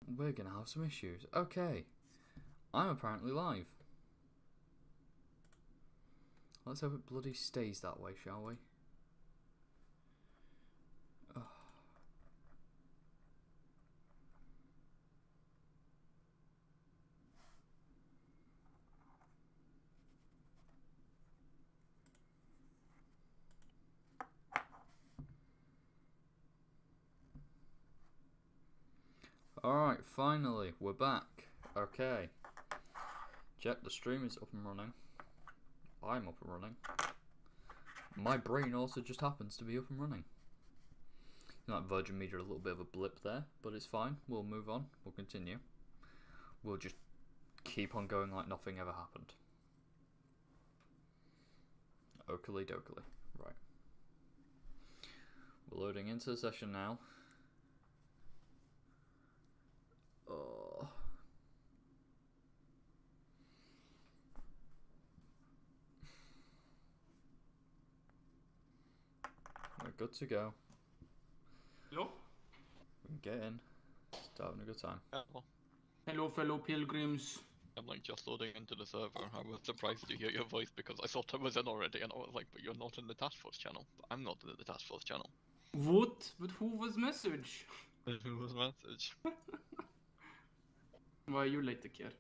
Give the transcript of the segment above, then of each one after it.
We're gonna have some issues. Okay. I'm apparently live. Let's hope it bloody stays that way, shall we? Oh. Alright, finally, we're back. Okay. Check, the stream is up and running. I'm up and running. My brain also just happens to be up and running. That Virgin Media, a little bit of a blip there, but it's fine. We'll move on. We'll continue. We'll just keep on going like nothing ever happened. Oakley dokley. Right. We're loading into the session now. Oh. We're good to go. Hello? We can get in. Just having a good time. Hello, fellow pilgrims. I'm like just loading into the server. I was surprised to hear your voice because I thought I was in already, and I was like, but you're not in the task force channel. But I'm not in the task force channel. What? But who was message? Who was message? Why are you late, kid?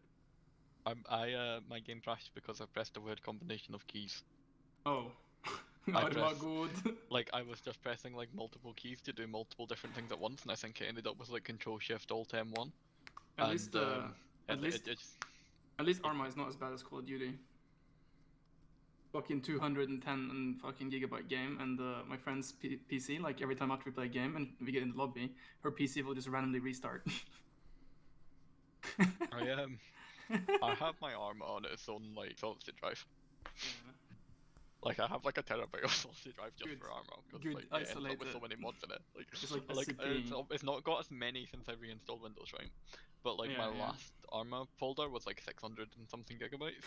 My game crashed because I pressed a weird combination of keys. Oh. pressed- good. Like I was just pressing like multiple keys to do multiple different things at once, and I think it ended up with like Control Shift Alt M1. At least ArmA is not as bad as Call of Duty. Fucking 210 and fucking gigabyte game, and my friend's PC, like every time after we play a game and we get in the lobby, her PC will just randomly restart. I have my ArmA on its own like solid state drive. Yeah. Like I have like a terabyte of solid state drive just Good. for ArmA because Good, like it ends up with isolated. so many mods in it. Like It's like SCP. it's not got as many since I reinstalled Windows, right? But like my last ArmA folder was like 600 and something gigabytes.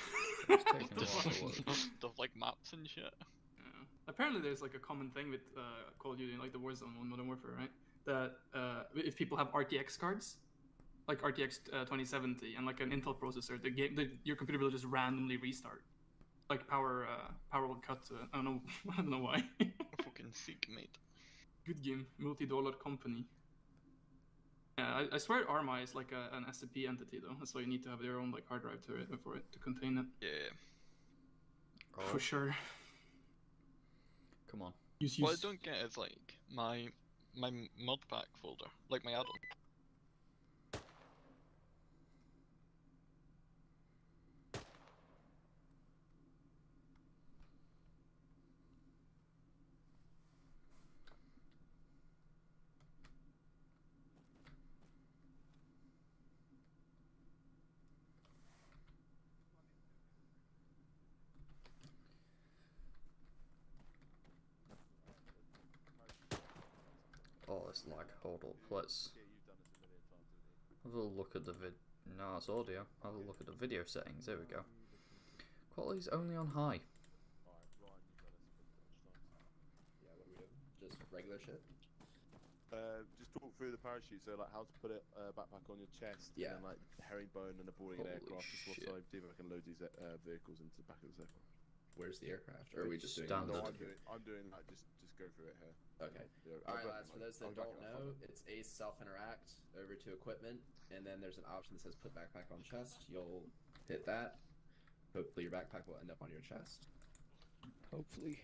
It's taking a while to load. Stuff like maps and shit. Yeah. Apparently, there's like a common thing with Call of Duty, like the Warzone on Modern Warfare, right? That if people have RTX cards, like RTX 2070, and like an Intel processor, your computer will just randomly restart. Like power will cut. I don't know. I don't know why. Fucking sick, mate. Good game, multi-dollar company. Yeah, I swear ArmA is like an SCP entity though. That's why you need to have your own like hard drive for it to contain it. Yeah. Oh. For sure. Come on. What I don't get is like my mod pack folder, like my add-on. Oh, it's lag. Hold up. Let's have a look at the No, it's audio. Have a look at the video settings. There we go. Quality's only on high. Yeah, what are we doing? Just regular shit? Just talk through the parachute, so like how to put it backpack on your chest, Yeah. and like herringbone and a boarding an Holy aircraft. Just shit. so see if I can load these vehicles into the back of the aircraft. Where's the aircraft? Or are we just doing Standard. No, it? I'm doing like just go through it here. Okay. Yeah, Alright, I'll lads, for those I'll that back don't it up, know, it's a self-interact over to equipment, and then there's an option that says put backpack on chest. You'll hit that. Hopefully your backpack will end up on your chest. Hopefully.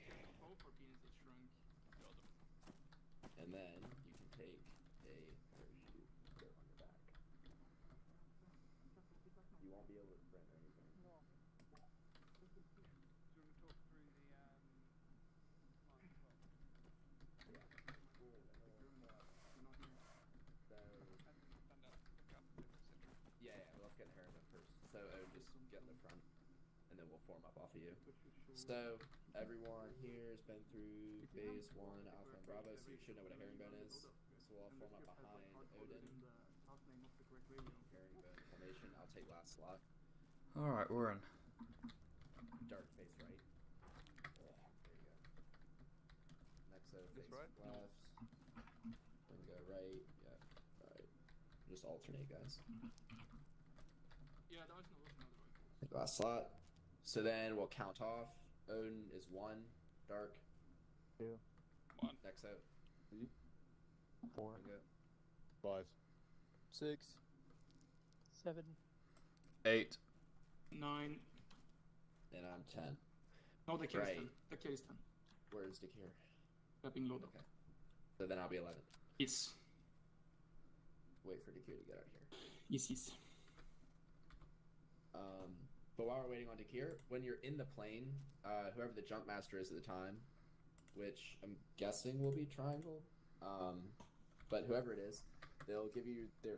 And then you can take a parachute, put it on your back. You won't be able to sprint or anything. No. Yeah, well, let's get Harriman first. So just get in the front, and then we'll form up off of you. So everyone here has been through phase 1, Alpha and Bravo, so you should know what a herringbone is. So we'll form up behind Odin. Herringbone formation. I'll take last slot. Alright, we're in. Dark face right. There you go. Nexo face right? left. Then go right. Yeah, right. just alternate, guys. Yeah, that was another way. Last slot. So then we'll count off. Odin is 1. Dark. 2. 1. Next out. 4. Go. 5. 6. 7. 8. 9. And I'm 10. No, the carry's Right. 10. The carry's 10. Where's Dakir? Being loaded. Okay. So then I'll be 11. Yes. Wait for Dakir to get out here. Yes. But while we're waiting on Dakir, when you're in the plane, whoever the jump master is at the time, which I'm guessing will be Triangle, but whoever it is, they'll give you their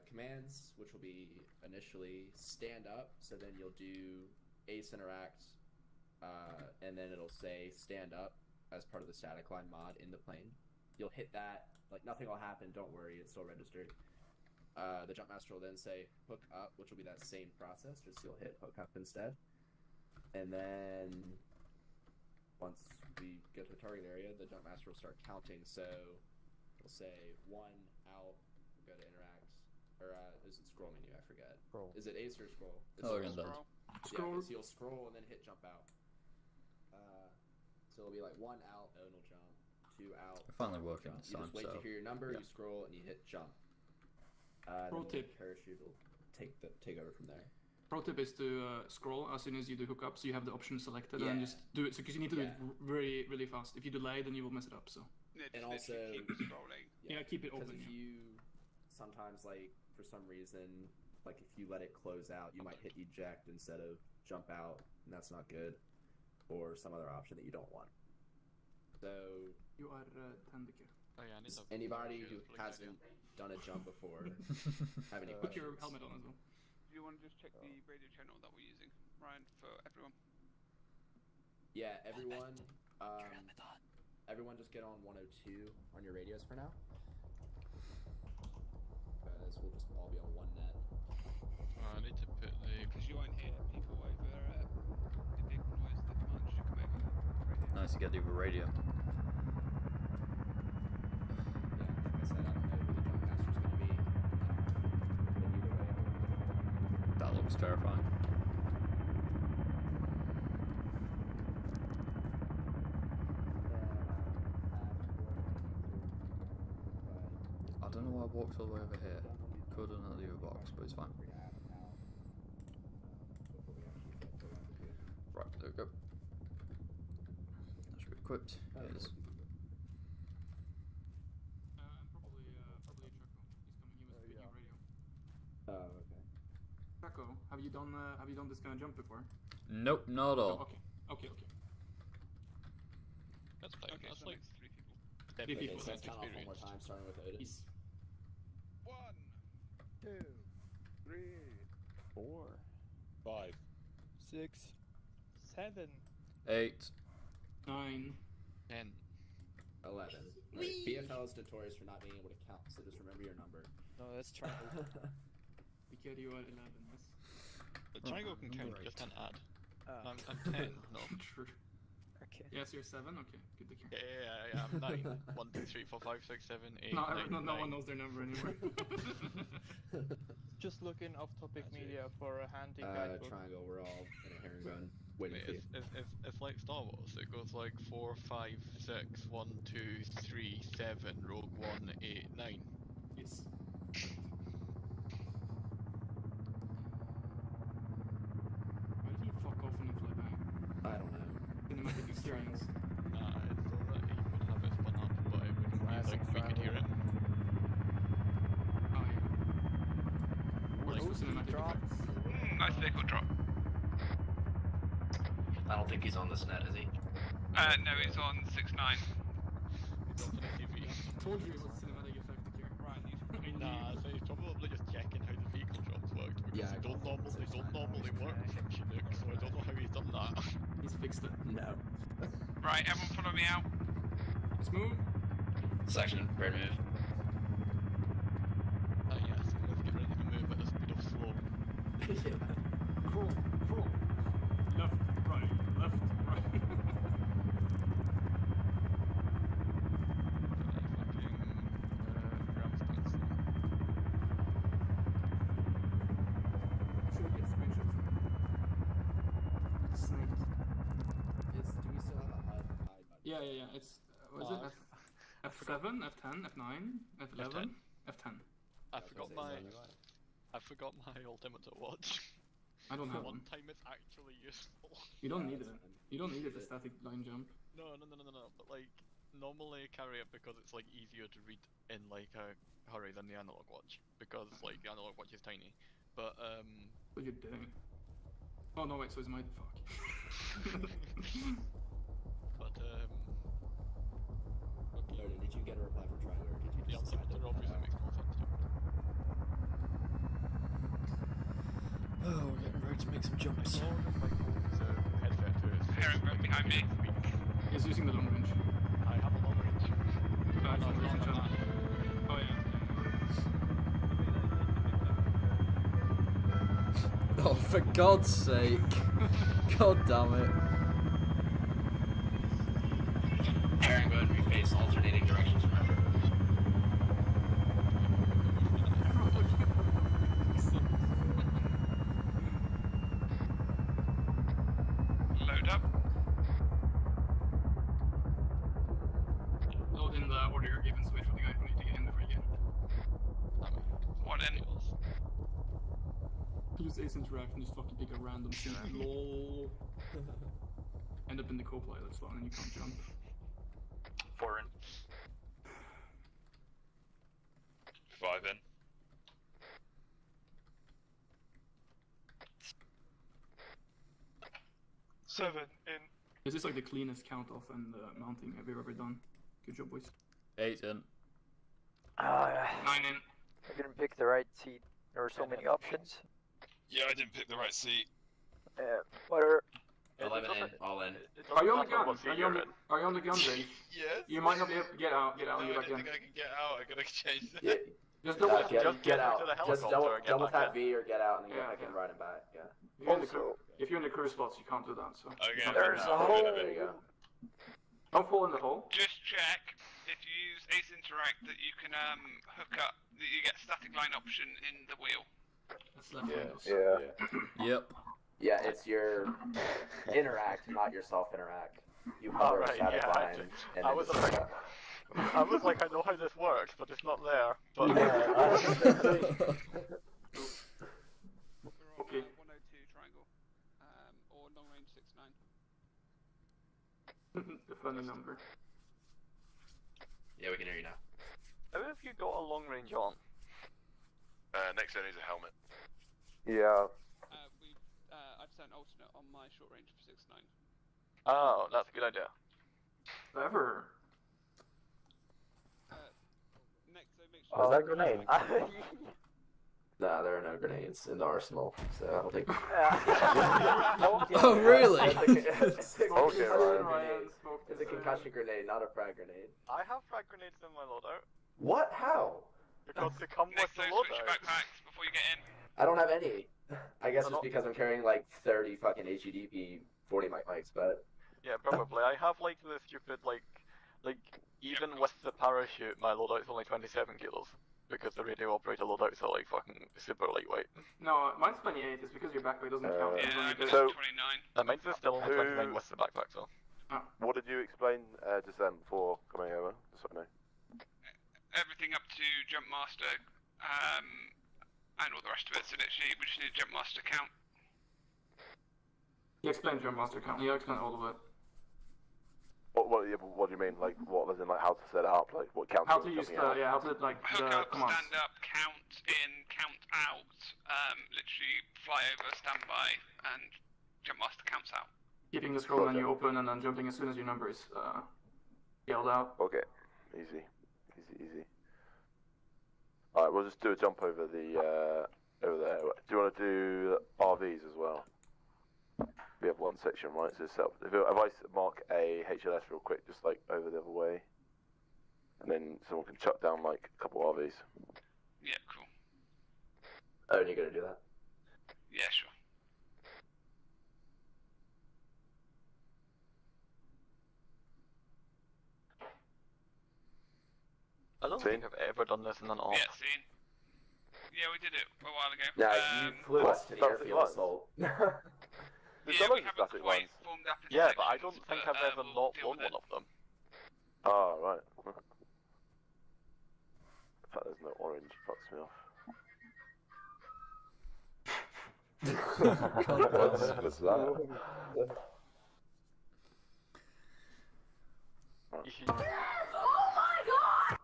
commands, which will be initially stand up, so then you'll do ace interact, and then it'll say stand up as part of the static line mod in the plane. You'll hit that, like nothing will happen, don't worry, it's still registered. The jump master will then say hook up, which will be that same process, just you'll hit hook up instead. And then once we get to the target area, the jump master will start counting. So it'll say 1 out, go to interact, or is it scroll menu? I forget. Scroll. Is it ace or scroll? It's Oh, scroll. scroll. Scroll. Yeah, so you'll scroll and then hit jump out. So it'll be like 1 out, Owen will jump, 2 out. We're finally working jump. this You time, just wait so to hear your number, yeah. you scroll, and you hit jump. Pro Then tip. Parachute will take over from there. Pro tip is to scroll as soon as you do hookup, so you have the option selected, and Yeah. just do it. So because you need to do Yeah. it very, really fast. If you delay, then you will mess it up. So Yeah, just And literally also- keep scrolling. yeah, keep it Because open. if Yeah. you sometimes, like, for some reason, like if you let it close out, you might hit eject instead of jump out, and that's not good. Or some other option that you don't want. So You are 10 Dakir. Oh yeah, I need to anybody who Here's a blink hasn't done a jump before, have any Put your questions? helmet on as well. Do you want to just check the radio channel that we're using, Ryan, for everyone? Yeah, everyone. Everyone, just get on 102 on your radios for now. Because we'll just all be on one net. I need to put the. Because you won't hear people over the vehicle noise, the command should come over radio. nice to get the other radio. Yeah, like I said, I don't know who the jump master's gonna be. But either way, That looks terrifying. I don't know why I walked all the way over here. Could have done the other box, but it's fine. Right, there we go. That should be equipped. It is. And probably Chaco. He's coming. He was speaking radio. Oh, okay. Chaco, have you done this kind of jump before? Nope, not at all. Oh, okay. That's fine. Okay, That's so like that's 3 people. 10 Three Okay, people. so let's count off one more experience. time, starting with Odin. Yes. 1, 2. 3, 4. 5. 6. 7. 8. 9. 10. 11. Right. BFL is notorious for not being able to count, so just remember your number. No, that's triangle. Dakir, you are 11. Yes. The triangle can count, right. just can't add. Oh, I'm 10. No. True. okay. Yes, you're 7. Okay, good Dakir. Yeah, I'm 9. 1, 2, 3, 4, 5, 6, 7, 8. No, 9, no one 9. knows their number anymore. Just looking off topic That's media for a handy guidebook. Triangle, we're all in a herringbone waiting Wait, for you. it's like Star Wars. It goes like 4, 5, 6, 1, 2, 3, 7, Rogue 1, 8, 9. Yes. Why did he fuck off and then fly back? I don't know. Cinematic experience. It's so that he would have it spun up, but it wouldn't be Classic like we could hear it. Oh yeah. Works for Ooh, cinematic drop. effects. nice vehicle drop. I don't think he's on this net, is he? No, he's on 6-9. It's on the TV. Told you it was cinematic effect, Dakir. Ryan, you Nah, so he's probably just checking how the vehicle drops worked because Yeah, I they don't got that. normally work from Chinook, so I don't know how he's done that. He's fixed it. No. Right, everyone follow me out. Let's move. Section, bird move. Yes, let's get ready to move at the speed of slow. Crawl. Left, right, left, right. Yeah. It's what is it? F7, F10, F9, F11, F10. I forgot my altimeter watch. I don't have One one. time it's actually useful. You don't need that's it. fine. You don't need it for static line jump. No. But like, normally I carry it because it's like easier to read in like a hurry than the analog watch because like the analog watch is tiny. But What you're doing? Oh no, wait. So it's my fuck. but Oh, did you get a reply from Triangle, or did you the just decide altimeter to obviously makes more sense to me. Oh, we're getting ready to make some jumps. It's all just like so headset to it. Herringbone behind me. He's using the long range. I have a long range. No, it's not not recent on jump. that. Oh yeah. Oh, for God's sake. God damn it. Herringbone, we face alternating directions, remember? Load up. Load in the order you're given, so wait for the guy in front of you to get in before you get in. One in. Use Ace Interact and just fucking pick a random sync. LOL. End up in the co-pilot slot and you can't jump. 4 in. 5 in. Seven in. This is like the cleanest count off and mounting I've ever done. Good job, boys. 8 in. 9 in. I didn't pick the right seat. There were so many options. Yeah, I didn't pick the right seat. Whatever. 11 in, all in. Are you on the gun? Are you on the gun range? Yes. You might not be able to get out, and No, get I back don't in. think I can get out. I gotta change that. Yeah, Just double get out. to the Just helicopter and get double back tap V or get out and then Yeah, get back in, yeah. ride it back. Yeah. If you're in the crew spots, you can't do that. So Okay. There's a I'm hole. rid of There it. you go. don't fall in the hole. Just check if you use Ace Interact that you can hook up, that you get static line option in the wheel. That's left handles. Yep. Yeah, it's your interact, not your self-interact. You hover Alright, a static yeah, line, and I then was just like- hook up. I was like, I know how this works, but it's not there. But Yeah. We're on Okay. 102 triangle. Or long range 69. The funny number. Yeah, we can hear you now. how have you got a long range on? Next one is a helmet. Yeah. I've set an alternate on my short range for 69. Oh, that's a good idea. Ever. Next, so make sure. Was that grenade? Nah, there are no grenades in the arsenal, so I don't think. Oh, really? It's a Okay, concussion Ryan. grenade. It's a concussion grenade, not a frag grenade. I have frag grenades in my loadout What? How? because they come with Next, the so switch your loadout. backpacks before you get in. I don't have any. I guess They're it's not- because I'm carrying like 30 fucking HEDP 40 mic mics, but Yeah, probably. I have like the stupid like even with the parachute, my loadout's only 27 kilos because the radio operator loadouts are like fucking super lightweight. No, mine's 28. It's because your backpack doesn't count. Yeah, I got So- 29. And mine's is still only 29 with the backpack, so. What did you explain just then before coming over? Just so I know. Everything up to Jump Master, and all the rest of it. So literally, we just need a Jump Master count. He explained your master count. He explained all of it. What do you mean? Like what? As in like how to set it up? Like what counts? How to use the how to like Hook the up, commands. stand up, count in, count out. Literally fly over, stand by, and Jump Master counts out. Keeping the scroll menu open and then jumping as soon as your number is yelled out. Okay, easy. All right, we'll just do a jump over the over there. Do you want to do RVs as well? We have one section, right? So if I mark a HLS real quick, just like over the other way, and then someone can chuck down like a couple RVs. Yeah, cool. oh, and you're gonna do that? Yeah, sure. I don't think I've ever done this in an ARC. Yeah, scene. Yeah, we did it a while ago. Yeah, you flew us to the Static airfield lines. assault. There's Yeah, some we of haven't static quite lines. formed up in Yeah, but I don't sections, think but, I've ever we'll not deal won with one it. of them. Oh, right. The fact there's no orange fucks me off. What was that? Oh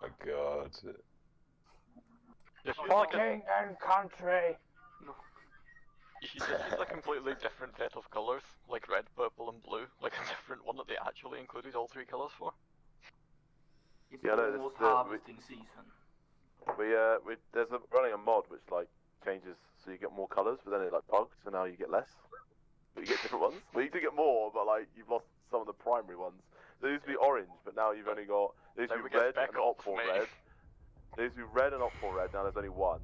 my god. Fucking and country! You should just use a completely different set of colours, like red, purple and blue, like a different one that they actually included all three colours for. It's Yeah, no, almost this- harvesting season. There's running a mod which like changes so you get more colours, but then it like bugged, so now you get less. But you get different ones. Well, you do get more, but like you've lost some of the primary ones. They used to be orange, but now you've only got. There used to be red and opal red. There used to be red and opal red. Now there's only one.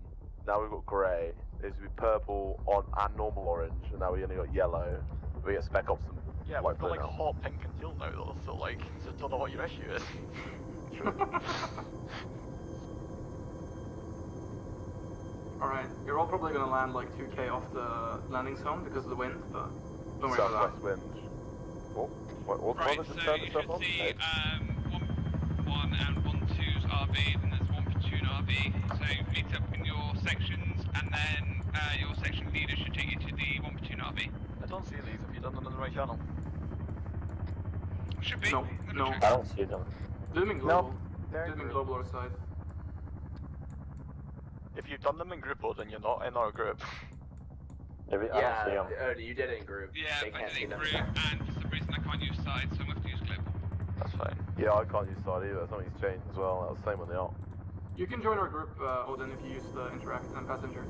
Now we've got grey. There used to be purple and normal orange, and now we only got yellow. We get spec ops and Yeah, white we've got blue like now. hot pink and teal now though, so like, just don't know what your issue is. Alright, you're all probably gonna land like 2k off the landing zone because of the wind, but don't worry about Southwest wind. What? What? Right, Just so turn the you stuff should on? see 1 and 1-2's RV, and there's 1 platoon RV. So meet up in your sections, and then your section leader should take you to the 1 platoon RV. I don't see these. Have you done them in the right channel? Should be. No, Let me no. check. I don't see them. that. Zooming global. Zooming global or side. If you've done them in group, then you're not in our group. I don't see them. You did it in group. Yeah, They but can't I see did it in them. group, and for some reason I can't use side, so I'm going to have to use global. That's fine. Yeah, I can't use side either. Something's changed as well. That was the same on the alt. You can join our group, Odin, if you use the interact and passengers.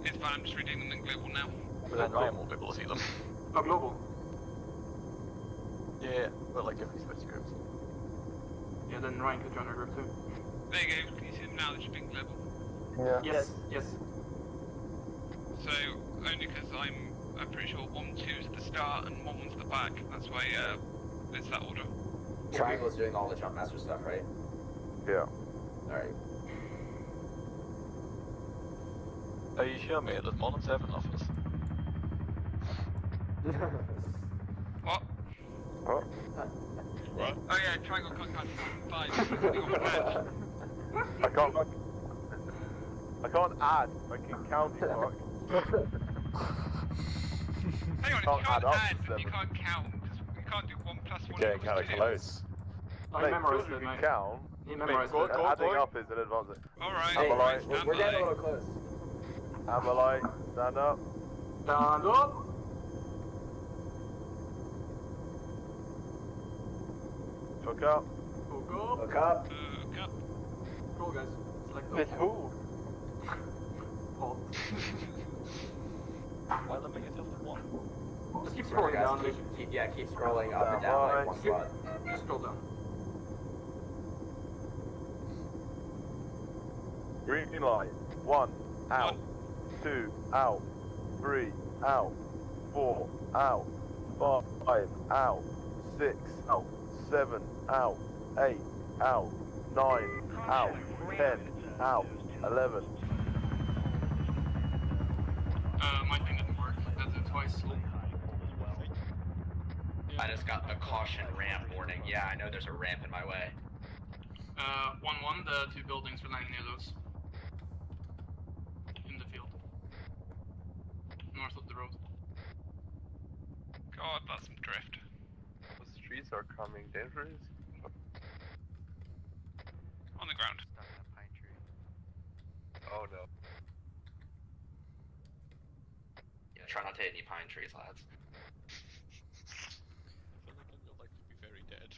It's fine, I'm just reading them in global now. But then Ryan won't be able to see them. Oh, global. Yeah, but like if we switch groups. Yeah, then Ryan could join our group too. There you go, can you see them now? They should be in global. Yeah. Yes, yes. So, only because I'm pretty sure 1-2's at the start and 1-1's at the back. That's why it's that order. Triangle's doing all the jump master stuff, right? Yeah. Alright. Are you sure, mate? There's more than 7 of us. What? What? What? Oh yeah, triangle can't count 5. I can't add. I can count you, fuck. Hang on, Can't you can't add up add, to but you 7. can't count. You can't do 1 plus 1 Getting equals kind of 2. close. I Mate, memorized you it, can mate. count. He memorized go- it. go- Adding up is an advantage. Alright, Hey, right, we're stand We're getting a by. little close. Amalite, stand up. Stand up! Hook up. Hook up! Look up. Up. Roll, guys. Select With who? Hold. Why limit yourself to 1? Just keep Remember, scrolling guys, down. keep scrolling up and down like one spot. Just scroll down. Green light. 1, out. 2, out. 3, out. 4, out. 5, out. 6, out. 7, out. 8, out. 9, out. 10, out. 11. My thing didn't work. That's it twice. I just got a caution ramp warning. Yeah, I know there's a ramp in my way. 1-1, the 2 buildings are lying near those. In the field. North of the road. God, that's some drift. The streets are coming dangerous. On the ground. Oh no. Yeah, try not to hit any pine trees, lads. I feel like in real life you'd be very dead.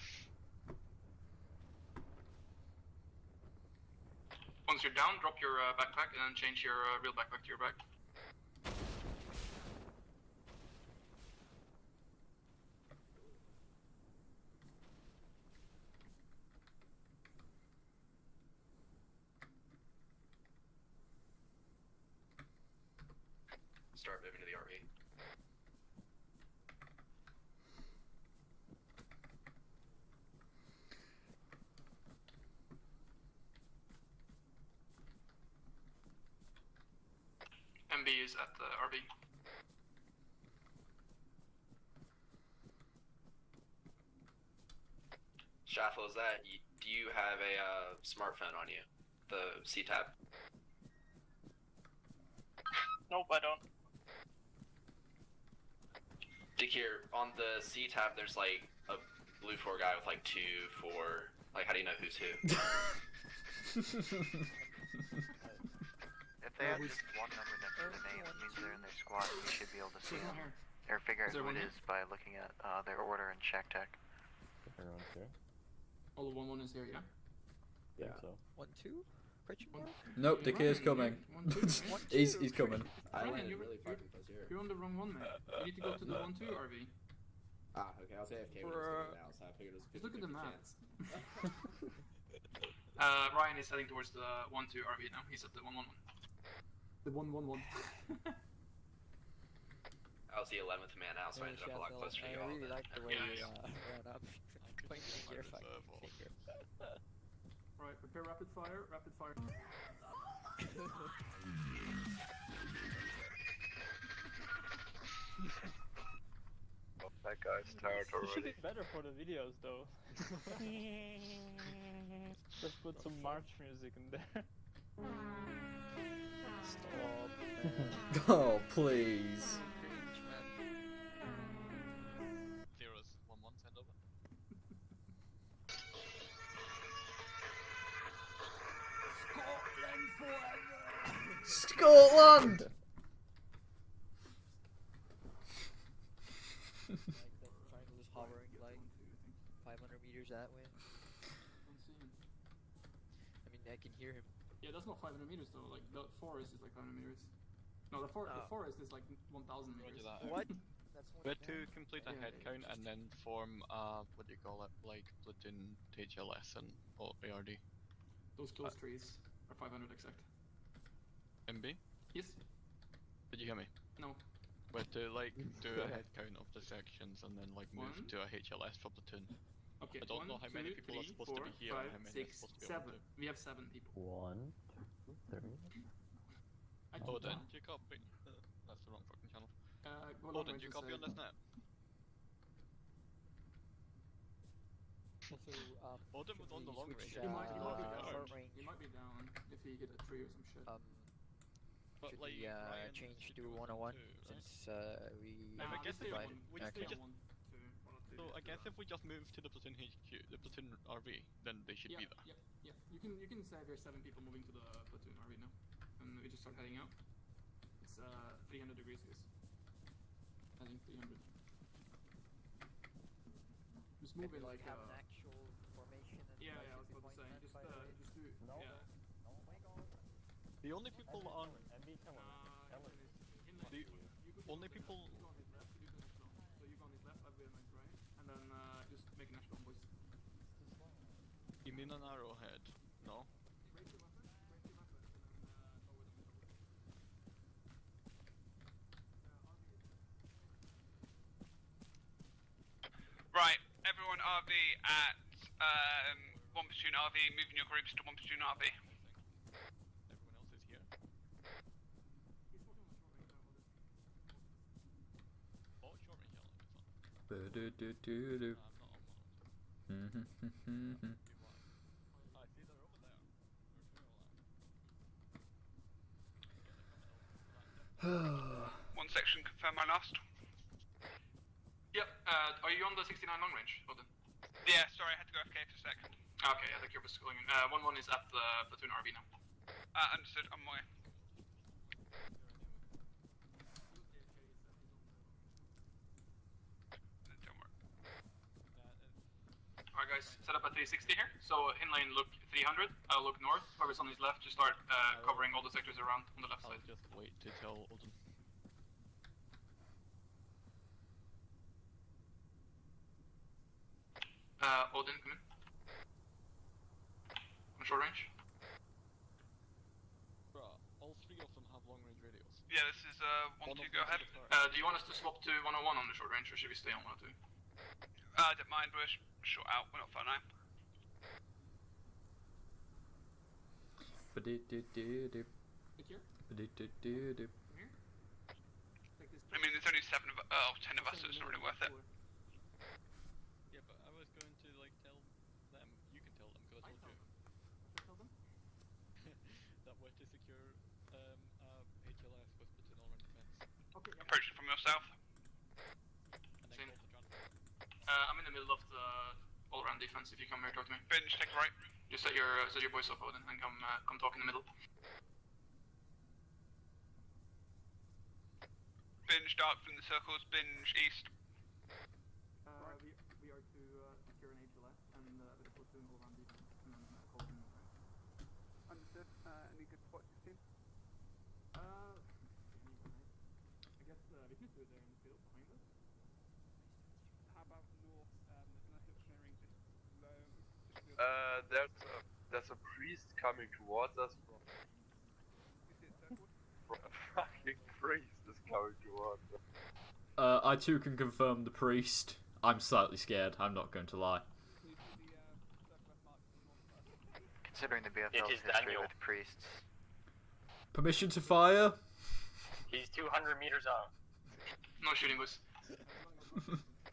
Once you're down, drop your backpack and then change your real backpack to your back. Start moving to the RV. MB is at the RV. Shathel, is that, do you have a smartphone on you? The C-tab? Nope, I don't. Dikir, on the C-tab, there's like a blue 4 guy with like 2, 4. Like, how do you know who's who? If they have just one number next to the name, it means they're in their squad. You should be able to see them. Or figure out who it is by looking at their order and check tech. Everyone's here. All of 1-1 is here, yeah? Yeah. So. 1-2? Nope, the kid's coming. He's coming. I landed really fucking close here. You're on the wrong one, man. You need to go to the 1-2 RV. Ah, okay, I'll say AFK when I was now, so I figured it was a Just look at the map. chance. Ryan is heading towards the 1-2 RV now. He's at the 1-1-1. The 1-1-1. I was the 11th man out, so I ended up a lot closer to you all. I really like the way you ran up. Pointing your fucking finger. Right, prepare rapid fire, rapid fire. Oh, that guy's tired You should already. be better for the videos though. Just put some march music in there. Stop, man. Oh, please. Cringe, man. Zeros, 1-1, send over. Scotland! Like the triangle is hovering like 500 meters that way. Don't see him. I mean, I can hear him. Yeah, that's not 500 meters though. Like the forest is like 500 meters. No, the forest is like 1,000 meters. Roger that. What? That's We one had to complete a head count and then form what do you call it, like platoon HLS and ARD. Those close trees are 500 exact. MB? Yes. Did you hear me? No. We had to like do a head count of the sections and then like move to a HLS for platoon. Okay. I don't know how many 2, people are 3, supposed 4, to be here 5, and how many are 6, supposed to be 7. on We have 7 people. 1, 2, 3. Oh, then you copy. That's the wrong fucking channel. Go Oh, long then range you and copy say- on this now? Also, Odin was on the long range. He might be short down. range. He might be down if he hit a tree or some shit. But Should like, we Ryan change should to do 101 102, right? since we Nah, I guess stay divide on one. we Stay just- on 1, 2, 1 or 2. So I guess if we just move to the platoon HQ, the platoon RV, then they should be there. Yeah. You can say there's 7 people moving to the platoon RV now, and we just start heading out. It's 300 degrees, guys. Heading 300. Just move in like have an actual formation. And yeah, like I was about to say. Just do. No. Yeah. Oh my god. The only people on MB, come on. the only people. You go on his left. You do the national. So you go on his left. I'll be on his right, and then just make a national, boys. You mean an arrowhead? No. Raise your weapon. Raise your weapon, and then lower them. Right, everyone RV at 1 platoon RV, moving your groups to 1 platoon RV. Everyone else is here. Oh, short range yelling. Ba-do-do-do-do. I'm not on one. I see they're over there. One section, confirm my last. Yep. Are you on the 69 long range, Odin? Yeah, sorry, I had to go FK for a sec. Okay, I think you're just going in. 1-1 is at the platoon RV now. Understood, on my way. Don't worry. Alright guys, set up at 360 here. So inlane look 300, I'll look north. Whoever's on his left, just start covering all the sectors around on the left I'll side. just wait to tell Odin. Odin, come in. On short range. Bruh, all 3 of them have long range radios. Yeah, this is 1-2, go ahead. Do you want us to swap to 101 on the short range, or should we stay on 102? I don't mind, we're short out, we're not far now. Ba-do-do-do-do. Take here. Ba-do-do-do-do. Come here. Take this. I mean, there's only 10 of us, so it's not really worth it. Yeah, but I was going to like tell secure HLS with platoon all-round defense. Okay. Approach it from your south. And then Same. call for transport. I'm in the middle of the all-around defense. If you come here, talk to me. Binge, take right. Just set your voice up, Odin, and come talk in the middle. Binge dark from the circles. Binge east. We are to secure an HLS and a bit of platoon all-around defense, and then call in. Understood. Any good spots you've seen? I guess we can do it there in the field behind us. How about north? There's no hill clearing just below. There's a priest coming towards us from. You see it circled? From a fucking priest is coming towards us. I too can confirm the priest. I'm slightly scared, I'm not going to lie. Can you see the circle I've marked to the north? Considering the BFL's It is history Daniel. with priests. Permission to fire? He's 200 meters out. No shooting, boys.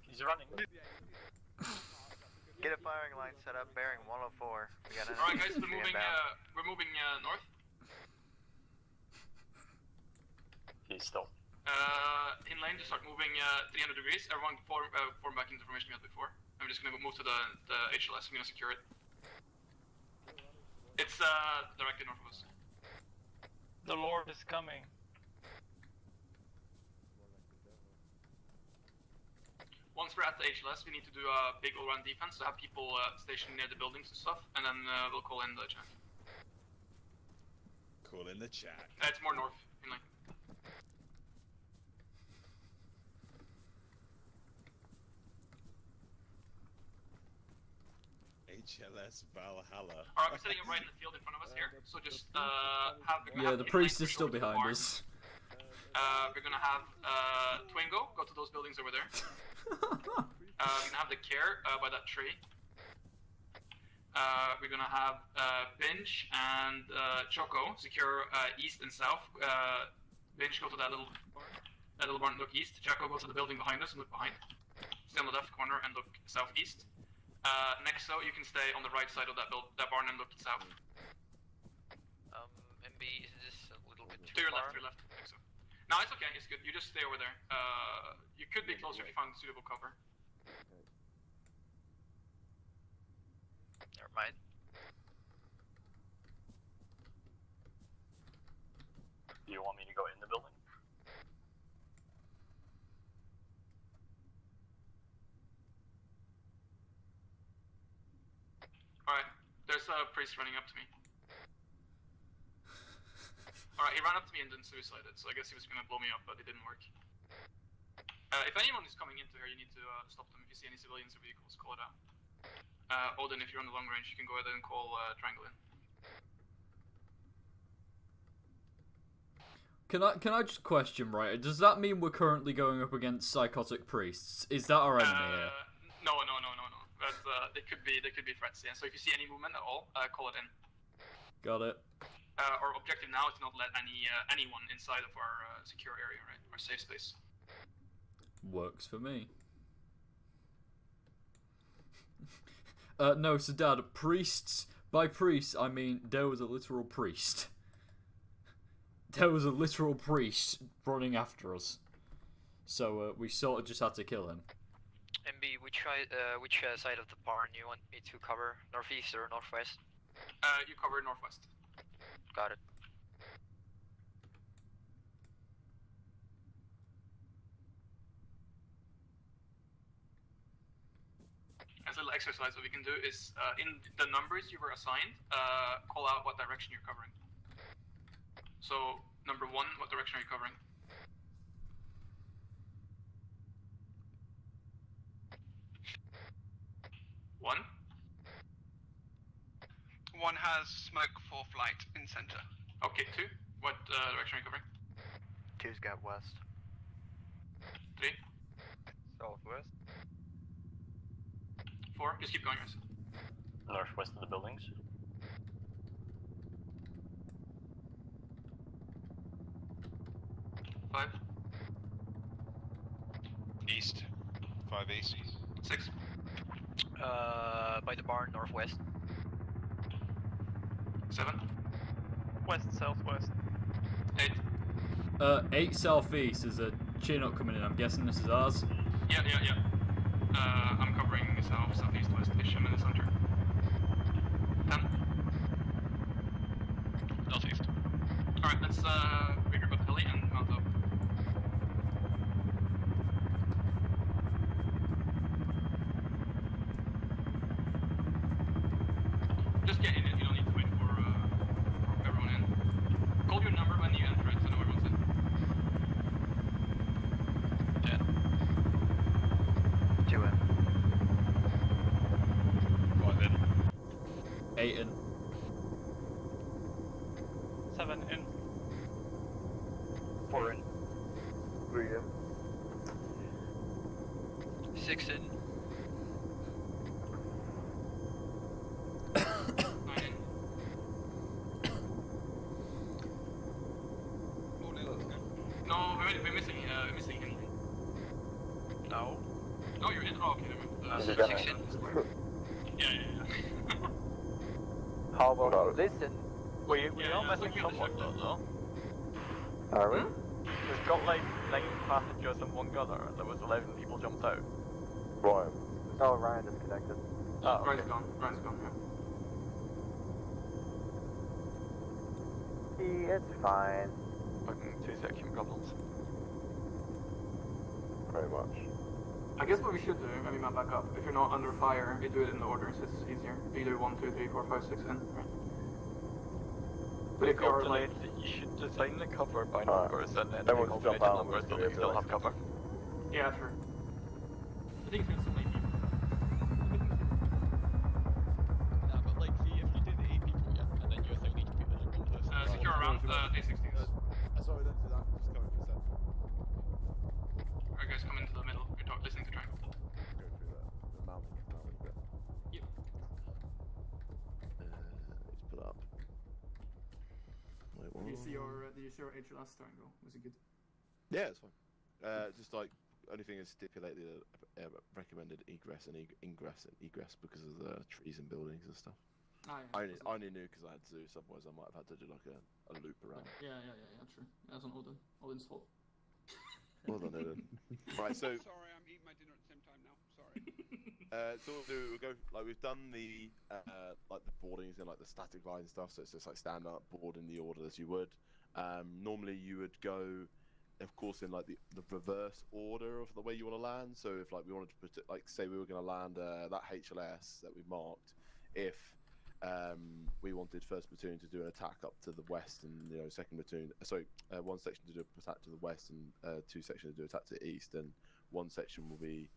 He's running. Get a firing line set up, bearing 104. We got Alright, guys, we're moving north. He's still. In lane, just start moving 300 degrees. Everyone form back into the formation we had before. I'm just gonna move to the HLS. I'm gonna secure it. It's directly north of us. The Lord is coming. Once we're at the HLS, we need to do a big all-round defense, so have people stationed near the buildings and stuff, and then we'll call in the chat. Call in the chat. It's more north, in lane. HLS Valhalla. Alright, we're setting up right in the field in front of us here, so just have The priest is still behind us. We're gonna have Twingo go to those buildings over there. We're gonna have the Care by that tree. We're gonna have Binge and Choco secure east and south. Binge go to that little barn and look east. Choco go to the building behind us and look behind. Stay on the left corner and look southeast. Nexo, you can stay on the right side of that barn and look south. MB, is this a little bit To your left, Nexo. No, it's okay, it's good. You just stay over there. You could be closer if you found suitable cover. Never mind. Do you want me to go in the building? Alright, there's a priest running up to me. Alright, he ran up to me and then suicided, so I guess he was gonna blow me up, but it didn't work. If anyone is coming into here, you need to stop them. If you see any civilians or vehicles, call it out. Odin, if you're on the long range, you can go ahead and call triangle in. Can I just question, right? Does that mean we're currently going up against psychotic priests? Is that our enemy here? No. But they could be threats. Yeah. So if you see any movement at all, call it in. Got it. Our objective now is to not let anyone inside of our secure area, right? Our safe space. Works for me. No, so Dad, priests. By priests, I mean there was a literal priest. There was a literal priest running after us. So we sort of just had to kill him. MB, which side of the barn you want me to cover? Northeast or northwest? You cover northwest. Got it. As a little exercise, what we can do is, in the numbers you were assigned, call out what direction you're covering. So, number 1, what direction are you covering? One has smoke for flight in center. Okay, 2. What direction are you covering? 2's got west. 3. Southwest. 4. Just keep going, guys. Northwest of the buildings. 5. East. 5 east. 6. By the barn, northwest. 7. West, southwest. 8. 8 southeast. There's a Chinook coming in. I'm guessing this is ours. Yeah. I'm covering south, southeast, west-ish. I'm in the center. 10. Northeast. Alright, let's figure out the heli and mount up. Just get in it, you don't need to wait for everyone in. Call your number when you enter it, so I know everyone's in. 10. 2 in. 5 in. 8 in. 7 in. 4 in. 3 in. 6 in. 9 in. No, we're missing him. No. No, you're in. Oh, okay, never mind. 6 in. Yeah. How about listen? We are missing someone though. Are we? We've got like 9 passengers and 1 gunner, and there was 11 people jumped out. Ryan. Oh, Ryan disconnected. Oh, okay. Ryan's gone, yeah. It's fine. Fucking 2-section problems. Very much. I guess what we should do, when we map back up, if you're not under fire, you do it in the orders, it's easier. You do 1, 2, 3, 4, 5, 6 in, right? But if you're like... You should design the cover by numbers and then Everyone's combination jump out numbers so with that you still have cover. Yeah, sure. I think it's so many people. Nah, but like, see, if you did 8 people, yeah, and then you assign each people like 1 person. Secure around D16s. Sorry, don't do that. Just go for a sec. Alright guys, come into the middle. You're listening to Triangle. Go through the mountain bit. Yep. Let's put up. Wait, what? Did you see your HLS triangle? Was it good? Yeah, it's fine. Just like only thing is stipulated recommended egress and ingress because of the trees and buildings and stuff. Ah, yeah. I only knew because I had to do this, otherwise I might have had to do like a loop around. Yeah, true. That's on Odin's fault. Well done, Odin. Right, so Sorry, I'm eating my dinner at the same time now. Sorry. so we'll go like we've done the like the boardings and like the static line stuff, so it's just like stand up, board in the order as you would. Normally you would go, of course, in like the reverse order of the way you want to land. So if like we wanted to put it, like say we were going to land that HLS that we marked, if we wanted first platoon to do an attack up to the west, and second platoon, one section to do an attack to the west, and 2 sections to do attack to the east, and 1 section will be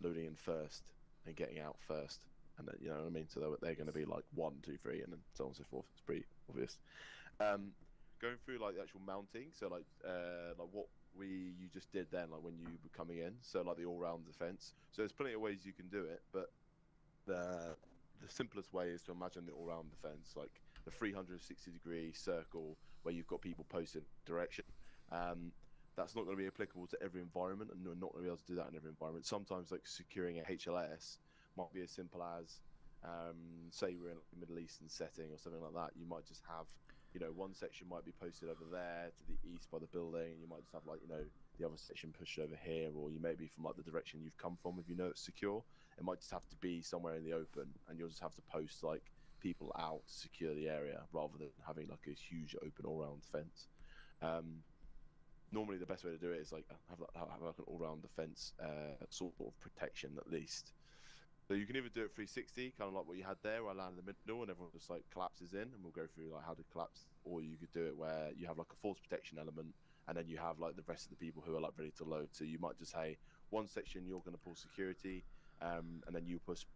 loading in first and getting out first, and then, you know what I mean. So they're going to be like 1, 2, 3, and then so on and so forth. It's pretty obvious. Going through like the actual mounting, so like what you just did then, like when you were coming in, so like the all-round defense. So there's plenty of ways you can do it, but the simplest way is to imagine the all-round defense, like the 360-degree circle where you've got people posted direction. That's not going to be applicable to every environment, and we're not going to be able to do that in every environment. Sometimes, like securing a HLS might be as simple as, say we're in a Middle Eastern setting or something like that. You might just have, 1 section might be posted over there to the east by the building, and you might just have like, the other section pushed over here, or you may be from like the direction you've come from if you know it's secure. It might just have to be somewhere in the open, and you'll just have to post like people out to secure the area rather than having like a huge open all-round defense. Normally the best way to do it is like have like an all-round defense sort of protection at least. So you can either do it 360, kind of like what you had there, where I land in the middle and everyone just like collapses in, and we'll go through like how to collapse, or you could do it where you have like a force protection element, and then you have like the rest of the people who are like ready to load. So you might just say 1 section you're going to pull security, and then you push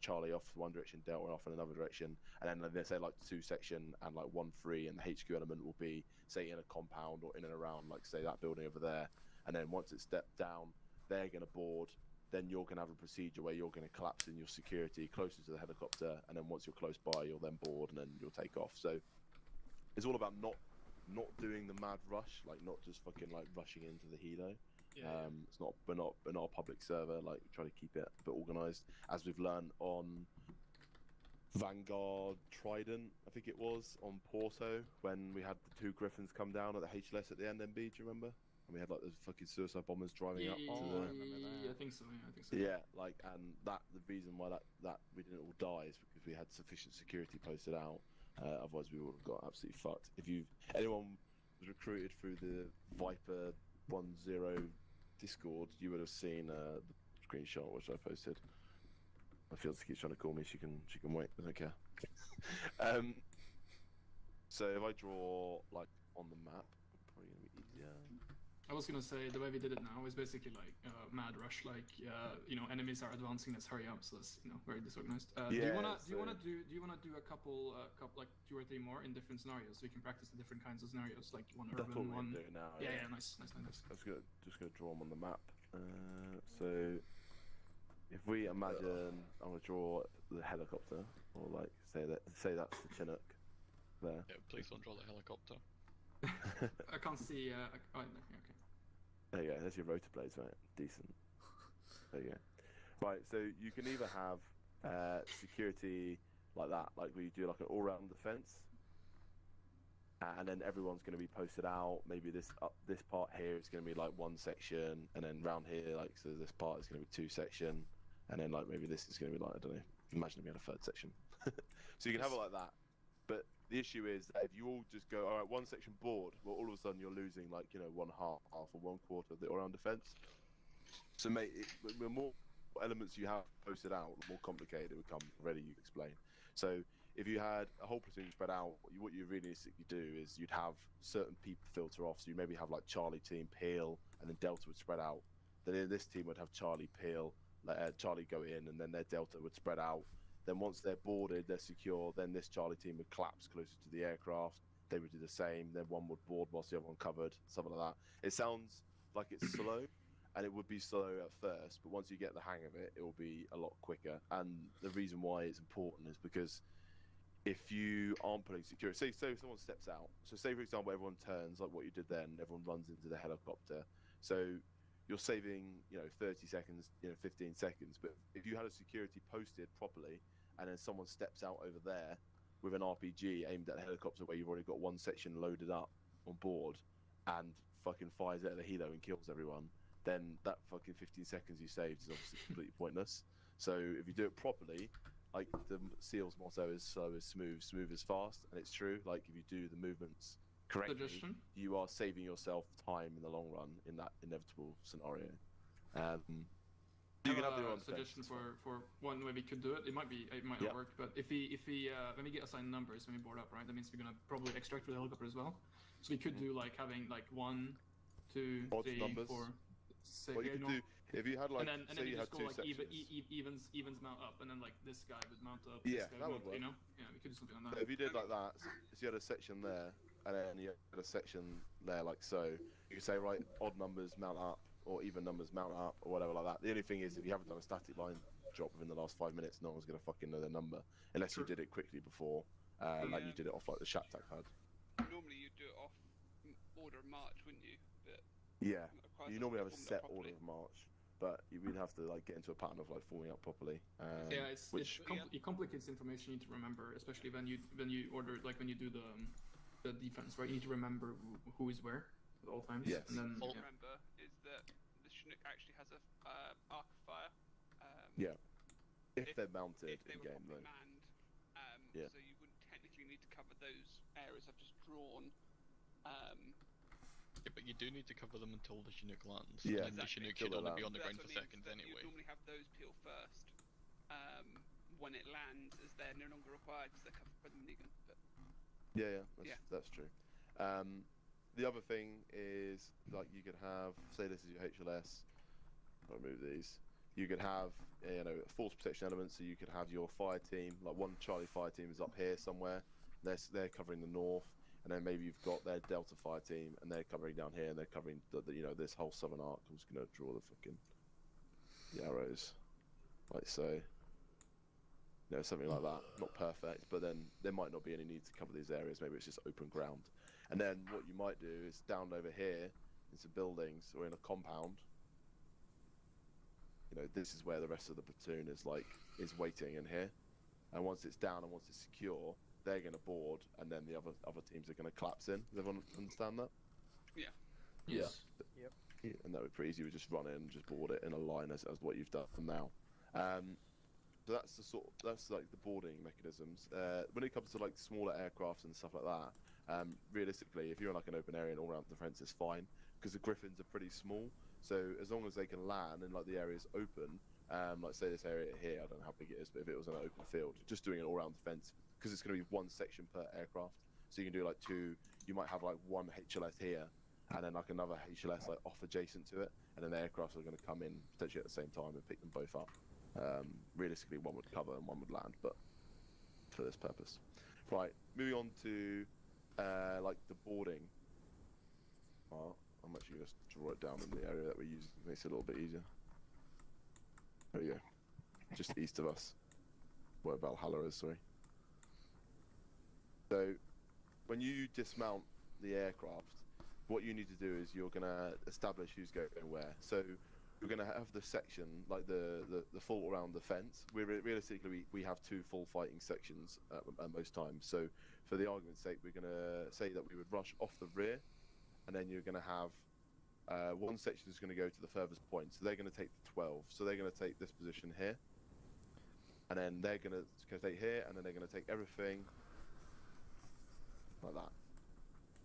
Charlie off one direction, Delta off in another direction, and then they say like 2 section and like 1-3, and the HQ element will be say in a compound or in and around like say that building over there, and then once it's stepped down, they're going to board. Then you're going to have a procedure where you're going to collapse in your security closer to the helicopter, and then once you're close by, you'll then board, and then you'll take off. So it's all about not doing the mad rush, like not just fucking like rushing into the helo. It's not we're not a public server. Like try to keep it a bit organised, as we've learned on Vanguard Trident, I think it was, on Porto when we had the 2 Griffins come down at the HLS at the NMB. Do you remember? And we had like those fucking suicide bombers driving up to the. I think so. Yeah, I think so. Yeah, like, and the reason why that we didn't all die is because we had sufficient security posted out. Otherwise, we would have got absolutely fucked. If anyone was recruited through the Viper 10 Discord, you would have seen the screenshot which I posted. My fiance keeps trying to call me. She can wait. I don't care. So if I draw like on the map, probably gonna be easier. I was gonna say the way we did it now is basically like mad rush, like enemies are advancing, let's hurry up, so it's very disorganized. Do you wanna do a couple like 2 or 3 more in different scenarios so we can practice the different kinds of scenarios, like one That's urban, what one. we're doing now. Yeah, nice. I was just gonna draw them on the map. So if we imagine, I'm gonna draw the helicopter, or like say that's the Chinook there. Yeah, please don't draw the helicopter. I can't see. Oh, no, okay. There you go. There's your rotor blades, right? Decent. There you go. Right. So you can either have security like that, like where you do like an all-round defense, and then everyone's going to be posted out. Maybe this part here is going to be like 1 section, and then round here, like so, this part is going to be 2 section, and then like maybe this is going to be like, I don't know. Imagine if we had a 3rd section. So you can have it like that. But the issue is that if you all just go, all right, 1 section board, well, all of a sudden you're losing like 1/2 or 1/4 of the all-round defense. So mate, the more elements you have posted out, the more complicated it becomes. Already you explain. So if you had a whole platoon spread out, what you realistically do is you'd have certain people filter off. So you maybe have like Charlie team, Peel, and then Delta would spread out. Then this team would have Charlie, Peel, Charlie go in, and then their Delta would spread out. Then once they're boarded, they're secure, then this Charlie team would collapse closer to the aircraft. They would do the same. Then one would board whilst the other one covered, something like that. It sounds like it's slow, and it would be slow at first, but once you get the hang of it, it will be a lot quicker. And the reason why it's important is because if you aren't putting security, say if someone steps out. So say, for example, everyone turns, like what you did then, everyone runs into the helicopter. So you're saving, 30 seconds, 15 seconds. But if you had a security posted properly, and then someone steps out over there with an RPG aimed at the helicopter where you've already got 1 section loaded up on board, and fucking fires it at the helo and kills everyone, then that fucking 15 seconds you saved is obviously completely pointless. So if you do it properly, like the SEAL's motto is slow is smooth, smooth is fast, and it's true. Like if you do the movements correctly, you are saving yourself time in the long run in that inevitable scenario. You can have a suggestion for one way we could do it. It might not work, but if we when we get assigned numbers when we board up, right, that means we're gonna probably extract for the helicopter as well. So we could do like having like 1, 2, 3, 4. Say, what you could do if you had like, and then say you you had just go 2 like sections. evens mount up, and then like this guy would mount up. Yeah, this guy that would would mount, work. Yeah, we could do something on So that. if you did like that, so you had a section there, and then you had a section there like so, you could say, right, odd numbers mount up, or even numbers mount up, or whatever like that. The only thing is, if you haven't done a static line drop within the last 5 minutes, no one's going to fucking know their number, unless you did it quickly before, like you did it off like the Shattak pad. Normally you'd do it off order of march, wouldn't you? But Yeah, you normally have a set order of march, but you would have to like get into a pattern of like forming up properly. Yeah, it complicates information you need to remember, especially when you order, like when you do the defense, right? You need to remember who is where at all times. Yes. And then, remember is that the Chinook actually has a arc of fire. Yeah. If they're mounted if they in were game, though. manned, Yeah. so you wouldn't technically need to cover those areas I've just drawn. Yeah, but you do need to cover them until the Chinook lands. Yeah, and then the exactly. Chinook should only be on the That's ground what for I mean, seconds that anyway. You'd normally have those peel first when it lands, as they're no longer required because they're covered by the minigun. But That's true. The other thing is, like, you could have, say this is your HLS, I'll remove these, you could have, force protection elements, so you could have your fire team, like one Charlie fire team is up here somewhere, they're covering the north, and then maybe you've got their Delta fire team, and they're covering down here, and they're covering, this whole southern arc. I'm just going to draw the arrows, like so. Something like that. Not perfect, but then there might not be any need to cover these areas. Maybe it's just open ground. And then what you might do is down over here in some buildings or in a compound. This is where the rest of the platoon is waiting in here. and once it's down and once it's secure, they're going to board, and then the other teams are going to collapse in. Does everyone understand that? Yeah. Yes. Yep. Yeah, and that would be pretty easy. We just run in and just board it in a line as what you've done now. So that's that's like the boarding mechanisms. When it comes to like smaller aircrafts and stuff like that, realistically, if you're in like an open area and all-round defense, it's fine because the Griffins are pretty small. So as long as they can land and like the area's open, like say this area here, I don't know how big it is, but if it was an open field, just doing an all-round defense because it's going to be one section per aircraft. So you can do like two. You might have like one HLS here, and then like another HLS like off adjacent to it, and then the aircrafts are going to come in potentially at the same time and pick them both up. Realistically, one would cover and one would land, but for this purpose. Right, moving on to like the boarding part. I'm actually going to draw it down in the area that we're using. It makes it a little bit easier. There we go. Just east of us, where Valhalla is, sorry. So, when you dismount the aircraft, what you need to do is you're going to establish who's going where. So, you're going to have the section, like the full around the fence. Realistically, we have two full fighting sections at most times. So, for the argument's sake, we're going to say that we would rush off the rear, and then you're going to have one section is going to go to the furthest point. So, they're going to take the 12. So, they're going to take this position here, and then they're going to take here, and then they're going to take everything like that.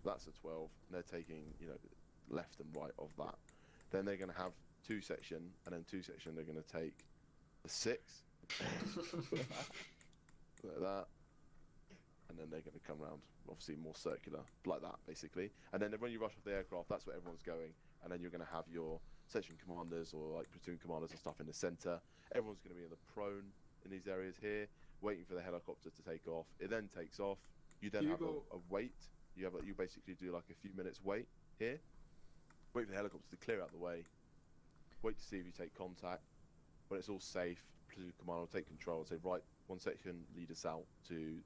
That's a 12, and they're taking, you know, left and right of that. Then they're going to have two section, and then two section they're going to take a 6 like that, and then they're going to come around, obviously more circular, like that basically. And then when you rush off the aircraft, that's where everyone's going, and then you're going to have your section commanders or like platoon commanders and stuff in the center. Everyone's going to be in the prone in these areas here, waiting for the helicopter to take off. It then takes off. You then have a wait. You basically do like a few minutes wait here. Wait for the helicopter to clear out the way. Wait to see if you take contact. When it's all safe, platoon commander will take control and say, right, one section, lead us out to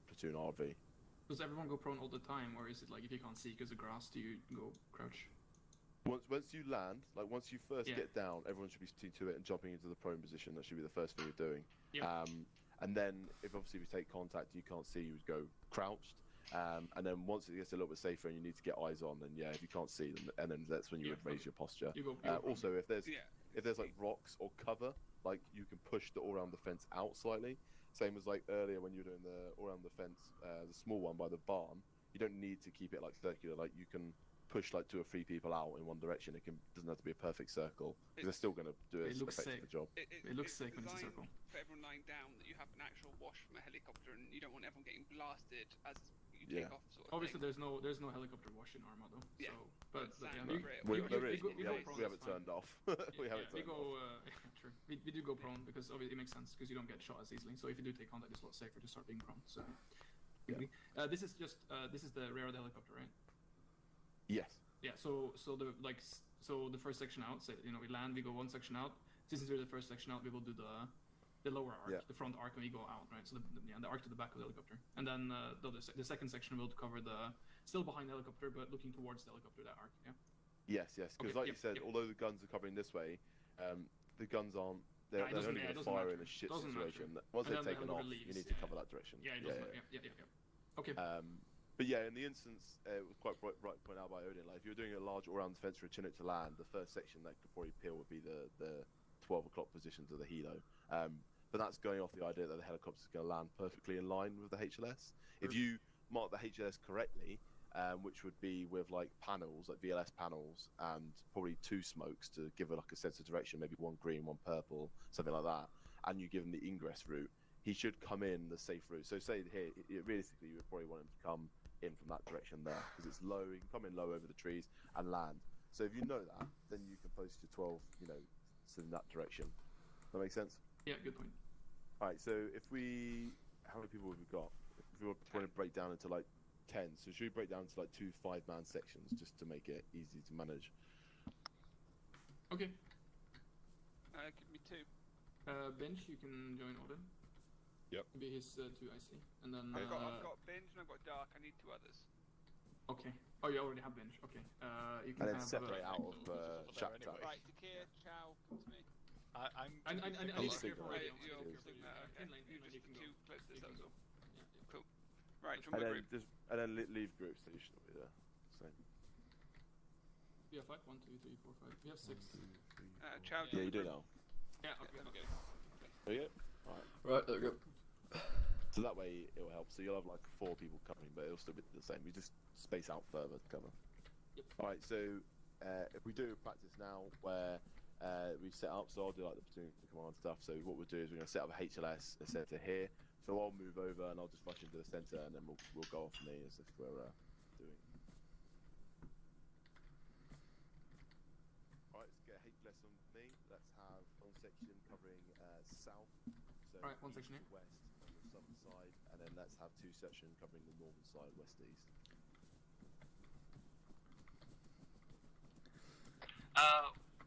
platoon RV. Does everyone go prone all the time, or is it like if you can't see because of grass, do you go crouch? Once you land, like once you first get down, everyone should be sticking to it and jumping into the prone position. That should be the first thing you're doing. Yeah. And then if obviously we take contact, you can't see, you would go crouched. And then once it gets a little bit safer and you need to get eyes on, then if you can't see them, and then that's when you would raise your posture. You go also, if there's like rocks or cover, like you can push the all around the fence out slightly. Same as like earlier when you were doing the all around the fence, the small one by the barn. You don't need to keep it like circular. Like you can push like 2 or 3 people out in one direction. It doesn't have to be a perfect circle because they're still going to do it effective job. It looks sick when it's a circle. For everyone lying down, that you have an actual wash from a helicopter, and you don't want everyone getting blasted as you take off. Sort of Obviously, thing. there's no helicopter wash in ArmA though. Yeah. So, but we have it turned off. We have it turned off. True. We do go prone because obviously it makes sense because you don't get shot as easily. So if you do take contact, it's a lot safer to start being prone. So, this is the rear of the helicopter, right? Yes. Yeah. So the first section out. Say we land, we go one section out. Since we're the first section out, we will do the lower arc, the front arc, and we go out, right? So the arc to the back of the helicopter, and then the second section will cover still behind the helicopter, but looking towards the helicopter, that arc. Yeah. Yes. Because you said, although the guns are covering this way, the guns aren't. They're only going to fire in a shit situation. Once they've taken off, you need to cover that direction. Yeah. Okay. But yeah, in the instance, it was quite right pointed out by Odin. Like if you're doing a large all-round defense for a Chinook to land, the first section that could probably peel would be the 12 o'clock position to the helo. But that's going off the idea that the helicopter's going to land perfectly in line with the HLS. If you mark the HLS correctly, which would be with like panels, like VLS panels, and probably 2 smokes to give it like a sense of direction, maybe 1 green, 1 purple, something like that, and you give him the ingress route, he should come in the safe route. So say here, realistically, you would probably want him to come in from that direction there, because it's low, you can come in low over the trees and land. So if you know that, then you can post your 12, in that direction. Does that make sense? Yeah, good point. Alright, so how many people have we got? If we want to break down into like 10, so should we break down to like 2 5-man sections just to make it easy to manage? Okay. Give me 2. Bench, you can join Odin. Yep. Be his 2 IC, and then I've got Binge and I've got Dark. I need 2 others. Okay. Oh, you already have Binge. Okay. You can and then have, separate out of chat. Right, Takir, Chow, come to me. I'm. I need to I'm clear sick for of radio. it. Yeah, It clear is. for radio. Inline, You inline, just you can go. too close to this, Stay that was clear. all. Yeah, yeah. Cool. Right, from And the then group. just leave groups so you shouldn't be there. So. We have 5, 1, 2, 3, 4, 5. We have 6. Chow, Yeah, you do now. Yeah, okay. There you go. Alright. Right, there we go. So that way it will help. So you'll have like 4 people covering, but it'll still be the same. You just space out further to cover. Yep. Alright, so if we do a practice now where we set up, so I'll do like the platoon command stuff. So what we'll do is we're going to set up a HLS, a centre here. So I'll move over and I'll just rush into the centre, and then we'll go off me as if we're doing. Alright, let's get a HLS on me. Let's have one section covering south. So Alright, one east section to here. west on the southern side, and then let's have 2 sections covering the northern side, west to east.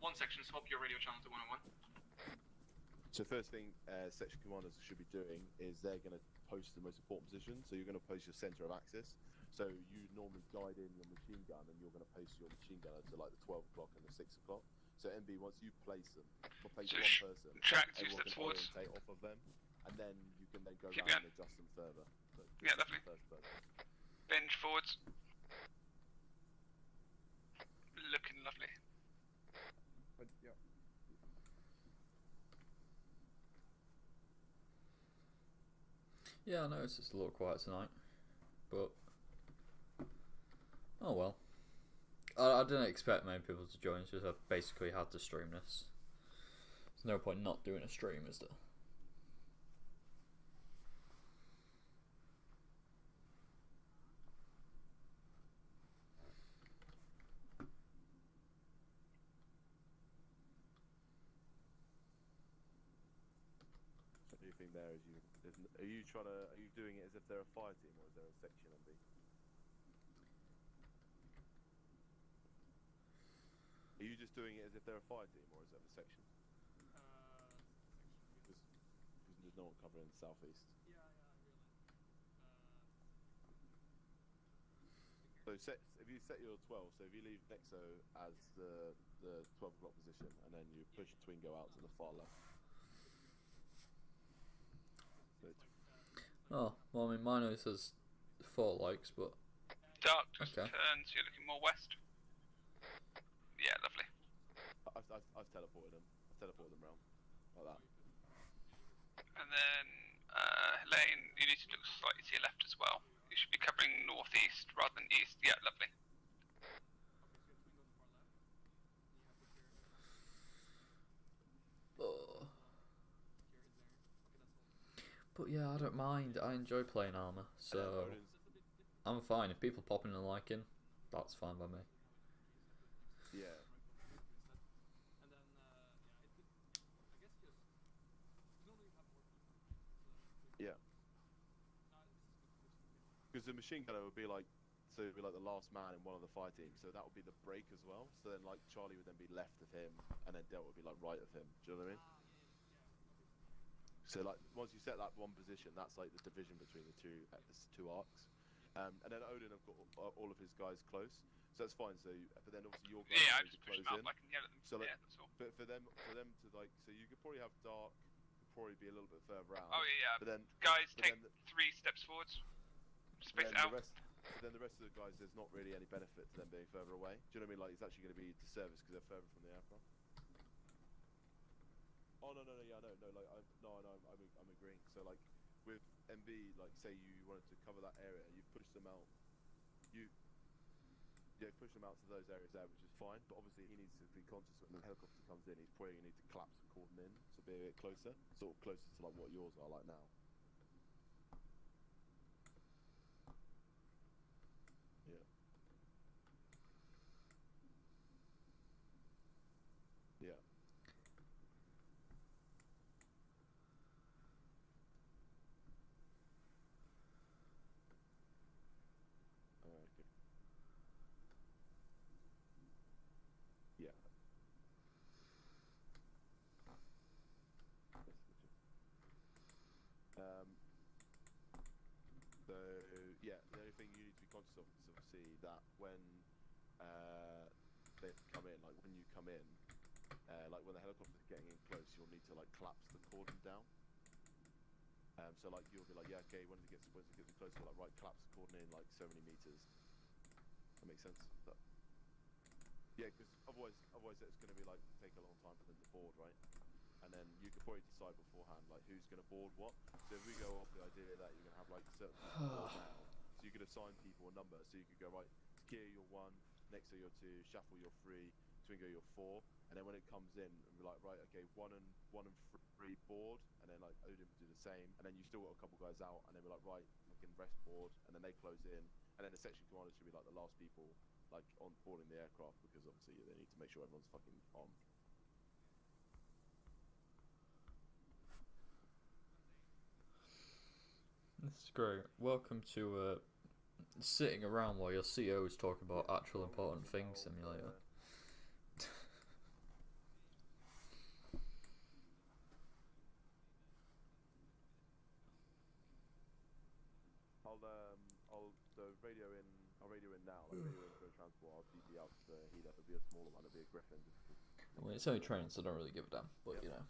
One section, swap your radio channel to 101. So first thing section commanders should be doing is they're going to post the most important position. So you're going to post your centre of axis. So you normally guide in your machine gun, and you're going to post your machine gunner to like the 12 o'clock and the 6 o'clock. So MB, once you place them, or place So one person, track 2 everyone steps can forwards. orientate off of them, and then you can then go Keep around going. and adjust them further. So Yeah, just lovely. the first person. Binge forwards. Looking lovely. Yeah. Yeah, I know it's just a little quiet tonight, but oh well. I didn't expect many people to join, it's just I basically had to stream this. There's no point not doing a stream, is there? So the thing there is are you doing it as if they're a fire team, or is there a section MB? Are you just doing it as if they're a fire team, or is that a section? Because there's no one covering the southeast. So if you set your 12, so if you leave Nexo as the 12 o'clock position, and then you push Twingo out to the far left. So Oh, well, I mean, mine only says 4 likes, but Dark just okay. turns, you're looking more west. Yeah, lovely. I've teleported them. I've teleported them round like that. And then, Helene, you need to look slightly to your left as well. You should be covering northeast rather than east. Yeah, lovely. Oh. But yeah, I don't mind. I enjoy playing ArmA, so I'm fine. If people pop in and liking, that's fine by me. Yeah. Yeah. Because the machine gunner would be like, so it'd be like the last man in one of the fire teams, so that would be the break as well. So then like Charlie would then be left of him, and then Del would be like right of him. Do you know what I mean? So like once you set that one position, that's like the division between the two arcs. And then Odin have got all of his guys close, so that's fine. So, but then obviously your guys Yeah, I need to just push close them up. in. I can yell at them. So like, Yeah, that's all. but for them to like, so you could probably have Dark, could probably be a little bit further out. Oh yeah, But then guys, but take then 3 steps forwards. Space then it out. But then the rest of the guys, there's not really any benefit to them being further away. Do you know what I mean? Like, it's actually going to be a disservice because they're further from the aircraft. Oh no, yeah, no, like I'm agreeing. So like with MB, like say you wanted to cover that area, you push them out. You push them out to those areas there, which is fine. But obviously he needs to be conscious when the helicopter comes in. He's probably going to need to collapse and cordon in, so be a bit closer, sort of closer to like what yours are like now. Yeah. Yeah. Okay. Yeah. So yeah, the only thing you need to be conscious of is obviously that when they come in, like when you come in, like when the helicopter's getting in close, you'll need to like collapse the cordon down. So like you'll be like, yeah, okay, when it gets close, you're like, right, collapse the cordon in like so many meters. That makes sense. Yeah, because otherwise it's going to be like take a long time for them to board, right? And then you could probably decide beforehand like who's going to board what. So if we go off the idea that you're going to have like certain people board now, so you could assign people a number. So you could go right, Kia you're 1, Nexa you're 2, Shuffle you're 3, Twingo you're 4, and then when it comes in, and we're like, right, okay, 1 and 3 board, and then like Odin would do the same, and then you still got a couple guys out, and then we're like, right, fucking rest board, and then they close in, and then the section commander should be like the last people like on boarding the aircraft, because obviously they need to make sure everyone's fucking armed. This is great. Welcome to sitting around while your CO is talking about actual important things simulator. I'll radio in now, like radio in for transport, I'll DP out the heater, it'll be a smaller one, it'll be a Griffin. Well, it's only training, so I don't really give a damn, but you know.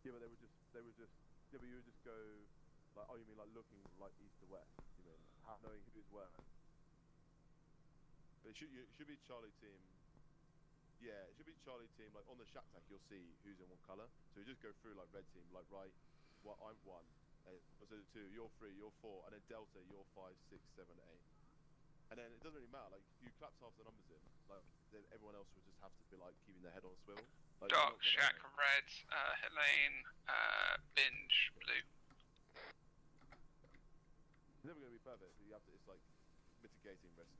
Yeah, but but you would just go, like, oh, you mean like looking like east to west? You mean knowing who's where? But it should be Charlie team. Yeah, it should be Charlie team. Like on the shack tack, you'll see who's in what color. So you just go through like red team, like right, well I'm 1, so 2, you're 3, you're 4, and then Delta, you're 5, 6, 7, 8. And then it doesn't really matter. Like you collapse half the numbers in, like then everyone else will just have to be like keeping their head on a swivel. Like, Dark Shack red, Helene, Binge blue. It's never going to be perfect. So you have to. It's like mitigating risk.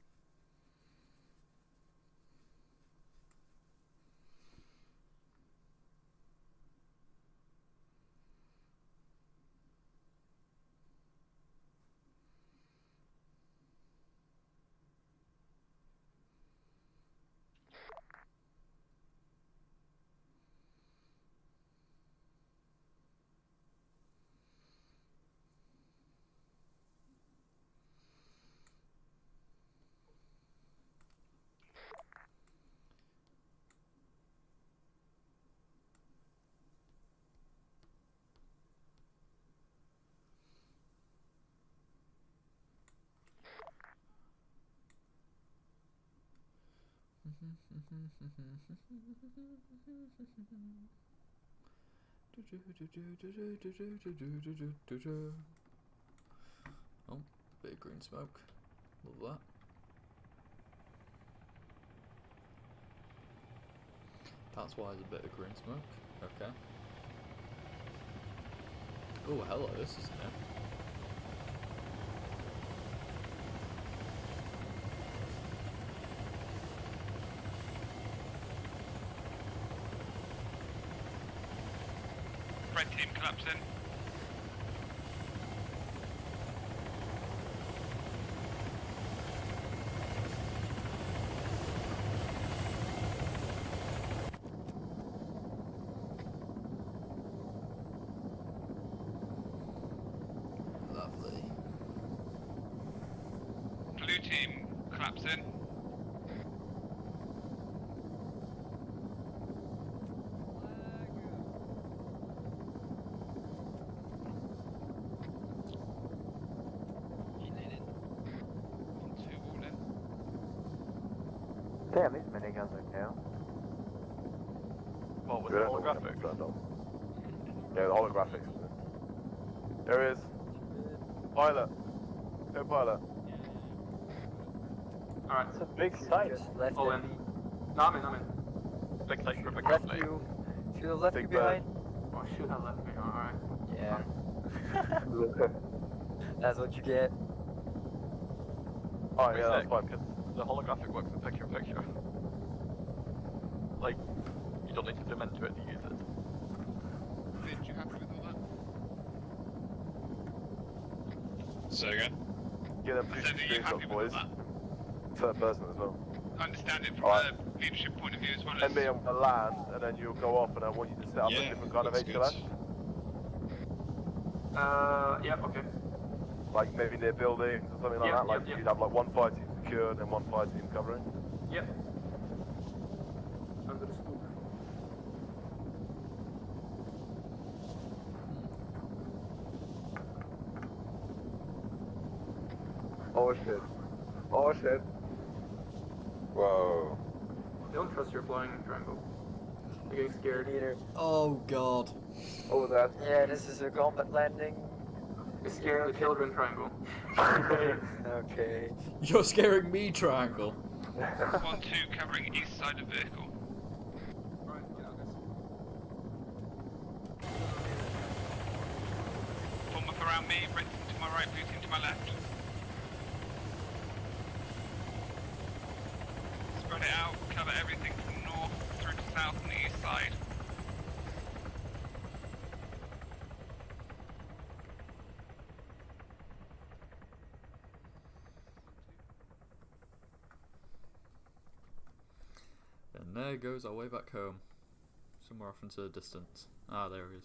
Oh, bit of green smoke. Love that. That's why there's a bit of green smoke. Okay. Oh, hello, this is new. Red team collapsing. Lovely. Blue team collapsing. Damn, these miniguns are new. What was the holographic? Yeah, the holographics. There he is. Pilot. Go pilot. Alright. It's a big site. All in. No, I'm in. Big site for a big Left company. you. Should have left Big you behind. Oh, shoot, I left me. Alright. Yeah. That's what you get. Oh yeah, that's fine. Because the holographic works with picture in picture. Like, you don't need to zoom into it to use it. Binge, you happy with all that? Say again? Yeah, them I two said, are you happy screenshots, with boys. that? Third person as well. understand it from Alright. a leadership point of view as well as... Send me on the land, and then you'll go off, and I want you to set up a different kind of HLS. Yeah, okay. Like maybe near buildings or something like that. Like you'd have like one fire team secure and then one fire team covering. Yep. Understood. Oh shit. Oh shit. Whoa. Don't trust your flying triangle. You're getting scared. Either. Oh god. Oh, that. Yeah, this is a combat landing. You're scaring the children triangle. Okay. You're scaring me, triangle. 1-2 covering east side of vehicle. Alright, get out, guys. Form up around me, Britton to my right, Booting to my left. Spread it out, cover everything from north through to south and the east side. And there goes our way back home. Somewhere off into the distance. Ah, there he is.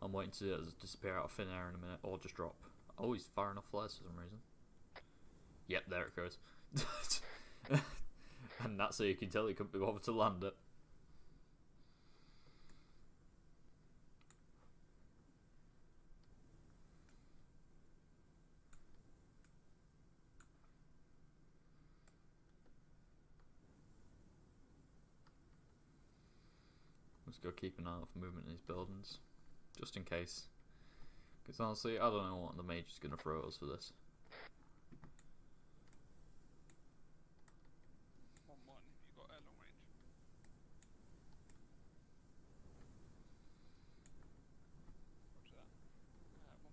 I'm waiting to see it disappear out of thin air in a minute, or just drop. Oh, he's firing off flares for some reason. Yep, there it goes. And that's how you can tell he couldn't be bothered to land it. Let's go keep an eye out for movement in these buildings, just in case. Because honestly, I don't know what the Major's going to throw us for this. 1-1, you got air long range. Roger that. 1-1,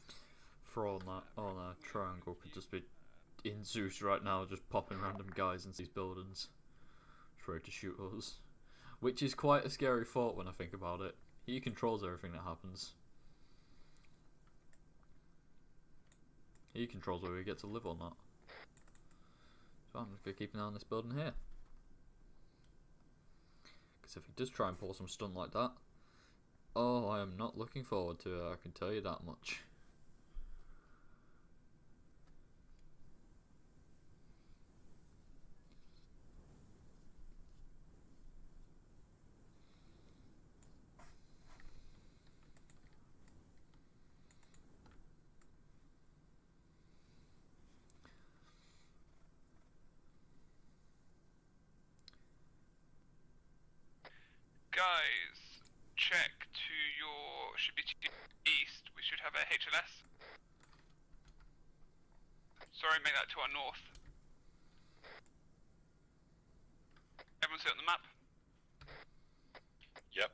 this is 1-2. For all that, triangle could just be in Zeus right now, just popping random guys into these buildings, trying to shoot us. Which is quite a scary thought when I think about it. He controls everything that happens. He controls whether we get to live or not. So I'm just going to keep an eye on this building here. Because if he does try and pull some stun like that, oh, I am not looking forward to it, I can tell you that much. Guys, check to your, should be to the east, we should have a HLS. Sorry, make that to our north. Everyone see it on the map? Yep.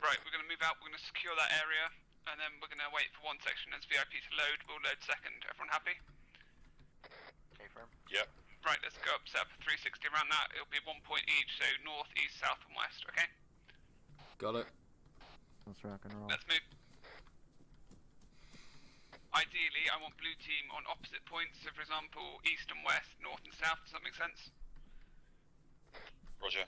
Right, we're going to move out, we're going to secure that area, and then we're going to wait for one section as VIP to load, we'll load second. Everyone happy? Okay, firm. Yep. Right, let's go up, set up a 360 around that, it'll be 1 point each, so north, east, south and west, okay? Got it. Let's rock and roll. Let's move. Ideally, I want blue team on opposite points, so for example, east and west, north and south, does that make sense? Roger.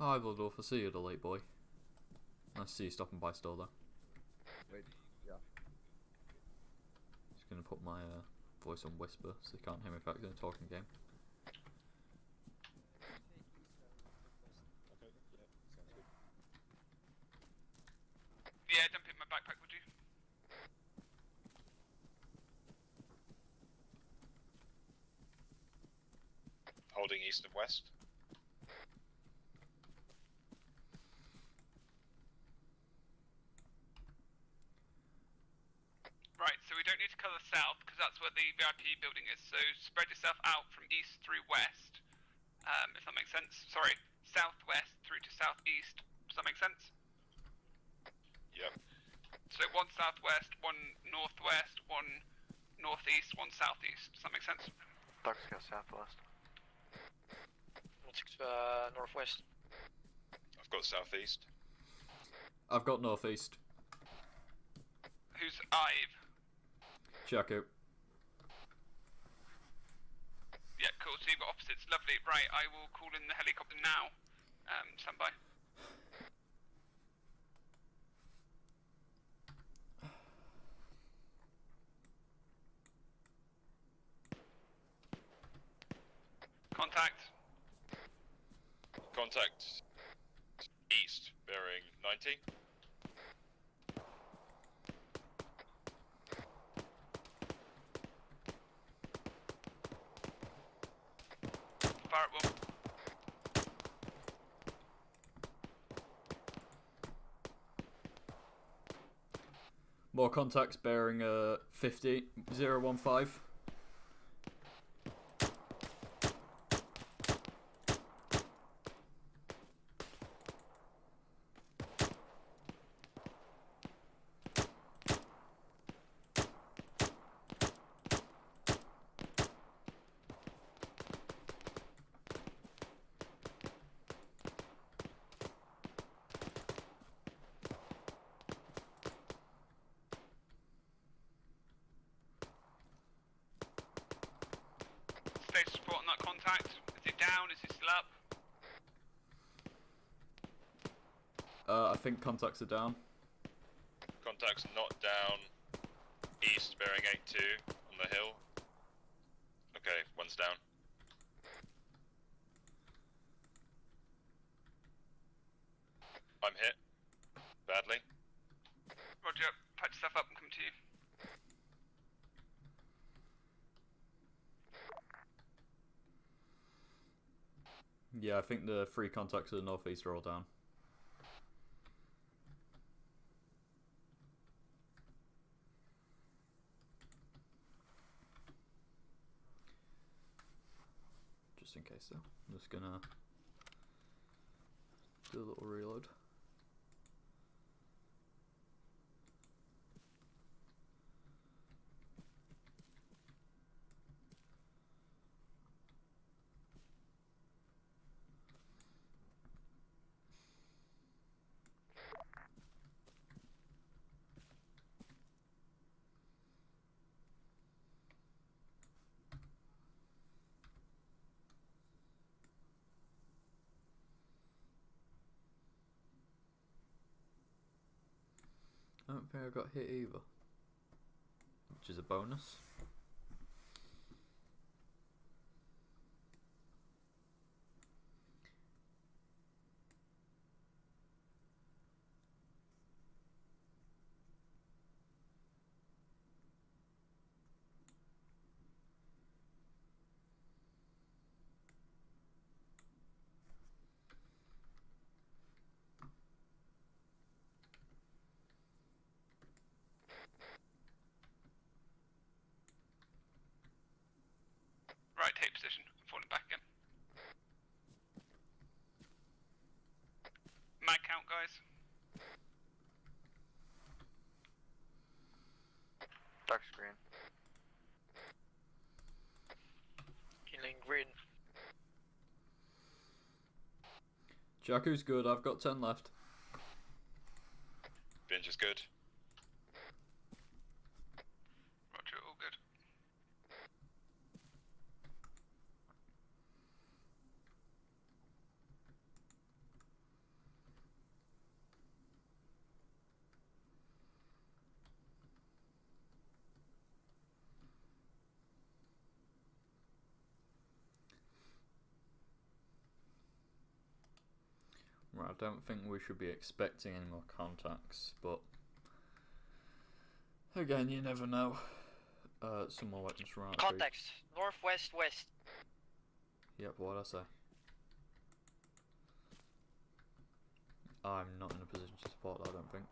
Hi, Bloodwolf, I see you, the late boy. Nice to see you stopping by still, though. Wait, yeah. Just gonna put my voice on whisper so they can't hear me if I'm in a talking game. Yeah, dump it in my backpack, would you? Holding east and west. Right, so we don't need to cover south because that's where the VIP building is. So spread yourself out from east through west, if that makes sense. Sorry, southwest through to southeast. Does that make sense? Yep. So one southwest, one northwest, one northeast, one southeast. Does that make sense? Ducks go southwest. Northwest. I've got southeast. I've got northeast. Who's Ive? Chaco. Yeah, cool. So you've got opposites. Lovely. Right, I will call in the helicopter now. Stand by. Contact. Contact east, bearing 90. Fire at will. More contacts bearing 50, 015. Status report on that contact. Is he down? Is he still up? I think contacts are down. Contact's not down. East, bearing 82 on the hill. Okay, one's down. I'm hit. Badly. Roger. Patch yourself up and come to you. Yeah, I think the 3 contacts to the northeast are all down. Just in case though. I'm just gonna do a little reload. I don't think I got hit either, which is a bonus. Right, take position. I'm falling back again. Mag count, guys. Ducks green. Killing green. Jakku's good, I've got 10 left. Binge is good. Roger, all good. Right, I don't think we should be expecting any more contacts, but again, you never know. Some more weapons from archery. Context. Northwest west. Yep, what'd I say? I'm not in a position to support that, I don't think.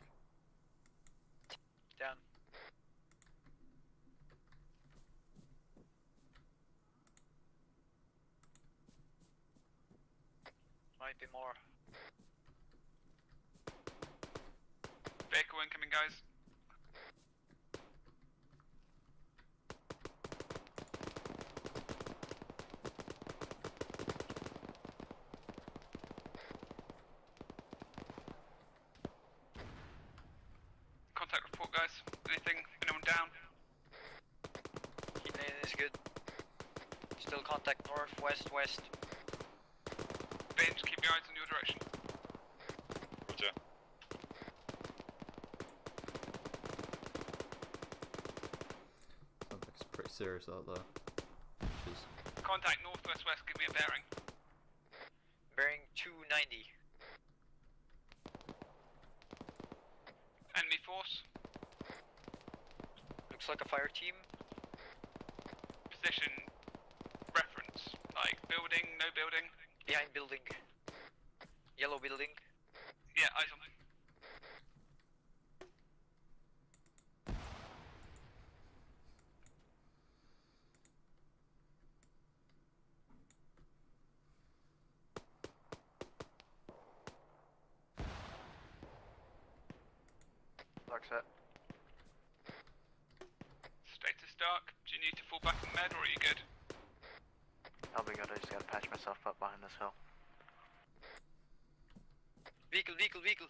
Down. Might be more. Vehicle incoming, guys. Contact report, guys. Anything? Anyone down? Keep landing is good. Still contact north, west, west. Binge, keep your eyes in your direction. Roger. Sounds like it's pretty serious out there. Which is Contact northwest west, give me a bearing. Bearing 290. Enemy force. Looks like a fire team. Position. Reference. Like building, no building. Behind building. Yellow building. Yeah, eyes on. Lock set. Status dark. Do you need to fall back in med or are you good? I'll be good, I just gotta patch myself up behind this hill. Vehicle, vehicle, vehicle.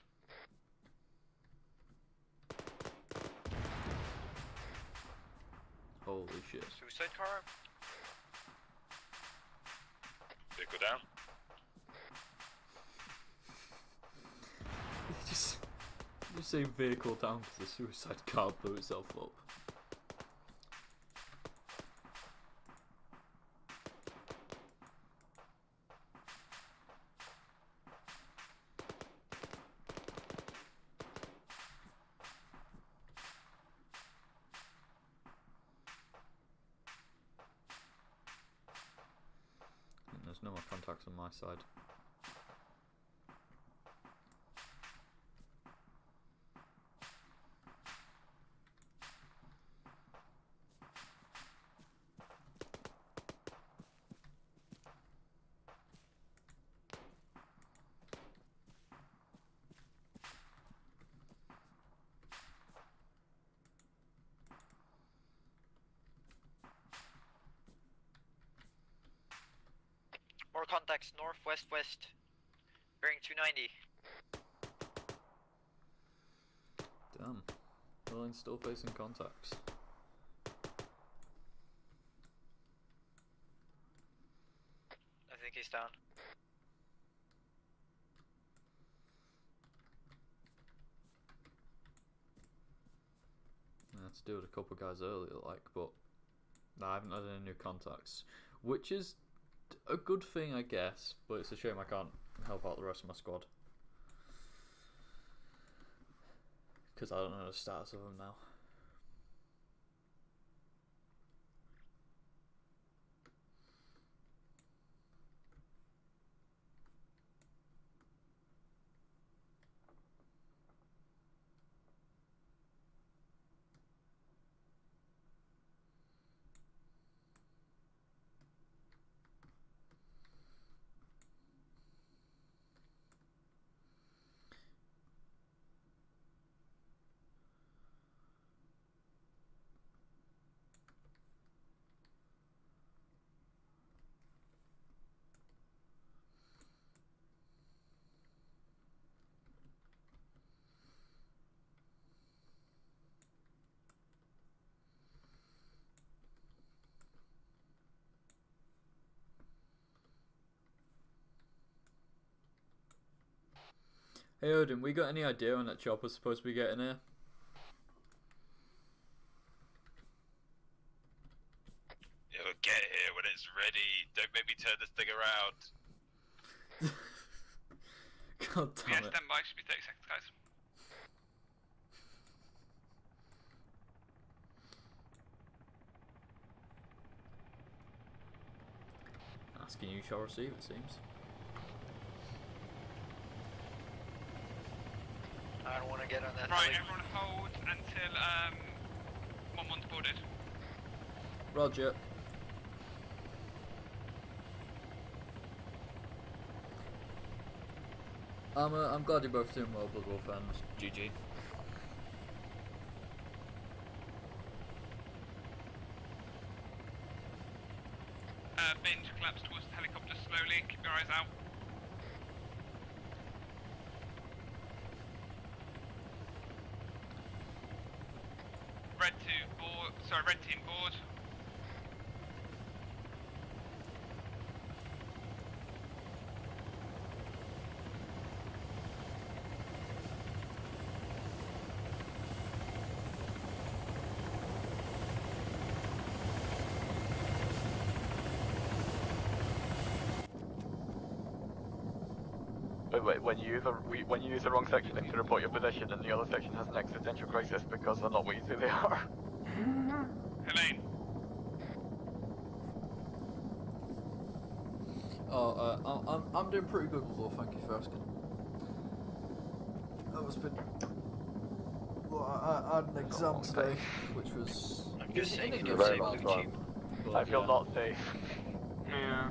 holy shit. Suicide car. Vehicle down. Just say vehicle down because the suicide car blew itself up. And there's no more contacts on my side. More contacts north, west, west. Bearing 290. Damn. Well, I'm still facing contacts. I think he's down. I had to do it a couple of guys earlier, like, but I haven't had any new contacts, which is a good thing, I guess, but it's a shame I can't help out the rest of my squad because I don't know the status of them now. Hey Odin, we got any idea when that chopper's supposed to be getting here? It'll get here when it's ready. Don't make me turn this thing around. God damn Yeah, it. stand by. Should be 30 seconds, guys. Asking you shall receive, it seems. I don't want to get on that. Right, lane. everyone hold until 1-1's boarded. Roger. I'm glad you're both doing well, Bloodwolf and GG. Binge collapse towards the helicopter slowly. Keep your eyes out. Red team board. Wait, when you use the wrong section to report your position, and the other section has an existential crisis because they're not what you say they are. Helene. Oh, I'm doing pretty good, Bloodwolf. Thank you for asking. I had an exam today, which was. I'm just saying, it you was say bad. blue team. I feel not safe. Yeah.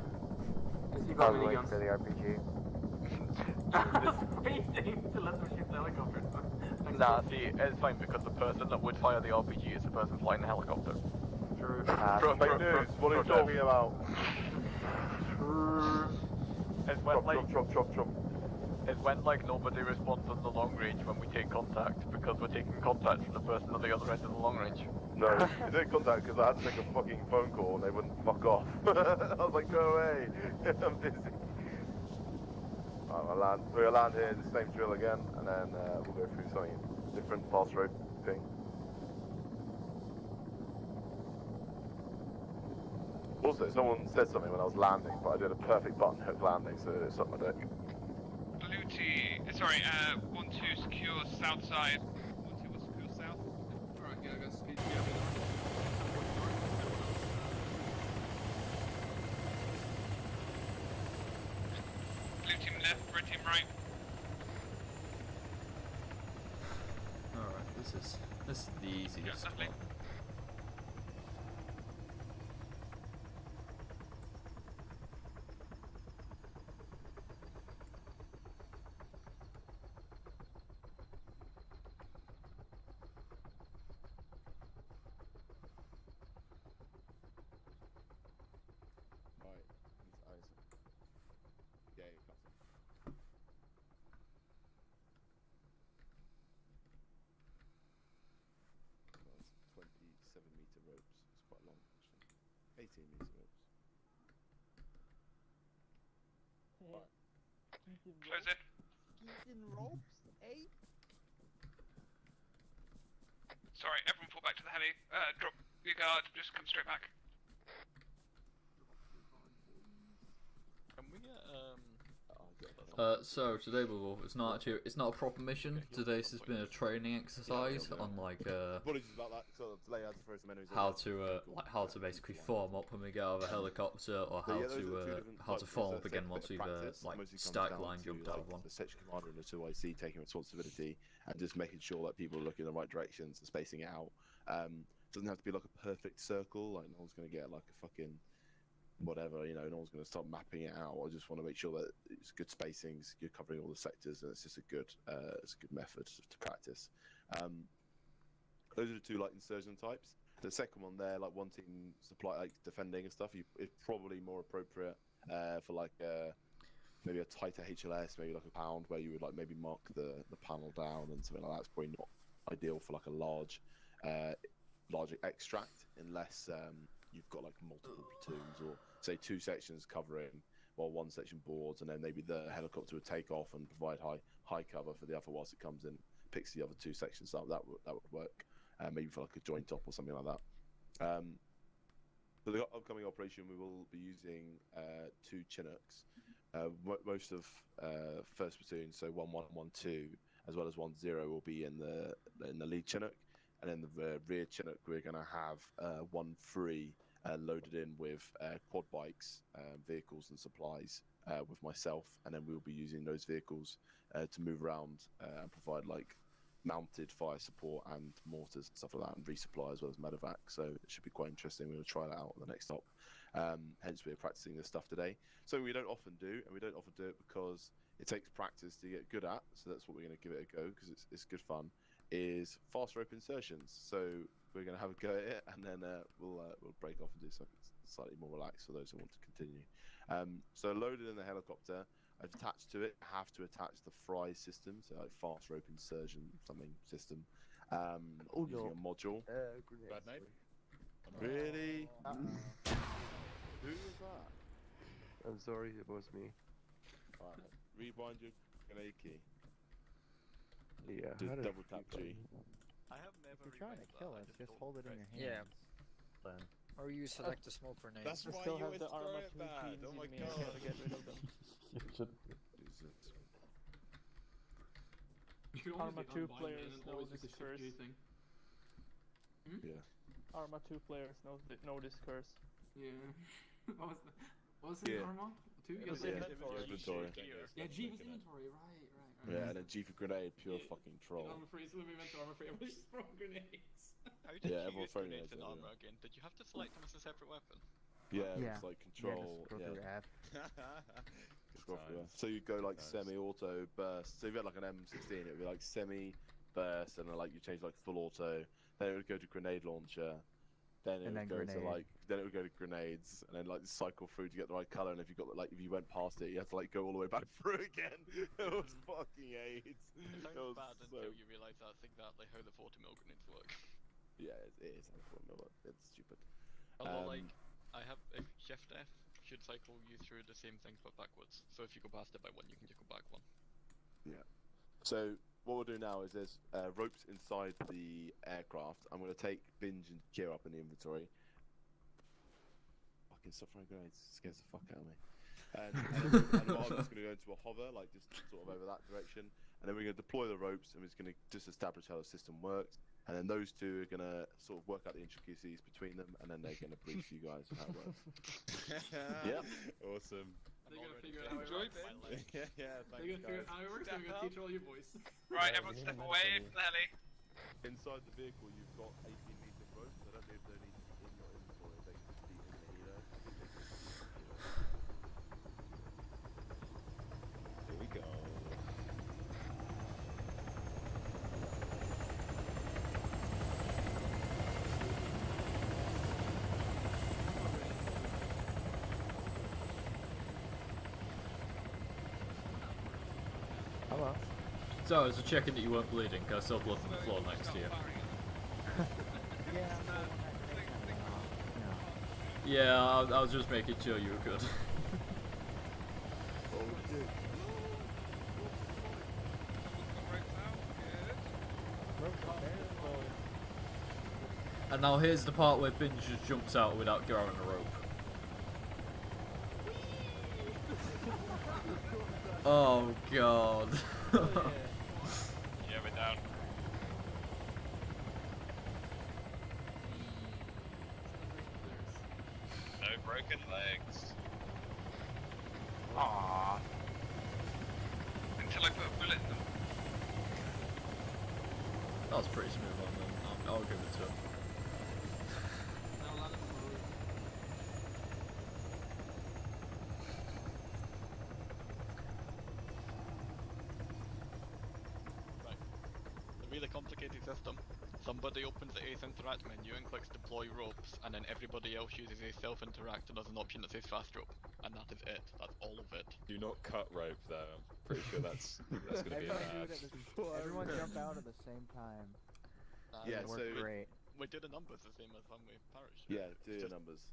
I was waiting for the RPG. Waiting to let them shoot the helicopter. Nah, see, it's fine because the person that would fire the RPG is the person flying the helicopter. True. Fake news, what are you talking about? It's when it's when like nobody responds on the long range when we take contact because we're taking contact from the person on the other end of the long range. No, you didn't contact because I had to make a fucking phone call and they wouldn't fuck off. I was like, go away, I'm busy. We'll land here, the same drill again, and then we'll go through something different, fast road thing. Also, someone said something when I was landing, but I did a perfect button hook landing, so it's up my deck. Blue team. Sorry. 1-2 secure south side. 1-2 will secure south. Alright, yeah, I guess. Blue team left. Red team right. Alright, this is the easiest one. Well, it's 27-meter ropes. It's quite long, actually. 18-meter ropes. Close in. Keeping ropes, eh? Sorry, everyone fall back to the heli. Drop your guard. Just come straight back. Can we get So today, Bloodwolf, it's not a proper mission. Today's just been a training exercise on like Apologies about that. So delay had to throw some enemies how to basically form up when we get out of a helicopter, or how to form up again once we've like stack line jumped out of one. The section commander and the 2IC taking responsibility and just making sure that people are looking in the right directions and spacing it out. Doesn't have to be like a perfect circle. Like no one's gonna get like a fucking whatever, you know, no one's going to start mapping it out. I just want to make sure that it's good spacings, you're covering all the sectors, and it's just a good method to practice. Those are the two like insurgent types. The second one there, like one team supply like defending and stuff, it's probably more appropriate for like maybe a tighter HLS, maybe like a pound, where you would like maybe mark the panel down and something like that. It's probably not ideal for like a large extract unless you've got like multiple platoons or say two sections covering while one section boards, and then maybe the helicopter would take off and provide high cover for the other whilst it comes in, picks the other two sections up. That would work, maybe for like a joint top or something like that. For the upcoming operation, we will be using two Chinooks. Most of first platoon, so 1-1 and 1-2, as well as 1-0, will be in the lead Chinook. And then the rear Chinook, we're going to have 1-3 loaded in with quad bikes, vehicles and supplies with myself. And then we'll be using those vehicles to move around and provide like mounted fire support and mortars and stuff like that, and resupply as well as medevac. So it should be quite interesting. We'll try that out on the next stop. Hence we're practicing this stuff today. So we don't often do, and we don't often do it because it takes practice to get good at. So that's what we're going to give it a go because it's good fun. Is fast rope insertions. So we're going to have a go at it, and then we'll break off and do something slightly more relaxed for those who want to continue. So loaded in the helicopter, I've attached to it. I have to attach the fry system, so like fast rope insertion something system, using a module. Bad night. Really? Who was that? I'm sorry, it was me. Alright, rewind your grenade key. Yeah. Just double tap G. I have never. If you're trying to kill us, just hold it in your Yeah. hands. Then. Or you select a smoke grenade. That's why still you have always the throw ArmA it 2 bad. keys, Oh my you mean I god. gotta get rid of them. ArmA 2 players know this curse. Yeah. ArmA 2 players know this curse. Yeah. What was it? Yeah. ArmA? 2? Yeah, inventory. Yeah, G was inventory. Right. Yeah, and then G for grenade, pure fucking troll. ArmA free. So when we went to ArmA free, I was just throwing grenades. How did Yeah, you everyone use throwing grenades in grenades ArmA again? Did you have to select them as a separate weapon? Yeah, Yeah. it's like Yeah, control. just go through F. Scroll through F. So you go like semi-auto burst. So if you had like an M16, it would be like semi-burst, and then like you change like full auto. Then it would go to grenade launcher. Then it would go to like grenades, and then like cycle through to get the right color. And if you got like if you went past it, you had to like go all the way back through again. It was fucking AIDS. It sounds bad until you realise that's exactly how the 40mm grenades work. Yeah, it is. It's stupid. Although, like, I have Shift F should cycle you through the same things but backwards. So if you go past it by one, you can just go back one. Yeah. So what we'll do now is there's ropes inside the aircraft. I'm going to take Binge and gear up in the inventory. Fucking stop throwing grenades. It scares the fuck out of me. And I'm just going to go into a hover, like just sort of over that direction. And then we're going to deploy the ropes, and we're just going to establish how the system works. And then those two are going to sort of work out the intricacies between them, and then they're going to brief you guys on how it works. Yeah. Awesome. They're gonna figure out how it works. Yeah, They're gonna figure out how it works. They're gonna teach all you boys. Right, everyone step away from the heli. Inside the vehicle, you've got 18-meter ropes. I don't know if they're in your inventory. They could be in here. Here we go. Hello. So I was checking that you weren't bleeding, because I saw blood on the floor next to you. Yeah, I was just making sure you were good. And now here's the part where Binge just jumps out without grabbing a rope. Oh god. Yeah, we're down. No broken legs. Aww. Until I put a bullet in them. That was pretty smooth on them. I'll give it to him. Right. A really complicated system. Somebody opens the Ace Interact menu and clicks deploy ropes, and then everybody else uses Ace Self-Interact and there's an option that says fast rope. And that is it. That's all of it. Do not cut rope though. I'm pretty sure that's gonna be a bad. Everyone jump out at the same time. Yeah, it worked great. We do the numbers the same as when we parachute. Yeah, do your numbers.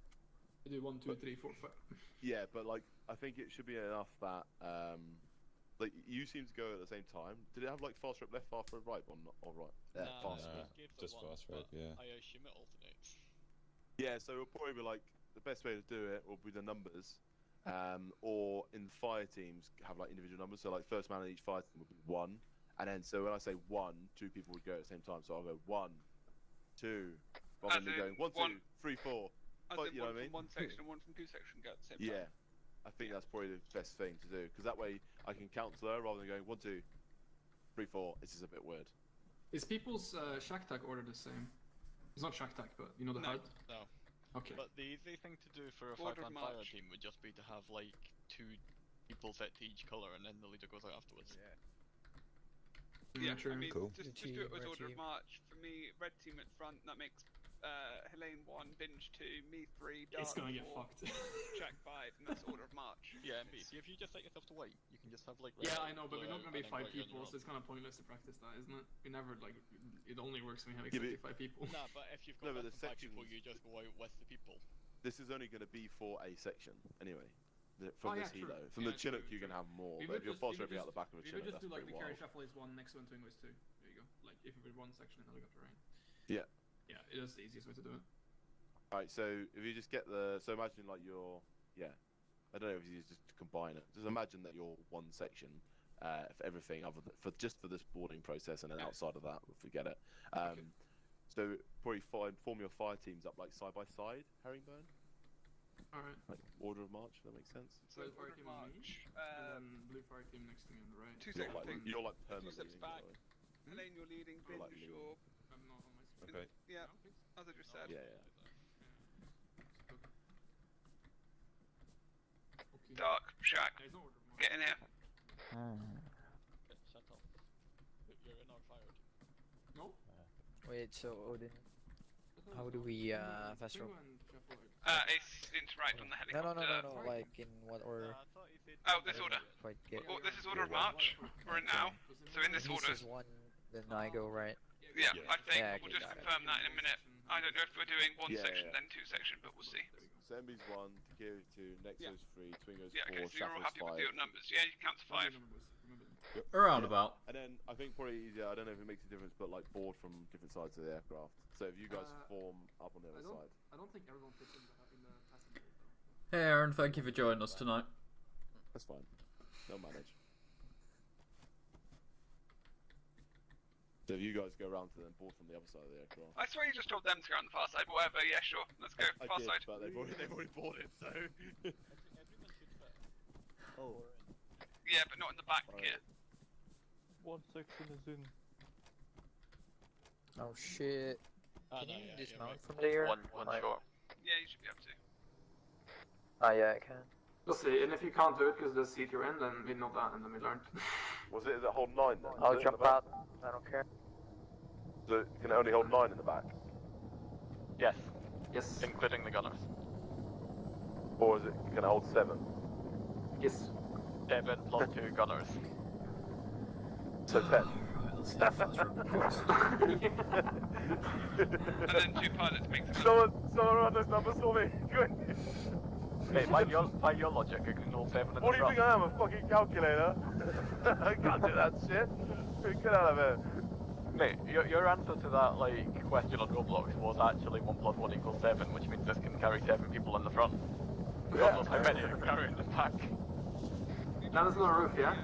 We do 1, 2, 3, 4, 5. Yeah, but like I think it should be enough that like you seem to go at the same time. Did it have like fast rope left, fast rope right, or right? Yeah, fast rope. Just fast rope, yeah. I assume it alternates. Yeah, so it'll probably be like the best way to do it will be the numbers, or in fire teams have like individual numbers. So like first man in each fire team would be 1, and then so when I say 1, 2 people would go at the same time. So I'll go 1, 2, rather than going 1, 2, 3, 4. But you know what I mean? One from one section and one from two section go at the same Yeah, time. I think that's probably the best thing to do because that way I can cancel her rather than going 1, 2, 3, 4. This is a bit weird. Is people's shack tag order the same? It's not shack tag, but you know the HUD? No. Okay. But the easy thing to do for a Order 5-man fire march. team would just be to have like 2 people set to each colour and then the leader goes out afterwards. Yeah, I mean, Cool. just do it as order of march. For me, red team at front, that makes Helene 1, Binge 2, me 3, Dark It's gonna get 4, fucked. Jack 5, and that's order of march. Yeah, and see if you just set yourself to white, you can just have like. Yeah, red, I know, but we're blue, not gonna be and then 5 white on people, your so it's kind of pointless to practice that, isn't it? We never like it only works when we have Yeah, exactly 5 people. Nah, but if you've No, got but less the than 5 people, sections- you just go out with the people. This is only going to be for a section anyway. From Oh, yeah, this true. helo. From Yeah, the Chinook, true, you can true. have more, We but would if you're just- we fast would out the just- back of a we Chinook, would just that's do like pretty the carry wild. shuffle is 1, next one to is 2. There you go. Like if we one section in helicopter, right? Yeah. Yeah, it is the easiest way to do it. Alright, so if you just get the, so imagine like your, yeah, I don't know if you just combine it. Just imagine that you're one section for everything other than, for this boarding process, and then outside of that, we'll forget it. So probably form your fire teams up like side by side, herringbone. Alright. Like order of march. If that makes sense. So Order fire of team on me, march, and then blue fire team next to me on the right. 2 You're second like, thing. you're like 2 permanently steps leading, by back. the way. Helene, you're leading. You're like Binge, leading. you're. I'm not on my screen. Okay. Yeah, as I just said. Yeah, yeah. Dark, Shack, There's no order of march. get in here. Shut up. You're in our fire team. No? Wait, so Odin, how do we fast rope? It's interact on the helicopter. No, like in what order? Oh, this order. Quite get. Oh, this is order of march. We're in now. So in this He order. says 1, then I go right. Yeah, I think Yeah, we'll okay, just got it. confirm that in a minute. I don't know if we're doing 1 Yeah, section, yeah. then 2 section, but we'll see. So MB's 1, Takiri 2, Nexo's 3, Twingo's Yeah, 4, okay, so you're all Shuffle's happy 5. with your numbers. Yeah, you count to 5. Around about. And then I think probably easier, I don't know if it makes a difference, but like board from different sides of the aircraft. So if you guys form up on the other side. I don't think everyone fits in the passenger. Hey Aaron, thank you for joining us tonight. That's fine. They'll manage. So if you guys go around to them, board from the other side of the aircraft. I swear you just told them to go on the far side, but whatever. Yeah, sure. Let's go. I Far did, side. but they've already boarded, so. Oh. Yeah, but not in the back here. 1 section is in. Oh shit. Can no, you yeah, dismount you're from there? One shot. Yeah, you should be able to. Yeah, I can. We'll see, and if you can't do it because the seat you're in, then we know that, and then we learned. Was it hold 9 then? I'll Was it jump in the back? out. I don't care. So it can only hold 9 in the back? Yes. Yes. Including the gunners. Or is it can it hold 7? Yes. 7 plus 2 gunners. So 10. And then 2 pilots makes it. Someone run those numbers for me. Hey, by your logic, it can hold 7 in the What do you front. think I am, a fucking calculator? I can't do that shit. Get out of here. Mate, your answer to that like question on Roblox was actually 1 plus 1 equals 7, which means this can carry 7 people in the front. God knows how many it can carry in the back. Now there's no roof, yeah?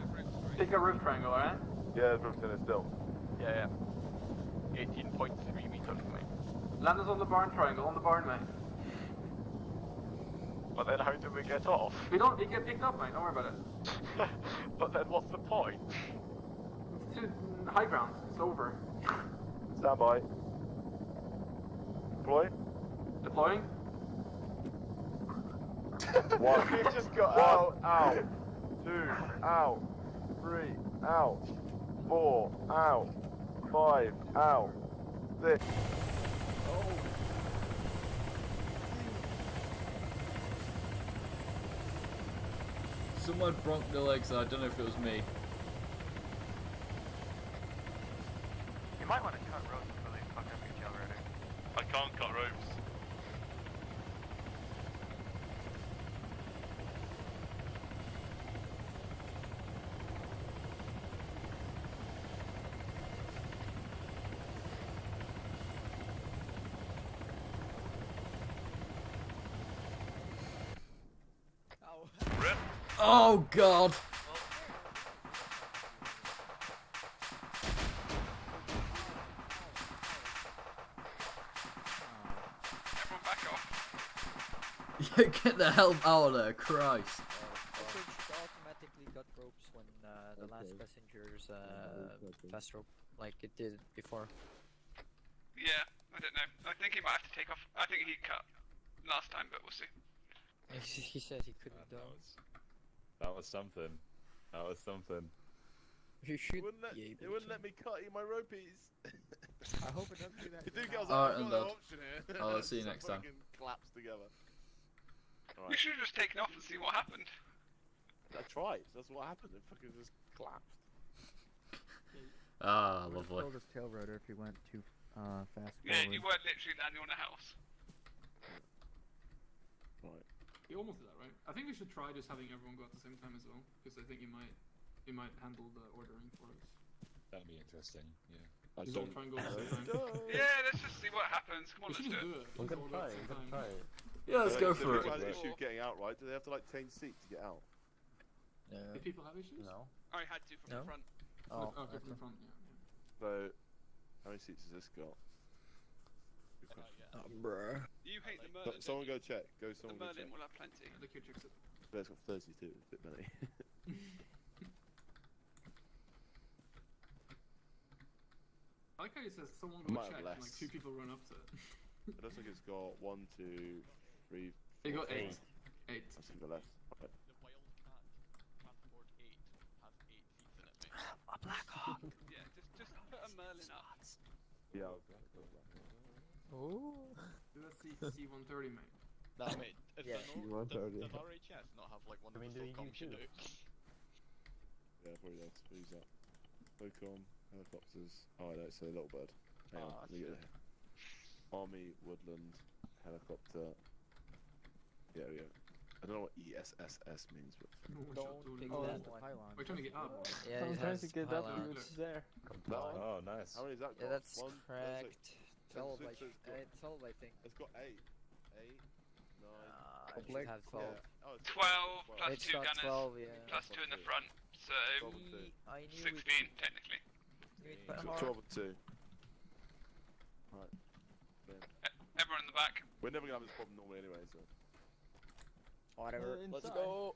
Pick a roof triangle, alright? Yeah, there's roof's in it still. Yeah. 18.3 meters for me. Land us on the barn triangle, on the barn, mate. But then how do we get off? We get picked up, mate, don't worry about it. But then what's the point? To high ground, it's over. Stand by. Deploy. Deploying? 1. You just got out. 2. Out. 3. Out. 4. Out. 5. Out. 6. Someone broke the legs, I don't know if it was me. You might want to cut ropes before they fuck up your generator. I can't cut ropes. Rip. Oh god! Everyone back off. Get the hell out of there, Christ. Also, it should automatically cut ropes when the last passengers fast rope, like it did before. Yeah, I don't know. I think he might have to take off. I think he cut last time, but we'll see. He said he couldn't go. That was something. That was something. You should It wouldn't let me cut you my ropies. I hope it doesn't do that. The dude goes, Alright, I've and got no that. option here. I'll see you Just next time. fucking collapse together. We should have just taken off and see what happened. I tried. That's what happened. It fucking just collapsed. Ah, Would've lovely. killed his tail rotor if he went too fast Yeah, forward. you were literally landing on a house. Right. You almost did that, right? I think we should try just having everyone go at the same time as well, because I think you might handle the ordering for us. That'd be interesting. Yeah. Just all try and go at the same time. Yeah, let's just see what happens. Come on, We let's should do just it. do it. Just all go at the same time. Yeah, let's go for If it. has issue getting out, right? Do they have to like change seats to get out? If people have issues? No. I had to from the front. Oh, Okay, from the front, yeah. So, how many seats has this got? Good question. Bruh. You hate the Merlin. Someone go check. The Someone go check. Merlin will have plenty. The kid checks it. But it's got 32. It's a bit many. I like how he says someone go Might have check and like less. 2 people run up to it. It looks like it's got 1, 2, 3. They got 8. 8. I think the left. Okay. A Black Hawk. Yeah, just put a Merlin up. Yeah. Oh. Do that C130, mate. Nah, mate. Yeah. Does RHS not have like one of the subcoms you do? Yeah, probably does. Who's that? Focom, helicopters. Oh, no, it's a little bird. Hang on, let me get there. Army, woodland, helicopter. Yeah, yeah. I don't know what ESSS means, but. Don't pick Oh, that that's the one. pylon. We're trying to get up. Yeah, I'm it trying has to get up pylon. to it's there. That one? Oh, nice. How many is that got? Yeah, that's One, cracked. 12, six, I, so it's got- it's 12, I think. It's got 8. 8, 9. It should have 12. Yeah. Oh, it's 12 plus It's 2 got gunners, 12, yeah. plus 2 in the front, so I knew 16 it. technically. It's It's got 12 and 2. Right. Everyone in the back. We're never gonna have this problem normally anyway, so. Whatever. Let's Inside. go.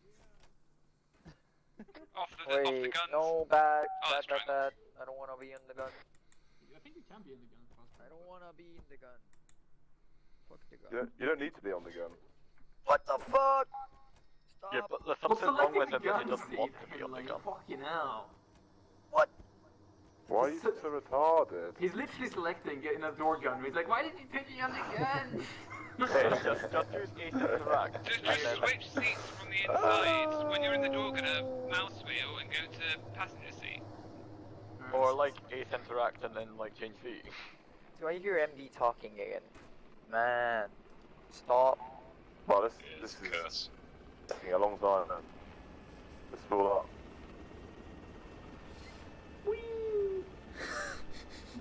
Off the Wait, guns. no, bad, Oh, bad, that's bad, right. bad. I don't want to be in the gun. I think you can be in the gun. I don't want to be in the gun. Fuck the gun. You don't need to be on the gun. What the fuck? Stop. Yeah, but there's something wrong with him that he doesn't want to be on the gun. Fucking hell. What? Why are you so retarded? He's literally selecting getting a door gun. He's like, why did you pick me on the gun? Hey, just use Ace Interact. Just and then, switch seats from the inside. When you're in the door, get a mouse wheel and go to passenger seat. or like Ace Interact and then like change seat. Do I hear MD talking again? Man. Stop. Well, this is taking a long time, man. Let's pull up.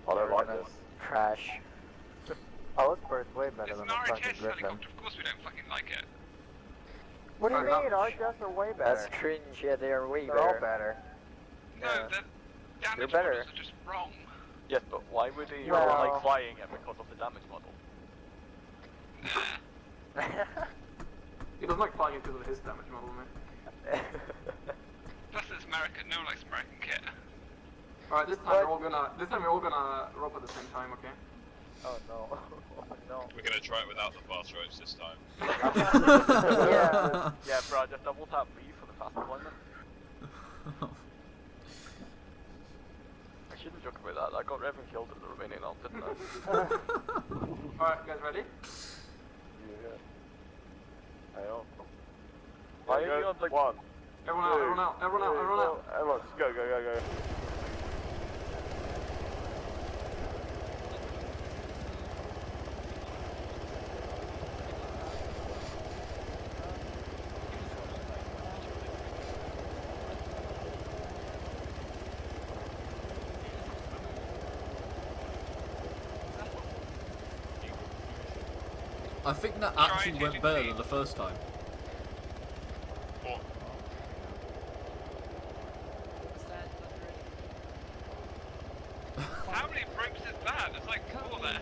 I don't like this. Crash. Oh, this bird's way better It's than an the fucking RHS Griffin. helicopter, of course we don't fucking like it. What do you mean? RHS are way better. That's cringe, yeah, they are way They're better. all better. No, the damage They're better. models are just wrong. Yes, but why would he Well- like flying it because of the damage model? He doesn't like flying it because of his damage model, man. Plus it's American, no one likes American kit. Alright, this time we're all gonna rope at the same time, okay? Oh no. Oh no. We're gonna try it without the fast ropes this time. Yeah. Yeah, bro, just double tap B for the fast deployment. I shouldn't joke about that. I got Revan killed in the remaining arm, didn't I? Alright, guys ready? Yeah. Hang on. Why are you on like... One. Everyone out, everyone out, everyone out, everyone out. Everyone, just go, go, go, go. I think that actually went better than the first time. How many ropes is that? There's like 4 there.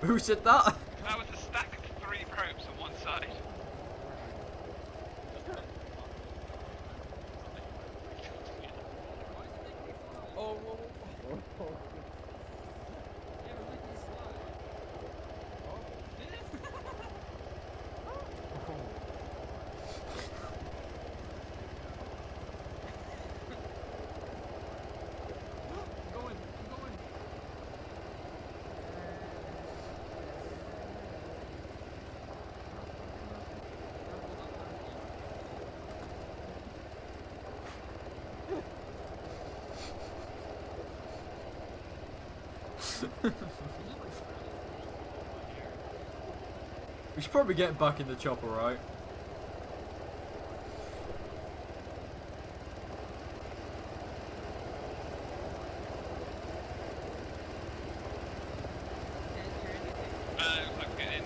Who said that? That was a stack of 3 ropes on one side. Oh, We should probably get back in the chopper, right? Looks like we're getting.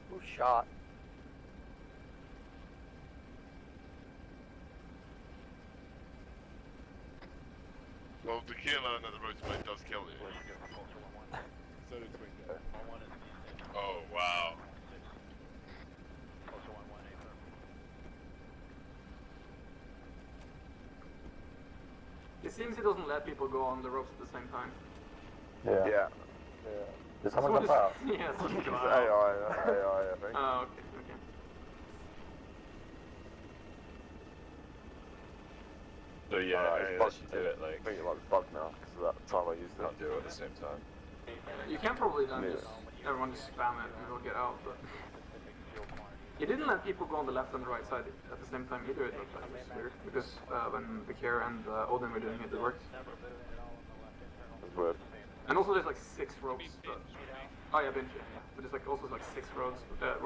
Who shot? Well, the kill on the roadway does kill you. So do Twingo. Oh wow. It seems he doesn't let people go on the ropes at the same time. Yeah. Did someone jump out? Yeah, someone It's jump AI, out. I think. Oh, okay. So yeah, it's I bugged. should do it like. I think it like bugged now because of that time I used it. Can't do it at the same time. You can probably then Yeah. just everyone just spam it and it'll get out, but you didn't let people go on the left and the right side at the same time either. It looked like it was weird because when the Care and Odin were doing it, it worked. It's weird. And also there's like 6 ropes. But, oh yeah, binge. Yeah. But there's like also like 6 ropes. But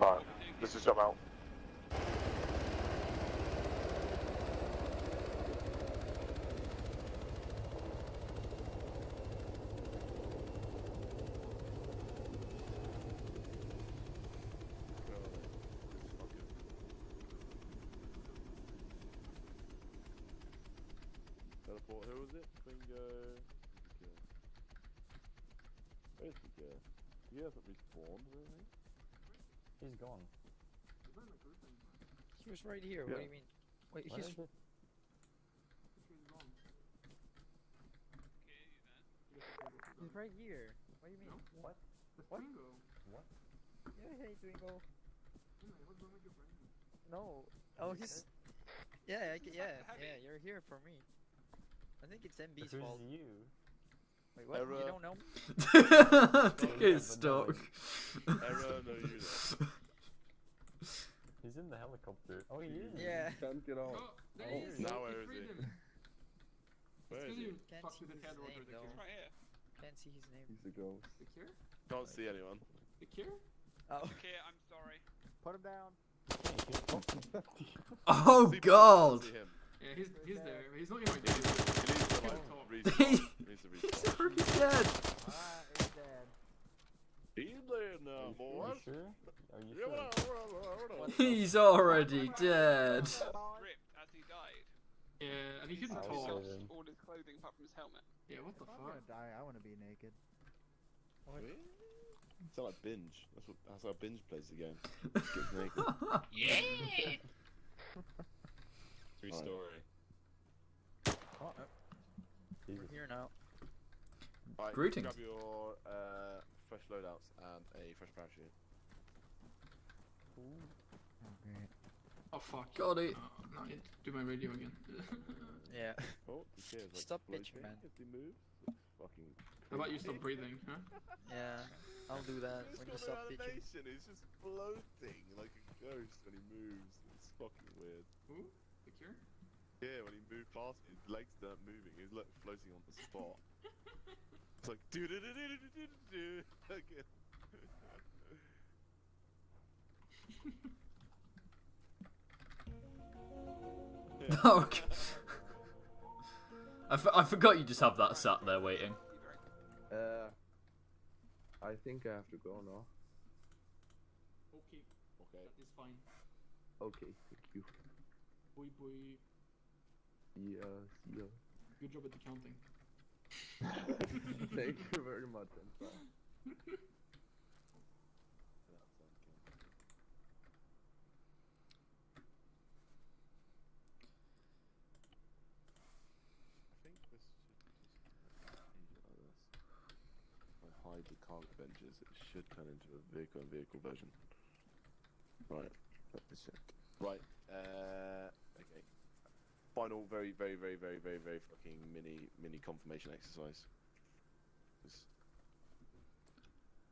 Alright, let's just jump out. Teleport, who was it? Twingo. Where's the gear? He hasn't respawned, really. He's gone. He was right here. What do you mean? Wait, Where he's. is it? He's right here. What do you mean? No? What? What? What? Yeah, hey, Twingo. No. Oh, he's. Yeah, yeah. You're here for me. I think it's MB's Who's fault. you? Wait, what? You don't know? TK is stuck. Error, no you don't. He's in the helicopter. Oh, he is. Yeah. Can't get out. oh, there he is. Now where is freed he? him. Where is he? Can't Fuck see with his the head name, order, the though. Cure. Right here. Can't see his name. He's the ghost. The Cure? Can't see anyone. The Cure? Oh. Okay, I'm sorry. Put him down. Oh god! See him. Yeah, he's there. He's not even dead. He needs to like respawn. He's already dead. He's dead. He's dead now, boy. You sure? Are you sure? He's already dead. Ripped as he died. Yeah, and he couldn't I talk. was All his clothing apart from his helmet. Yeah, what the If I'm fuck? gonna die, I wanna be naked. It's like binge. That's how binge plays the game. Gets naked. Yeah! True story. We're here now. Right, Greetings. grab your fresh loadouts and a fresh parachute. Okay. Oh fuck. Got it. No, I need to do my radio again. Yeah. Oh, he cares, like, Stop floating bitching, man. If he moves, it's fucking. How about you stop breathing, huh? Yeah. I'll do that when you He's stop got an bitching. animation. He's just floating like a ghost when he moves. It's fucking weird. Who? The Cure? Yeah, when he moved past me, his legs weren't moving. He was like floating on the spot. It's like do do do do do do do. Okay. Okay. I forgot you just have that sat there waiting. I think I have to go now. Okay. Okay. That is fine. Okay, thank you. Boy, boy. See ya. Good job at the counting. Thank you very much, Enzo. Hide the cargo benches, it should turn into a vehicle version. Right, let me check. Right, okay. final, very fucking mini confirmation exercise. 'Cause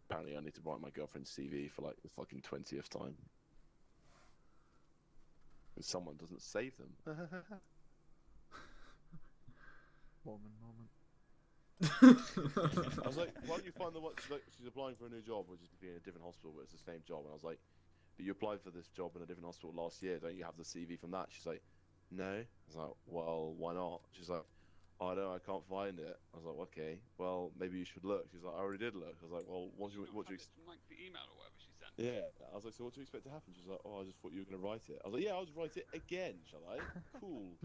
apparently, I need to write my girlfriend's CV for like the fucking 20th time. Because someone doesn't save them. Moment. I was like, why don't you find the one? She's applying for a new job, which is to be in a different hospital, but it's the same job. And I was like, but you applied for this job in a different hospital last year, don't you have the CV from that? She's like, no. I was like, well, why not? She's like, oh, I don't, I can't find it. I was like, okay, well, maybe you should look. She's like, I already did look. I was like, well, what do you From like the email or whatever she sent. Yeah, I was like, so what do you expect to happen? She's like, oh, I just thought you were going to write it. I was like, yeah, I'll just write it again, shall I? Cool.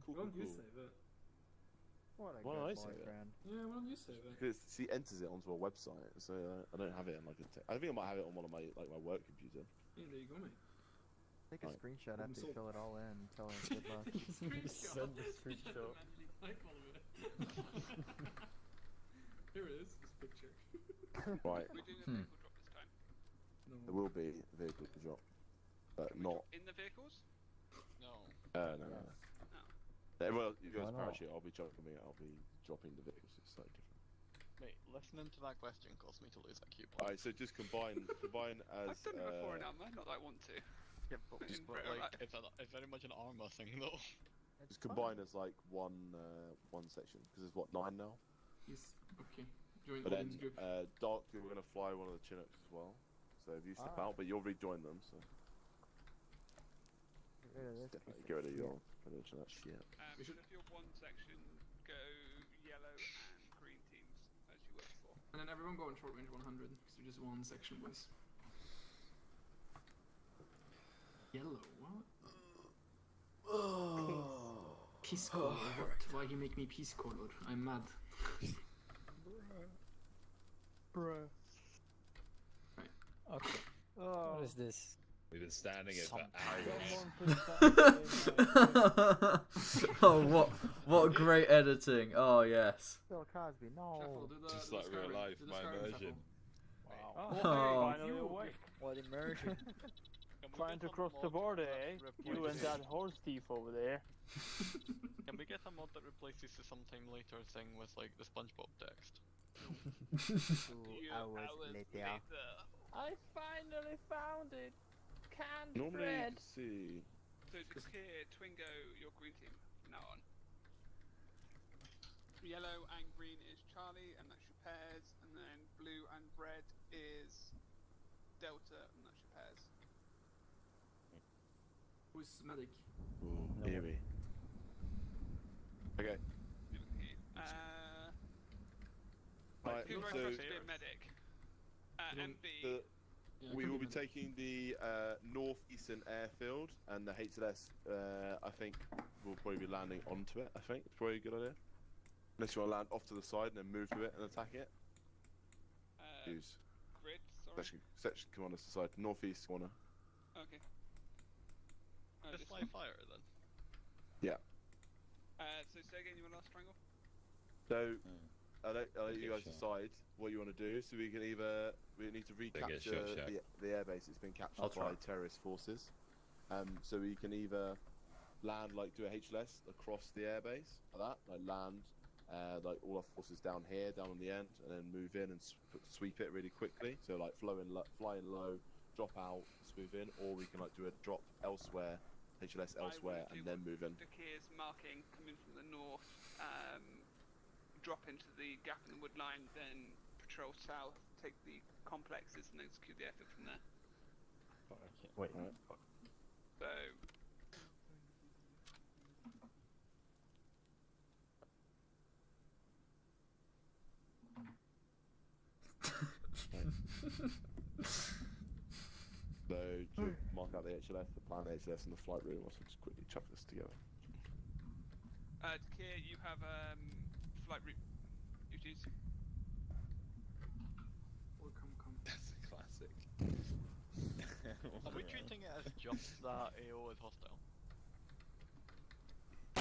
Why don't you save it? What a Why don't I good save it? boyfriend. Yeah, why don't you save it? Because she enters it onto a website, so I don't have it on like I think I might have it on one of my my work computer. Yeah, there you go, mate. Take a Right. screenshot after you Sold. fill it all in and tell her good luck. Screenshot. Send the screenshot. Like all of it. Here it is, this picture. Right. We're doing a vehicle drop this time. No. There will be a vehicle drop, but not. In the vehicles? No. No. No. Everyone else, you guys Why not? parachute. I'll be dropping the vehicles. It's slightly different. Mate, listening to that question caused me to lose that cube. Alright, so just combine I've as. done it before in ArmA, not that I want to. Yeah, but like, it's very much an ArmA thing though. Just combine as like one section because there's what 9 now. Yes, okay. Join But then Odin's group. Dark, we're gonna fly one of the Chinooks as well. So if you step out, but you'll rejoin them. So get rid of your that shit. So if you're one section, go yellow and green teams as you were before. And then everyone go in short range 100, because we're just one section, boys. Yellow, what? Peace color, what? Why you make me peace color? I'm mad. Bruh. Right. Okay. Oh. What is this? We've been standing here for hours. Oh, what great editing! Oh yes. Bill Cosby, no. Shuffle, do the, Just do like the real Skyrim, life, do the my Skyrim immersion. shuffle. Oh, Oh. finally awake. What immersion? Trying to cross the border, eh? You and that horse thief over there. Can we get a mod that replaces the sometime later thing with like the SpongeBob text? 2 hours later. I finally found it. Canned Normally, you bread. can see. So just here, Twingo, your green team from now on. Yellow and green is Charlie, and that's your pairs, and then blue and red is Delta, and that's your pairs. Who's medic? Ooh, eerie. Okay. Right, Who so supposed to be a medic? MB. We will be taking the northeastern airfield, and the HLS, I think, will probably be landing onto it. I think it's probably a good idea. Unless you want to land off to the side and then move to it and attack it. Use. Grid, sorry. Section commanders to the side, northeast corner. Okay. Just fly fire then. Yeah. So say again, you want last triangle? So, I'll let you guys decide what you want to do. So we need to recapture the airbase. It's been captured by terrorist forces. So we can either land, like do a HLS across the airbase, like that, like land, like all our forces down here, down on the end, and then move in and sweep it really quickly. So like fly in low, drop out, sweep in, or we can like do a drop elsewhere, HLS elsewhere, and then move in. The Keir's marking coming from the north, drop into the gap in the wood line, then patrol south, take the complexes, and execute the effort from there. Okay. Wait. So. So, mark out the HLS, the plan HLS, and the flight route. Let's just quickly chuck this together. Keir, you have flight route duties. That's a classic. Are we treating it as just that AO is hostile?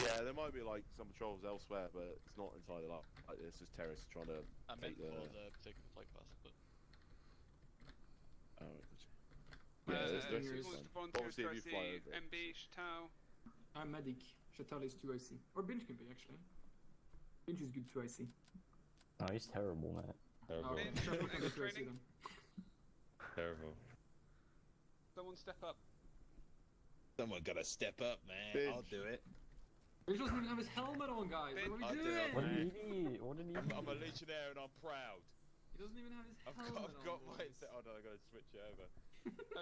Yeah, there might be like some patrols elsewhere, but it's not entirely like it's just terrorists trying to take the. For the sake of the flight pass, but. Oh, yeah, Obviously, if you fly over I'm medic. Shatali is 2 IC. Or Binge can be, actually. Binge is good 2 IC. Oh, he's terrible, mate. Terrible. Oh, Shatali can be 2 IC then. Terrible. Someone step up. Someone gotta step up, man. Bitch. I'll do it. Binge doesn't even have his helmet on, guys. What are we I'll do doing? it. What did he need? What did he need? I'm a legionnaire and I'm proud. He doesn't even have his I've helmet got on. my. Oh no, I gotta switch it over.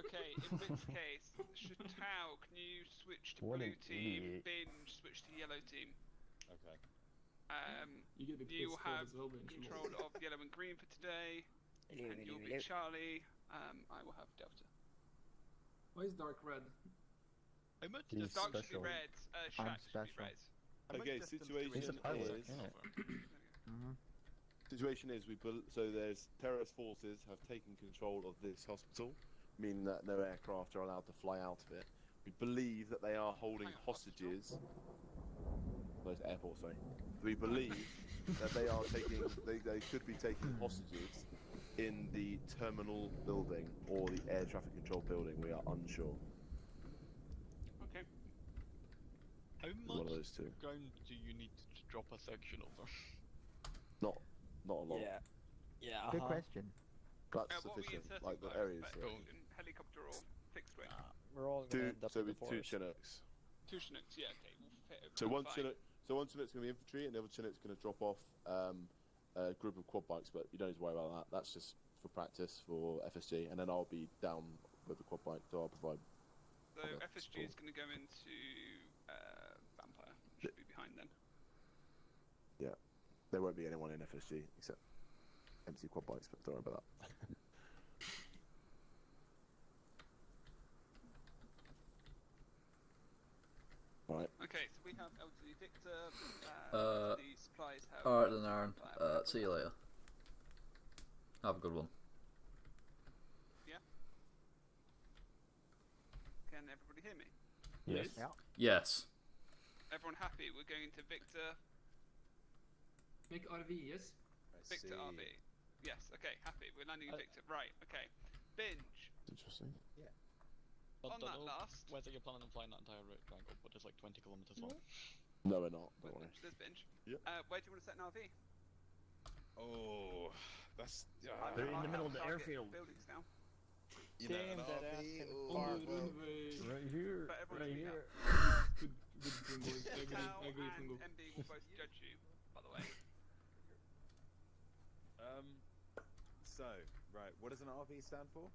Okay, in which case, Shatao, can you switch to What blue an team, idiot. Binge, switch to yellow team. Okay. You get a bit You pissed off have as well, Binge. control of yellow and green for today, and you'll be Charlie. I will have Delta. Why is Dark red? How much He's Dark should special. be red, Shat should be special. red. How much Okay, distance do situation we He's a need to pilot, go isn't it? Mm-hmm. Situation is so there's terrorist forces have taken control of this hospital, meaning that no aircraft are allowed to fly out of it. We believe that they are holding hostages. Those airports, sorry. We believe that they are they could be taking hostages in the terminal building or the air traffic control building. We are unsure. Okay. How One of much those two. ground do you need to drop a section over? Not a lot. Yeah. Yeah. Good question. That's What were you sufficient. inserting Like the by? areas. In helicopter or fixed wing? We're all gonna end up So in the with 2 forest. Chinooks. 2 Chinooks, yeah, okay, we'll fit over. So one fine. Chinook, Chinook's going to be infantry, and the other Chinook's going to drop off a group of quad bikes. But you don't need to worry about that. That's just for practice for FSG, and then I'll be down with the quad bike, so I'll provide. So other FSG is support. going to go into Vampire. Should be behind then. Yeah, there won't be anyone in FSG except empty quad bikes, but don't worry about that. Right. Okay, so we have LT Victor. Uh, the supplies have. Alright then, Aaron. See you later. Have a good one. Yeah. Can everybody hear me? Yes. Yeah. Yes. Everyone happy? We're going to Victor. Make RV, yes? Victor RV. Yes. Okay. Happy. We're landing in Victor. Right. Okay. Binge. Interesting. Yeah. On that last. Whether you're planning on flying that entire route triangle, but it's like 20 kilometers long. No, we're not. Don't worry. There's Binge. Yep. Where do you want to set an RV? Oh, that's. They're in the middle of the Target airfield. Buildings now. You know, Damn, an that RV. ass Oh, far, well. Right here. But everyone Right should be here. Good thing, boys. I agree Tao with and Fungo. MB will both judge you, by the way. So, right, what does an RV stand for?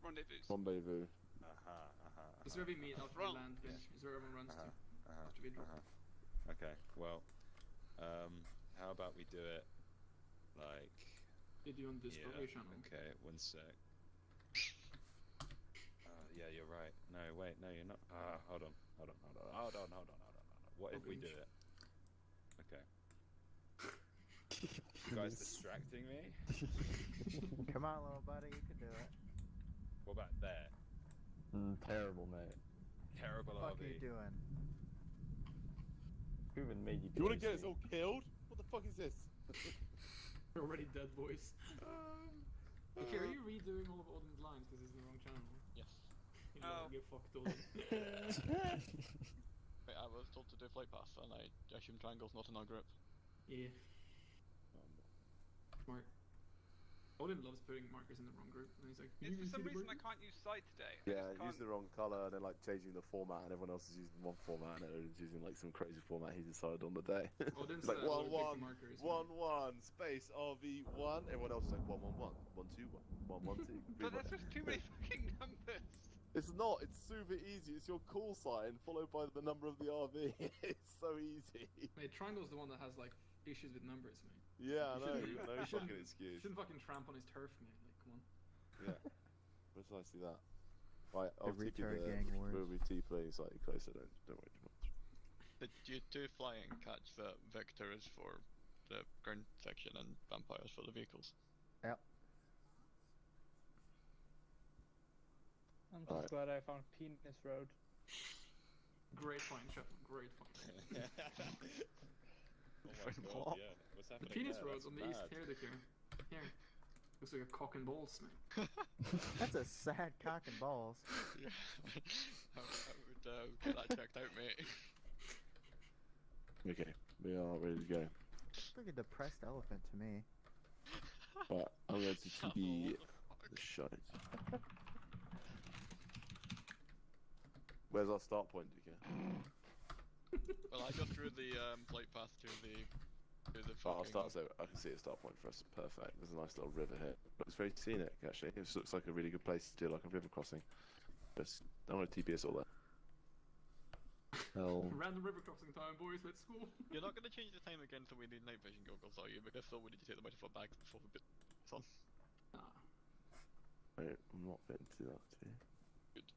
Rendezvous. Rendezvous. Is where we meet after we Wrong. land, Binge. Is where everyone runs to. After we drop. Okay, well, how about we do it like. Did you on Discovery channel? Okay, one sec. Yeah, you're right. No, wait, no, you're not. Hold on. What if we do it? Okay. You guys distracting me? Come on, little buddy, you can do it. What about there? Terrible, mate. Terrible What the fuck RV. are you doing? Who even made you You want to get basic? us all killed? What the fuck is this? We're already dead, boys. Okay, are you redoing all of Odin's lines because it's the wrong channel? Yes. You don't get fucked, Odin. Wait, I was told to do flight path, and I assume triangle's not in our group. Yeah. Smart. Odin loves putting markers in the wrong group, and he's like, It's for some reason I can't use side today. Yeah, use the wrong colour and then like changing the format, and everyone else is using one format, and everyone's using like some crazy format he decided on the day. Odin's It's like the one 1 1 markers, 1 1 space RV1. Everyone else is like 1 1 1 1 2 1 1 1 2. But there's just too many fucking numbers. It's not. It's super easy. It's your call sign followed by the number of the RV. It's so easy. Mate, Triangle's the one that has like issues with numbers, mate. Yeah, I know. You No shouldn't- fucking excuse. Shouldn't fucking tramp on his turf, mate. Like, come on. Yeah, precisely that. Right, I'll The take you retard the gang wars. movie playing slightly closer. Don't worry too much. Did you two flying catch that Victor is for the ground section and Vampires for the vehicles? Yep. I'm just glad I found Penis Road. Great find, Shuffle. Great find. Oh my god, yeah. What's The happening penis there? roads That's on the east mad. here, look here. Here. Looks like a cock and balls, mate. That's a sad cock and balls. Yeah. I would get that checked out, mate. Okay, we are ready to go. Looks like a depressed elephant to me. But I'm going to TP the shite. Where's our start point, DK? Well, I got through the flight path to the I'll fucking... start, so I can see a start point for us. Perfect. There's a nice little river here. Looks very scenic, actually. It looks like a really good place to do like a river crossing. Just I want to TP us all there. Hell. Random river crossing time, boys. Let's go. You're not gonna change the time again so we need night vision goggles, are you? Because so we need to take the metaphor bags before we put it's on. Wait, I'm not fitting to do that too. Good.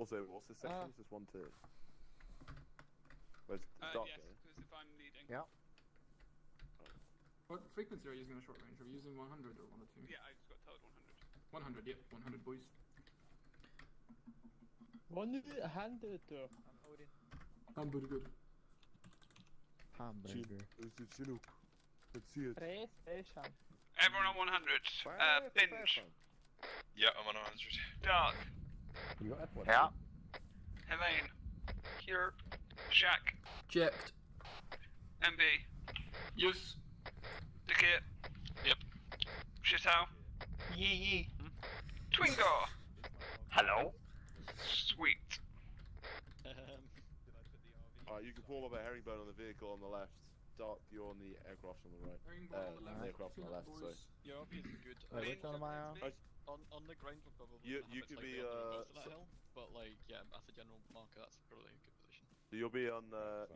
Also, what's the section? Is this 1 2? Where's the dark yes, because if I'm leading. Yeah. What frequency are you using in a short range? Are you using 100 or 1 or 2? Yeah, I just got told 100. 100, yep, 100 boys. 100. I'm Odin. Hamburger. Hamburger. It's a Chinook. Let's see it. PlayStation. Everyone on 100. Binge. Yeah, I'm on 100. Dark. You got F1? Yeah. Helene. Here. Shaq. Checked. MB. Yes. Dikit. Yep. Shitao. Yee. Twingo. Hello. Sweet. Alright, you can form up a herringbone on the vehicle on the left. Dark, you're on the aircraft on the right. Herringbone on the left. The aircraft on the left, sorry. Your RP is good. Wait, which one am I on? On the ground we're probably You have it could slightly be, on the base of that hill, but like, yeah, as a general marker, that's probably a good position. So you'll be on,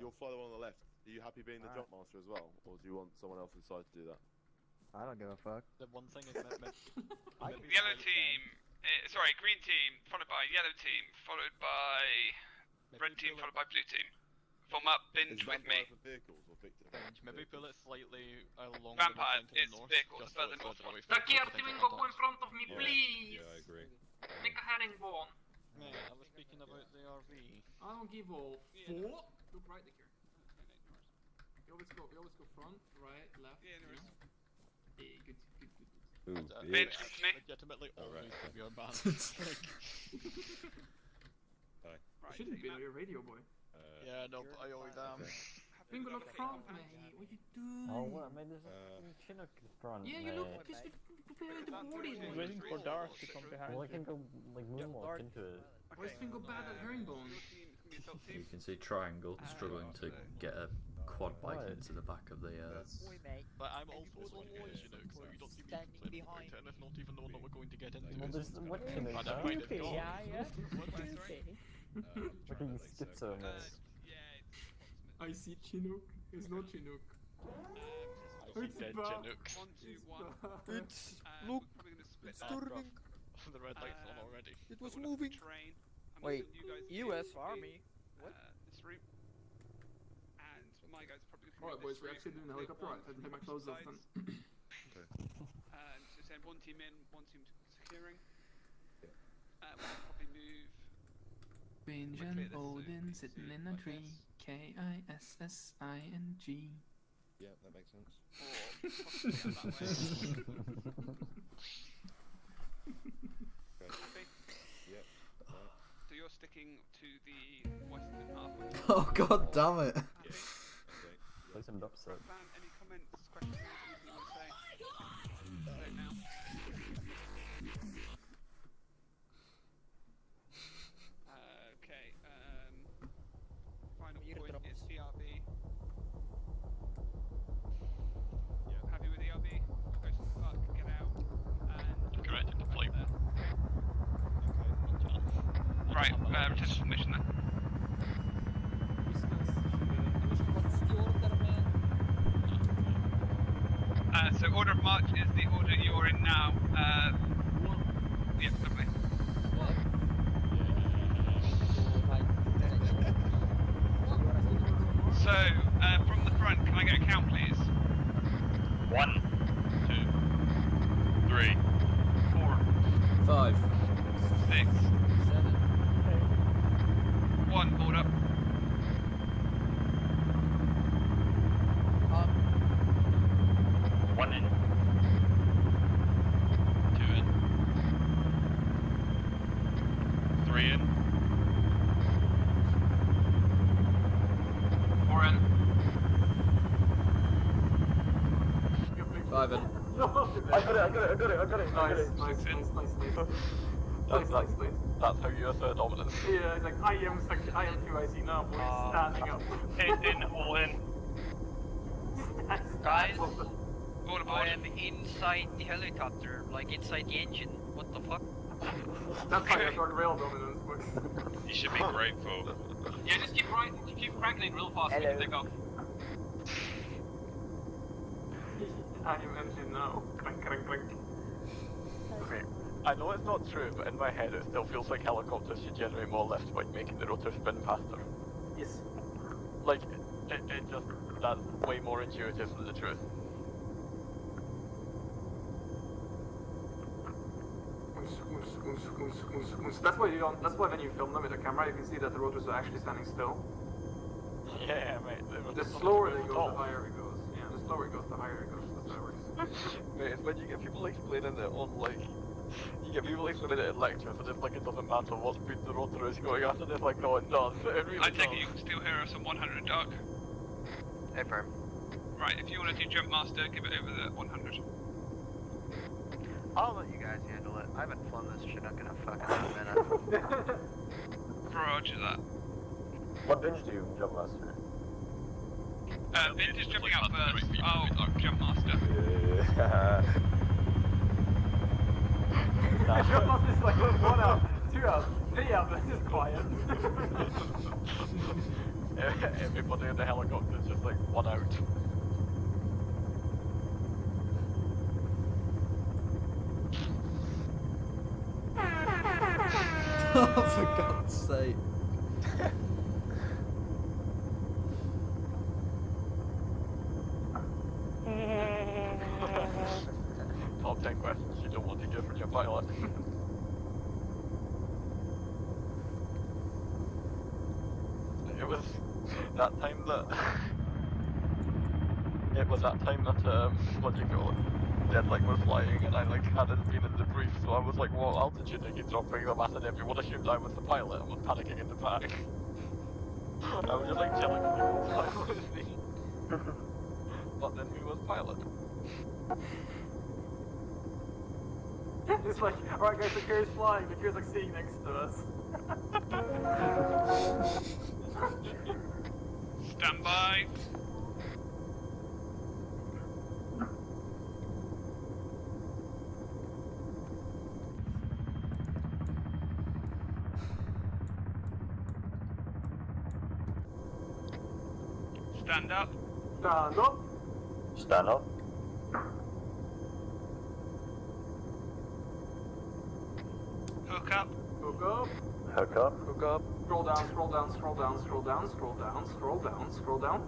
you'll fly the one on the left. Are you happy being the jump master as well? Or do you want someone else inside to do that? I don't give a fuck. The one thing is Yellow team. Sorry, green team, followed by yellow team, followed by red team, followed by blue team. Form up, binge with me. For vehicles or victims? Maybe pull it slightly along Vampire the is north, vehicles just further further north. away from Takia, the Twingo, go in front of me, Yeah. please. Yeah, I agree. Make a herringbone. Yeah, I was speaking about the RV. I don't give a fuck. Look right there. You always go front, right, left. Yeah, no worries. Yeah, good. Ooh, Binge bitch. with me. Legitimately always Alright. have your band. Hi. You shouldn't be a radio boy. Yeah, no, but I always am. Bingo, look front, mate. What you doing? Oh, what? I mean, there's a Chinook in front. Yeah, you look because you're preparing the body. I'm waiting for Dark to come behind Well, I can you. go, like, moonwalk into it. Where's Bingo bad at herringbone? You can see Triangle struggling to get a quad bike into the back of the. Oi, mate. But I'm also swinging a Chinook, so you don't see me complaining about tennis, not even the one that we're going to get into. Well, there's what Chinook? I don't mind it at all. Yeah. What are you schizo, man? I see Chinook. It's not Chinook. I see dead bad. Chinooks. 1, 2, 1. It's look. Probably gonna split It's that. turning. The red light's on already. It was We're gonna moving. Train. I'm Wait, gonna you guys US Army? What? This route. And my guys probably gonna Alright, this boys, we're route. actually doing the They helicopter. Right, want I can take my from clothes off sides. then. And so send 1 team in, 1 team securing. We'll probably move. Binge Quickly and this Odin so sitting soon in a like tree. this. K-I-S-S-I-N-G. Yeah, that makes sense. Or possibly out that way. Happy? Yep. Right. So you're sticking to the western half of the Oh god damn it! Okay. Play some dubstep. plan. Any comments, questions, anything you want to say? Say it now. Okay, final point is ERB. Happy with ERB? Go to the fuck, get out, and Correct, deploy there. Right, just submission then. What's the order, man? So order of march is the order you're in now. Yep, lovely. What? So, from the front, can I get a count, please? 1, 2, 3, 4, 5. 6, 1, board up. One in. 2 in. 3 in. 4 in. I got it. Nice. That's how you assert dominance. Yeah, it's like, I am 2IC now, boys, standing up. All in. Guys, I am inside the helicopter, like inside the engine. What the fuck? That's how you start rail dominance, boys. You should be grateful. Yeah, just keep cranking it real fast so you can take off. I am engine now. Crank. Okay. I know it's not true, but in my head it still feels like helicopters should generate more lift by making the rotor spin faster. Yes. Like, it just, that's way more intuitive than the truth. That's why you don't. That's why when you film them with a camera, you can see that the rotors are actually standing still. Yeah, mate. The slower they go, the higher it goes. Yeah, the slower it goes, the higher it goes. That's how it works. Mate, it's when you get people explaining it on like, you get people explaining it in lectures, and it's like it doesn't matter what speed the rotor is going at, and it's like, no, it does. It really I does. take it you can still hear us at 100, Doug. Affirm. Right, if you want to do jump master, give it over the 100. I'll let you guys handle it. I haven't flown this shit up in a fucking minute. Roger that. What binge do you jump master? Vintage is jumping out first. Oh, jump master. Yeah. Jump master is like 1 out, 2 out, 3 out, but it's just quiet. Everybody in the helicopter is just like 1 out. For God's sake. Top 10 questions you don't want to hear from your pilot. It was that time that... It was that time that, what do you call it? Deadline was flying and I like hadn't been in the brief, so I was like, what altitude are you dropping them at? And everyone assumed I was the pilot and was panicking in the back. I was just like chilling with the whole time, honestly. But then who was pilot? It's like, alright guys, the gear is flying, the gear's like sitting next to us. Stand by. Stand up. Stand up. Stand up. Hook up. Hook up. Hook up. Hook up. Scroll down, scroll down, scroll down, scroll down, scroll down, scroll down, scroll down.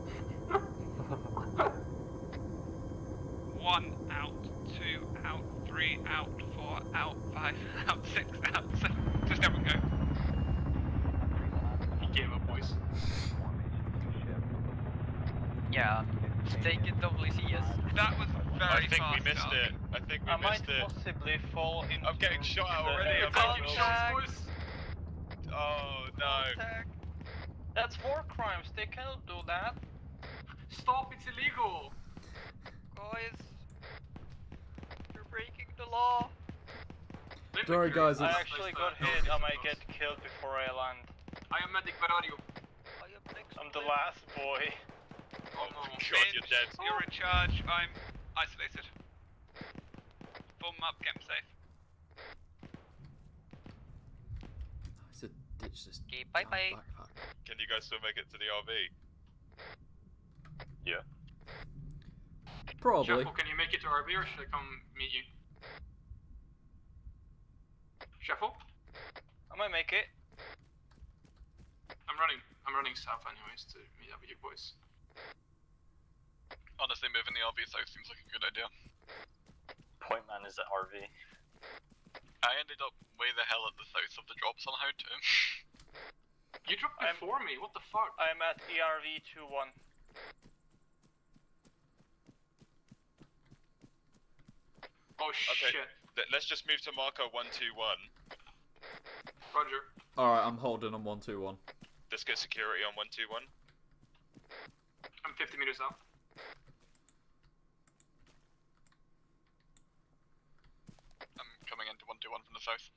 1 out, 2 out, 3 out, 4 out, 5 out, 6 out, 7. Just have a go. He gave up, boys. Yeah, take it WCS. That was very fast. I think we missed it. I think we missed it. Possibly fall into. I'm getting shot at already. I'm Taking getting shots, boys. Oh no. That's war crimes. They cannot do that. Stop! It's illegal. Guys, you're breaking the law. Sorry guys, I actually got hit. I might get killed before I land. I am medic. Where are you? I'm the last boy. Oh no. God, you're dead. You're in charge. I'm isolated. Form up, get him safe. I said ditch this. Okay, bye bye. Backpack. Can you guys still make it to the RV? Yeah. Probably. Shuffle, can you make it to RV or should I come meet you? Shuffle? I might make it. I'm running south anyways to meet up with you boys. Honestly, moving the RV south seems like a good idea. Point man is at RV. I ended up way the hell at the south of the drop somehow too. You dropped before me, what the fuck? I'm at ERV 21. Oh Okay. shit. Let's just move to marker 121. Roger. Alright, I'm holding on 121. Let's get security on 121. I'm 50 meters out. the south.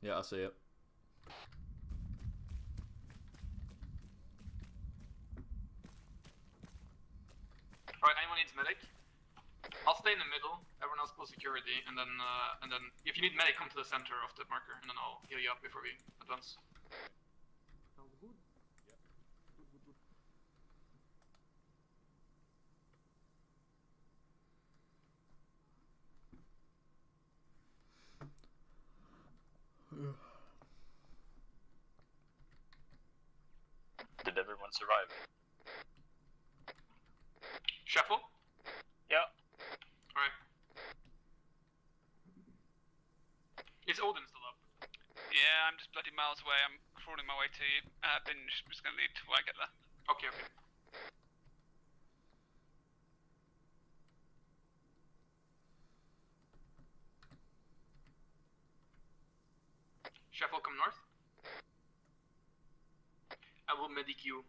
Yeah, I see it. Alright, anyone needs medic? I'll stay in the middle, everyone else pull security, and then if you need medic, come to the center of the marker, and then I'll heal you up before we advance. Sounds good? Good. Did everyone survive? Shuffle? Yeah. Alright. Is Odin still up? Yeah, I'm just bloody miles away. I'm crawling my way to you. Binge. I'm just gonna lead till I get there. Okay. Shuffle, come north. I will medic you.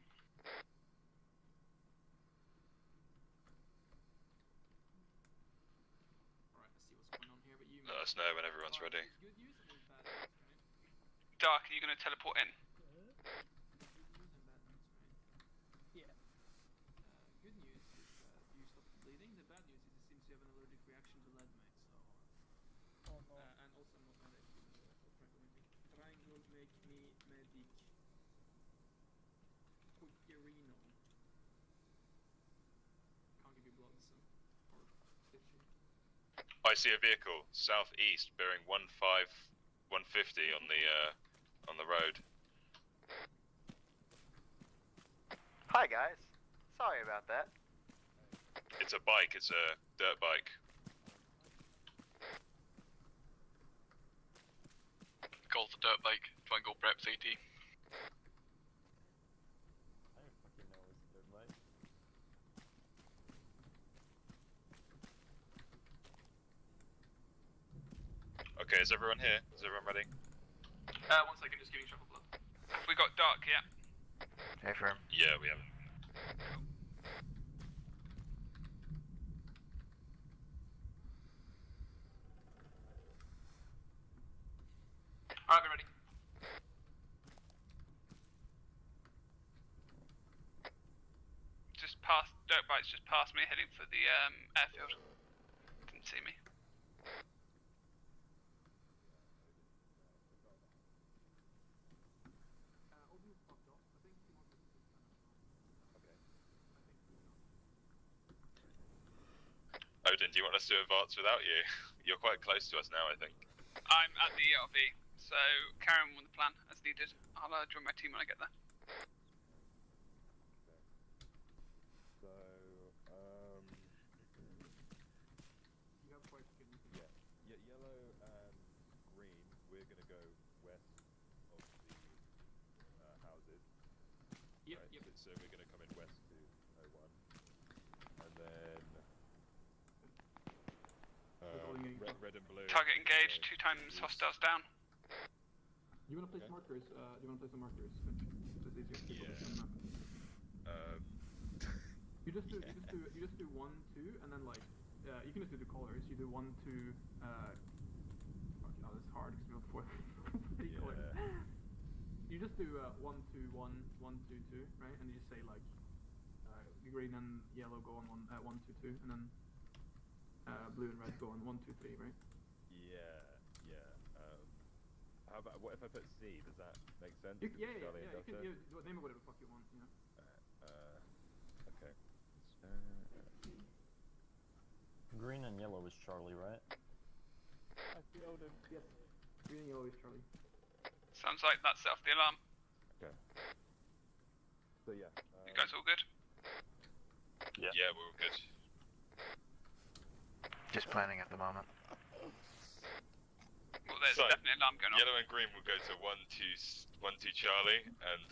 Alright, let's see what's going on here, but you... Let us know when everyone's ready. Good news and there's bad news, right? Dark, are you gonna teleport in? Good news and bad news, right? Yeah. Good news is that you stopped bleeding. The bad news is it seems you have an allergic reaction to lead, mate, so... Oh no. And also I'm not medic. Triangle make me medic. Quickerino. Can't give you blood, so... Or 50. I see a vehicle southeast bearing 150 on the road. Hi guys. Sorry about that. It's a bike. It's a dirt bike. Calls the dirt bike. Triangle prep CT. I don't fucking know what's good, mate. Okay, is everyone here? Is everyone ready? 1 second, just giving shuffle blood. Have we got Dark yet? Hey, firm. Yeah, we have. Alright, we're ready. Just past dirt bike's just past me, heading for the airfield. Didn't see me. Odin, do you want us to advance without you? You're quite close to us now, I think. I'm at the ERV, so carry on with the plan as needed. I'll join my team when I get there. So, You have quite good news. yeah, yellow and green, we're gonna go west of the houses. Yep, right? yep. So we're gonna come in west to 01. And then red and blue. Target engaged, 2 times hostiles down. You wanna place markers? Do you wanna place the markers? It's easier to Yeah. place on the map. You just do 1, 2, and then like you can just do the colors. You do 1, 2. Fuck, oh, this is hard because we have 4 colors. You just do 1, 2, 1, 1, 2, 2, right? And you just say like green and yellow go on 1, 2, 2, and then blue and red go on 1, 2, 3, right? Yeah. How about, what if I put C? Does that make sense? Yeah. Charlie and You can Delta? name it whatever the fuck you want. You know. Okay. Green and yellow is Charlie, right? I see Odin. Yes. Green and yellow is Charlie. Sounds like that set off the alarm. Okay. So yeah. You guys all good? Yeah, we're all good. Just planning at the moment. Well, there's So, definitely an alarm going on. Yellow and green will go to 1, 2 Charlie, and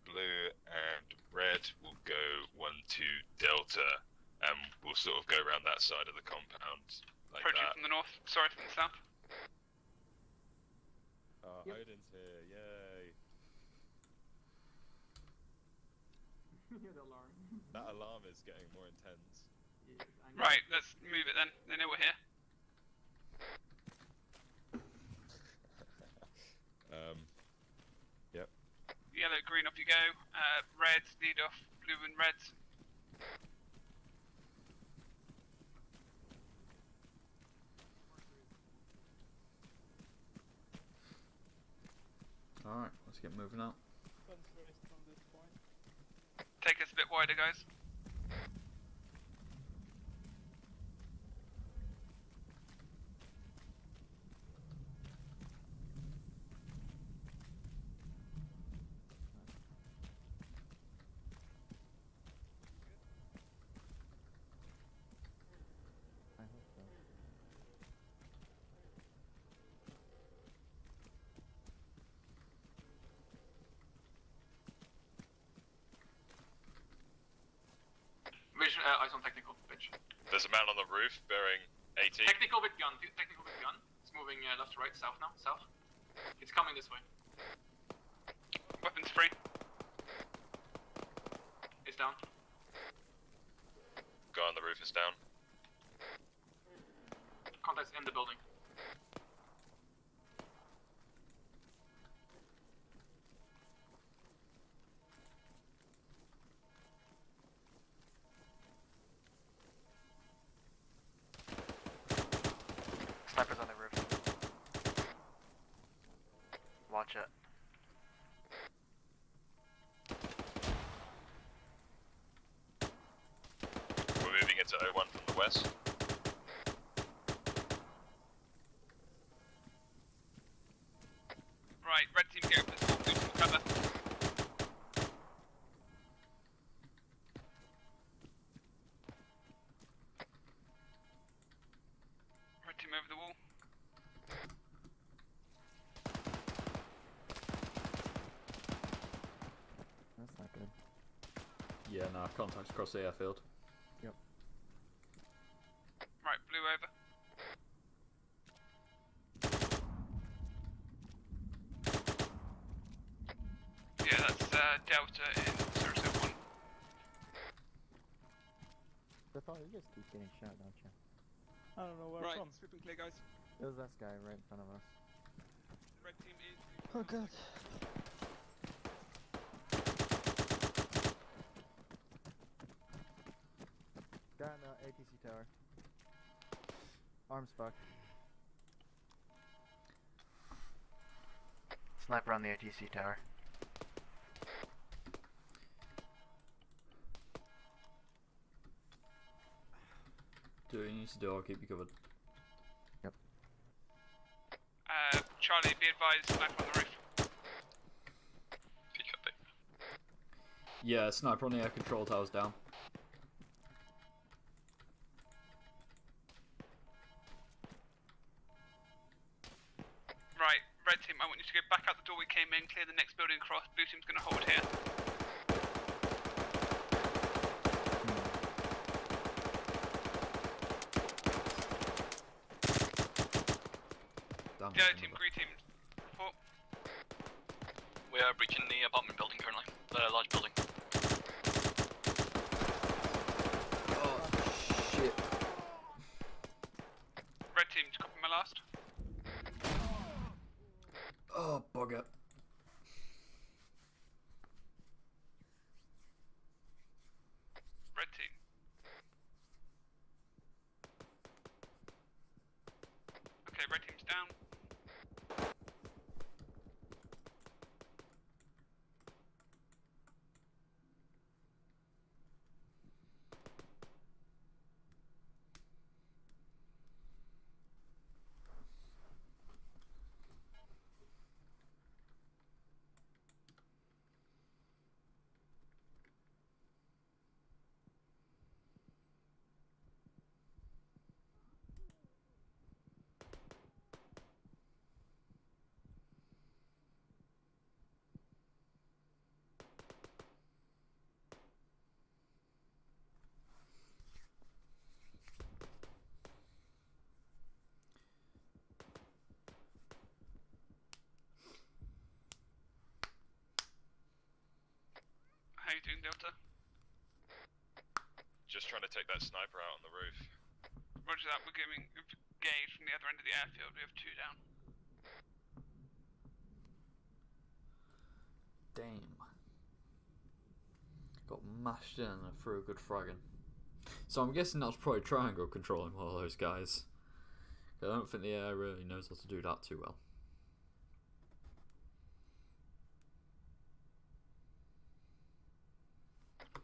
blue and red will go 1, 2 Delta, and we'll sort of go around that side of the compound like Approaching that. from the north, sorry, from the south. Odin's here, yay! Yeah, the alarm. That alarm is getting more intense. Right, let's move it then. They know we're here. green, off you go. Red, lead off blue and red. Alright, let's get moving out. Take us a bit wider, guys. I hope so. Vision, eyes on technical, bitch. There's a man on the roof bearing 80. Technical with gun, technical with gun. It's moving left to right, south now, south. It's coming this way. Weapons free. It's down. Guy on the roof is down. Contacts in the building. Sniper's on the roof. Watch it. We're moving into 01 from the west. Right, red team get over this wall, do some cover. Red team over the wall. That's not good. Yeah, nah, contacts across the airfield. Yep. Right, blue over. Yeah, that's Delta in 001. Default, you just keep getting shot, don't you? I don't know where Right, from. sweep and clear, guys. It was this guy right in front of us. Red team is. Oh god. Guy on the ATC tower. Arms fucked. Sniper on the ATC tower. Do what you need to do, I'll keep you covered. Yep. Charlie, be advised, sniper on the roof. Yeah, sniper on the air control tower's down. Right, red team, I want you to go back out the door we came in, clear the next building across. Blue team's gonna hold here. Damn, Yellow team, green team, report. We are breaching the apartment building currently. The large building. Oh, shit. Red team, to copy my last. Oh, bugger. Red team. Okay, red team's down. How you doing, Delta? Just trying to take that sniper out on the roof. Roger that, we're getting engaged from the other end of the airfield. We have 2 down. Damn. Got mashed in and threw a good fragging. So I'm guessing that's probably triangle controlling one of those guys. I don't think the air really knows how to do that too well.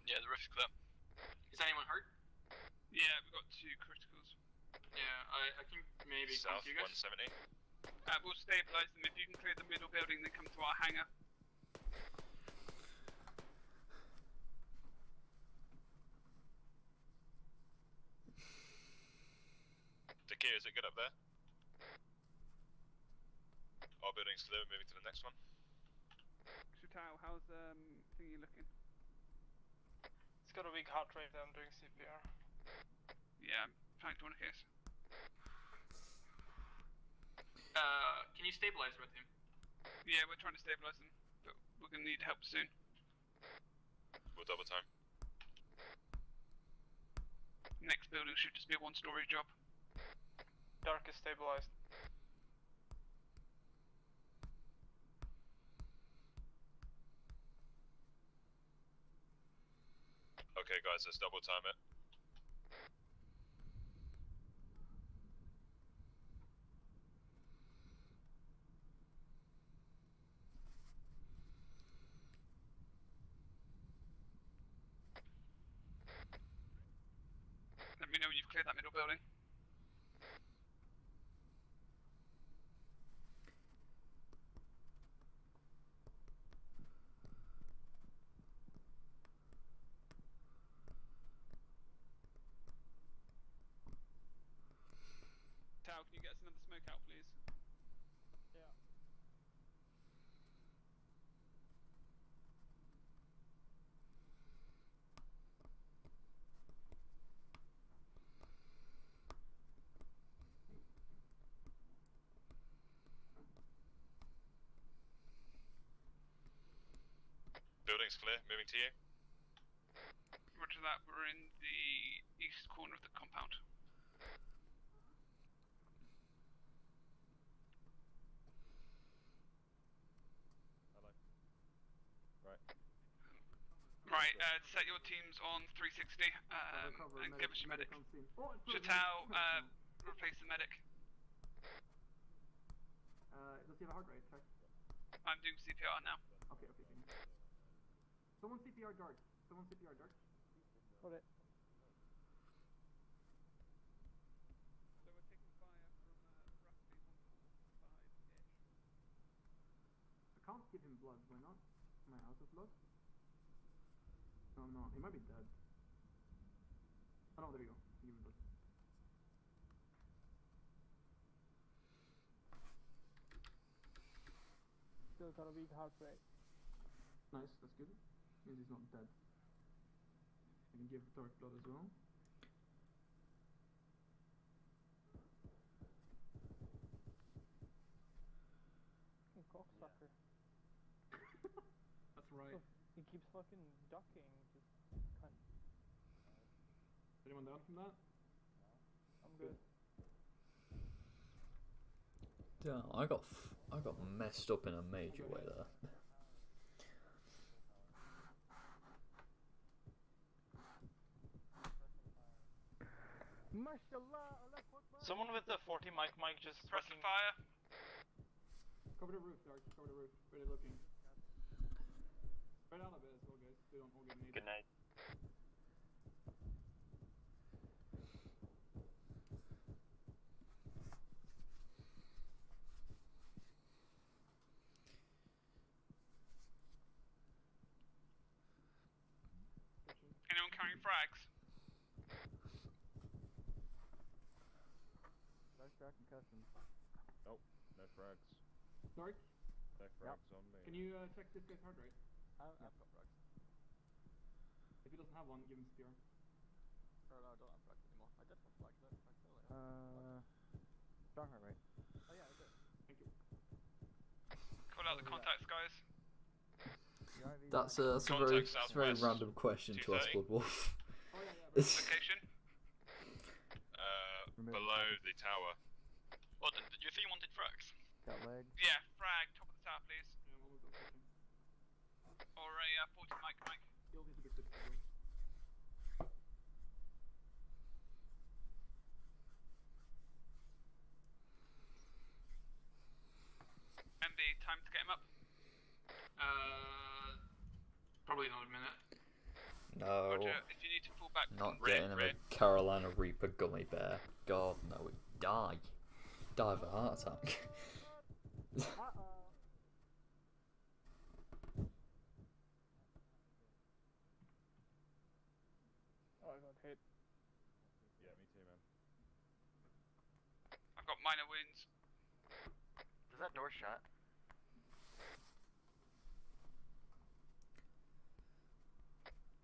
Yeah, the rift's clear. Is anyone hurt? Yeah, we've got 2 criticals. Yeah, I think maybe South you guys. 170. We'll stabilize them. If you can clear the middle building, then come to our hangar. Takir, is it good up there? Our building's clear, moving to the next one. Shutao, how's thingy looking? It's got a weak heart rate. I'm doing CPR. Yeah, I'm trying to one case. Can you stabilize with him? Yeah, we're trying to stabilize them, but we're gonna need help soon. We'll double time. Next building should just be a 1-story job. Dark is stabilized. Okay guys, let's double time it. Let me know when you've cleared that middle building. Tao, can you get us another smoke out, please? Yeah. Building's clear, moving to you. Roger that, we're in the east corner of the compound. Hello. Right. Right, set your teams on 360 and give us your medic. Shutao, replace the medic. Does he have a heart rate check? I'm doing CPR now. Okay. Someone CPR dart. Got it. So we're taking fire from roughly 145-ish. I can't give him blood. Why not? Am I out of blood? No, I'm not. He might be dead. Oh no, there we go. Give him blood. Still got a weak heart rate. Nice, that's good. Means he's not dead. I can give dark blood as well. Fucking cocksucker. That's right. Look, he keeps fucking ducking. Just cunt. Anyone down from that? I'm good. Damn, I got messed up in a major way there. Someone with the 40 mic just press the fire. Cover the roof, Dark. Cover the roof. Where they're looking. Right down a bit as well, guys. They don't all get made. Good night. Anyone carrying frags? Dark concussions. Nope, no frags. Dark? No frags on me. Can you check this guy's heart rate? I've got frags. If he doesn't have one, give him CPR. No, I don't have frags anymore. I did have frags earlier. Strong heart rate. Oh yeah, I did. Thank you. Call out the contacts, guys. That's a very random question to ask Blood Wolf. Location? Below the tower. What, did you say you wanted frags? Got leg. Yeah, frag, top of the tower, please. Or a 40 mic. MB, time to get him up. Probably another minute. No. Roger, if you need to pull back, Not Ray, getting him a Carolina Reaper gummy bear. God, no, he'd die. Die of a heart attack. Oh, I got hit. Yeah, me too, man. I've got minor wounds. Is that door shut?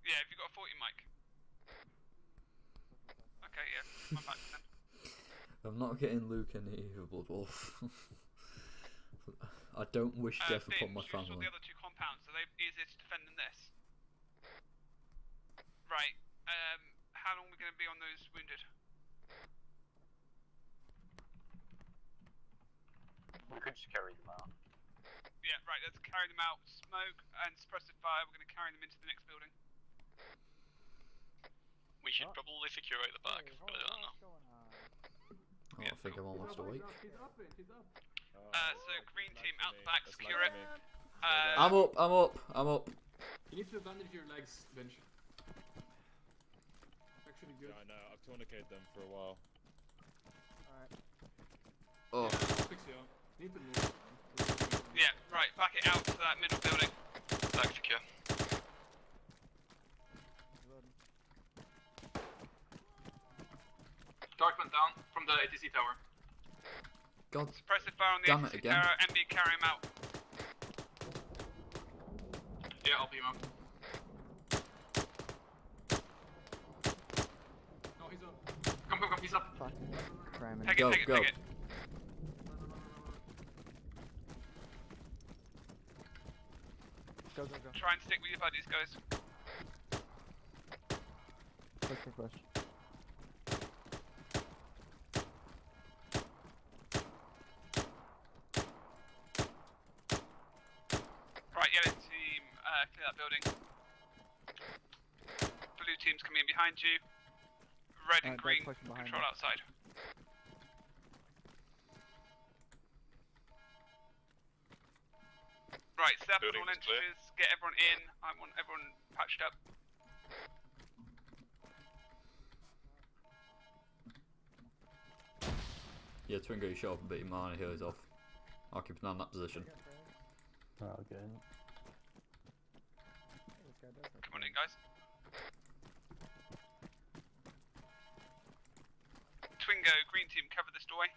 Yeah, have you got a 40 mic? Okay, yeah, my back then. I'm not getting Luke any either, Blood Wolf. I don't wish death upon my you saw family. the other two compounds, are they easier to defend than this? Right, how long are we going to be on those wounded? We could just carry them out. Yeah, right, let's carry them out. Smoke and suppressive fire, we're going to carry them into the next building. We should probably secure out the back, but I don't know. Oh, I think I'm almost awake. He's up. So green team out the back, secure it. I'm up. You need to bandage your legs, Bench. Actually good. Yeah, I know. I've tourniqueted them for a while. Alright. Oh. Fix you up. Need to move. Yeah, right, back it out to that middle building. Back secure. Darkman down from the ATC tower. God. Suppressive fire on the Damn it ATC again. tower, MB carry him out. Yeah, I'll beam him. No, he's up. Come, he's up. Fuck. Cramming. Take Go, it, take it, go. take it. Go. Try and stick with your buddies, guys. Push. Right, yellow team, clear that building. Blue team's coming in behind you. Red and green, control outside. Right, set up all Building's clear. entrances, get everyone in. I want everyone patched up. Yeah, Twingo, you show up and beat your mine, heals off. I'll keep an eye on that position. Oh, good. Come on in, guys. Twingo, green team, cover this doorway.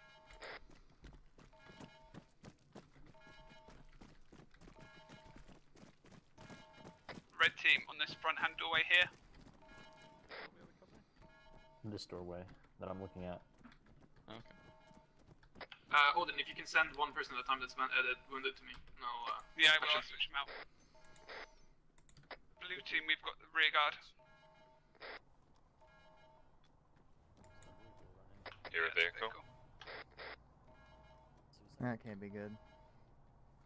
Red team on this front hand doorway here. This doorway that I'm looking at. Okay. Odin, if you can send one person at a time that's wounded to me. No, Yeah, I will. I'll switch them out. Blue team, we've got the rear guard. Here a vehicle. That can't be good.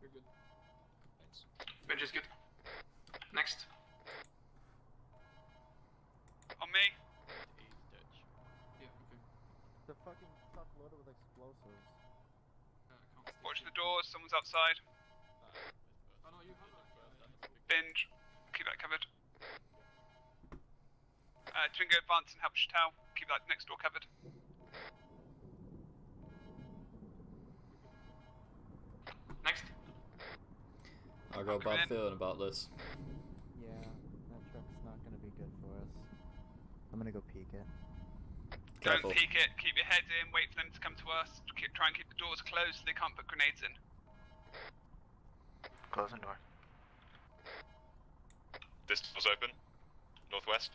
You're good. Bench is good. Next. On me. Yeah, okay. The fucking truck loaded with explosives. Watch the doors, someone's outside. Oh no, you have Binge. Keep that covered. Twingo advance and help Chatel. Keep that next door covered. Next. I got a bad feeling about this. Yeah, that truck's not gonna be good for us. I'm gonna go peek it. Careful. Don't peek it, keep your head in, wait for them to come to us. Try and keep the doors closed so they can't put grenades in. Closing door. This door's open. Northwest.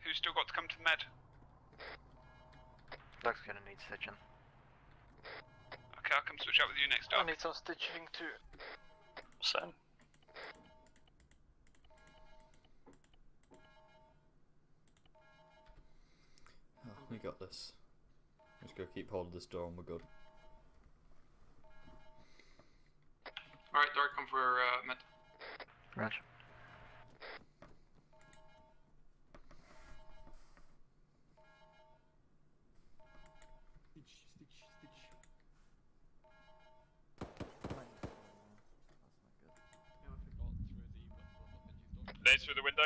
Who's still got to come to the med? Doug's gonna need stitching. Okay, I'll come switch out with you next door. I need some stitching too. Same. Oh, we got this. Just go keep hold of this door and we're good. Alright, Dark, come for med. Roger. Nades through the window.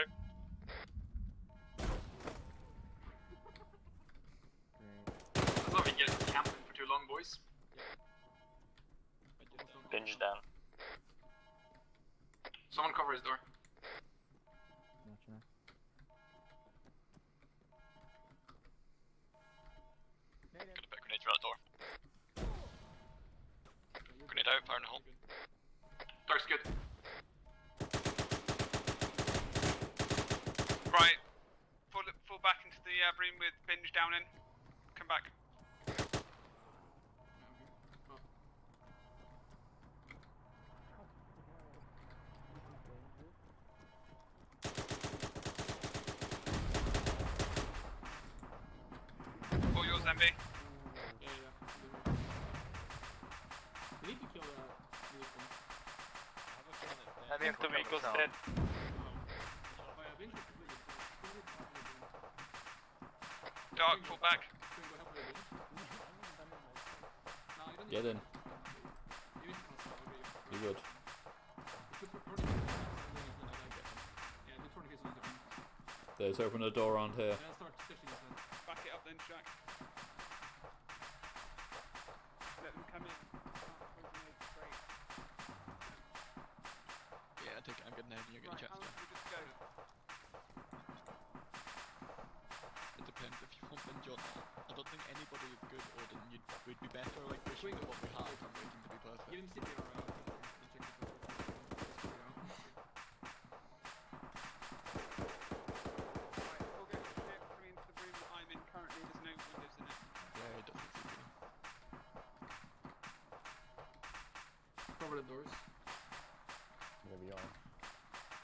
I love it getting camping for too long, boys. Binge down. Someone cover his door. Gonna put a grenade through that door. Grenade out, fire in the hole. Dark's good. Right, fall back into the room with binge down in. Come back. All yours, MB. We need to kill that. I think the Rico's dead. Dark, fall back. Get in. You good? There's open a door around here. Back it up then, Jack. Let them come in. Yeah, I think I'm getting ahead and you're getting Right, chance. how long do we just go? It depends if you want binge or not. I don't think anybody is good, Odin. We'd be better like pushing at what we have and waiting to be perfect. Give him CPR and check the We'll go to the ship, coming into the room that I'm in currently, there's no windows in it. Yeah, it doesn't seem to be. Cover the doors. There we are.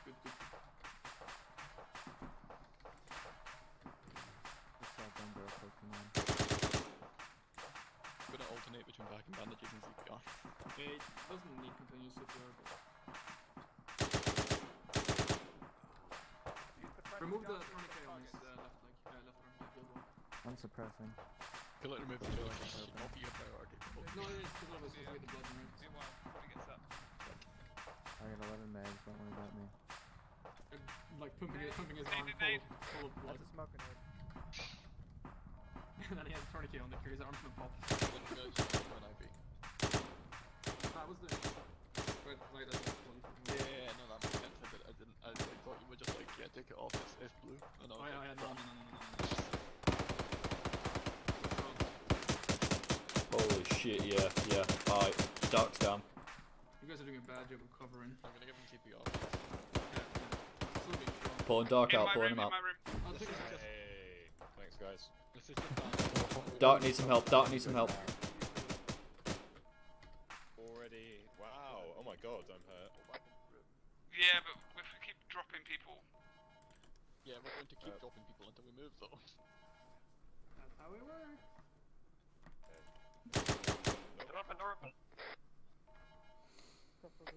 Good, good. I'm gonna alternate between back and bandages and CPR. It doesn't need continuous CPR, but... Remove the tourniquet on his left leg, left arm, the gold one. I'm suppressing. Feel like remove the door, it should not be a priority. No, it's because of us with the blood and ribs. Meanwhile, before he gets up. I got 11 mags, don't worry about me. Like pumping his arm full of blood. That's a smoke grenade. And then he has a tourniquet on the his arm's gonna pop. That was the... Right, that's one. Yeah, no, that makes sense. I thought you were just like, yeah, take it off, it's blue. And I was like, No. Holy shit, yeah. Alright, Dark's down. You guys are doing a bad job of covering. I'm gonna give him CPR. Pulling Dark out, pulling him out. Hey, thanks guys. Dark needs some help, Already, wow, oh my god, I'm hurt. Yeah, but if we keep dropping people... Yeah, we're going to keep dropping people until we move though. That's how it works. Door open.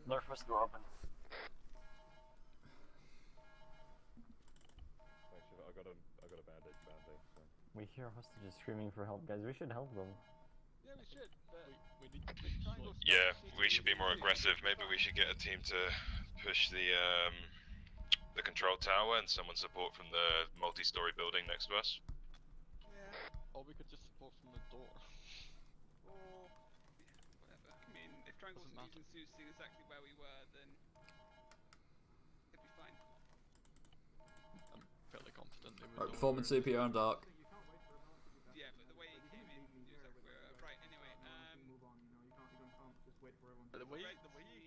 Northwest door open. Thanks, I got a bandage. So. We hear hostages screaming for help, guys. We should help them. Yeah, we should. We need to Yeah, we should be more aggressive. Maybe we should get a team to push the control tower and someone support from the multi-story building next to us. Yeah. Or we could just support from the door. Or... whatever. I mean, if Triangle wasn't using seeing exactly where we were, then... it'd be fine. I'm fairly confident they would. Alright, performance CPR on Dark. Yeah, but the way he came in, he was like, right, anyway, Move on, you don't just wait for everyone. The way you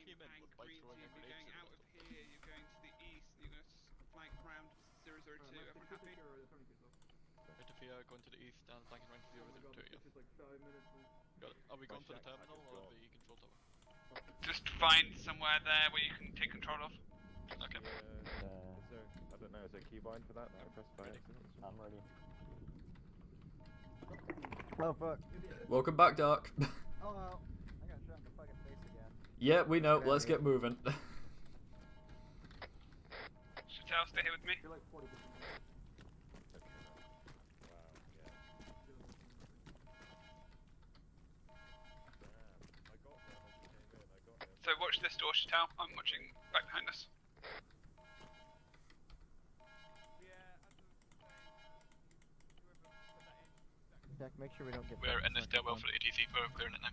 came in was by throwing a you're grenade. going out of here, you're going to the east, you're going to flank round 002, everyone happy? Interfere, going to the east and flanking round to 002, yeah. It's like 5 minutes. Got it. Are we going for the terminal or the control tower? Just find somewhere there where you can take control of. Okay. I don't know, is there a keybind for that? No, I pressed by accident. I'm ready. Oh fuck. Welcome back, Dark. Oh well. I got shot in the fucking face again. Yeah, we know. Let's get moving. Chateau, stay here with me. You're like 40%. So watch this door, Chateau. I'm watching right behind us. Jack, make sure we don't get. We're in the stairwell for the ATC, we're clearing it now.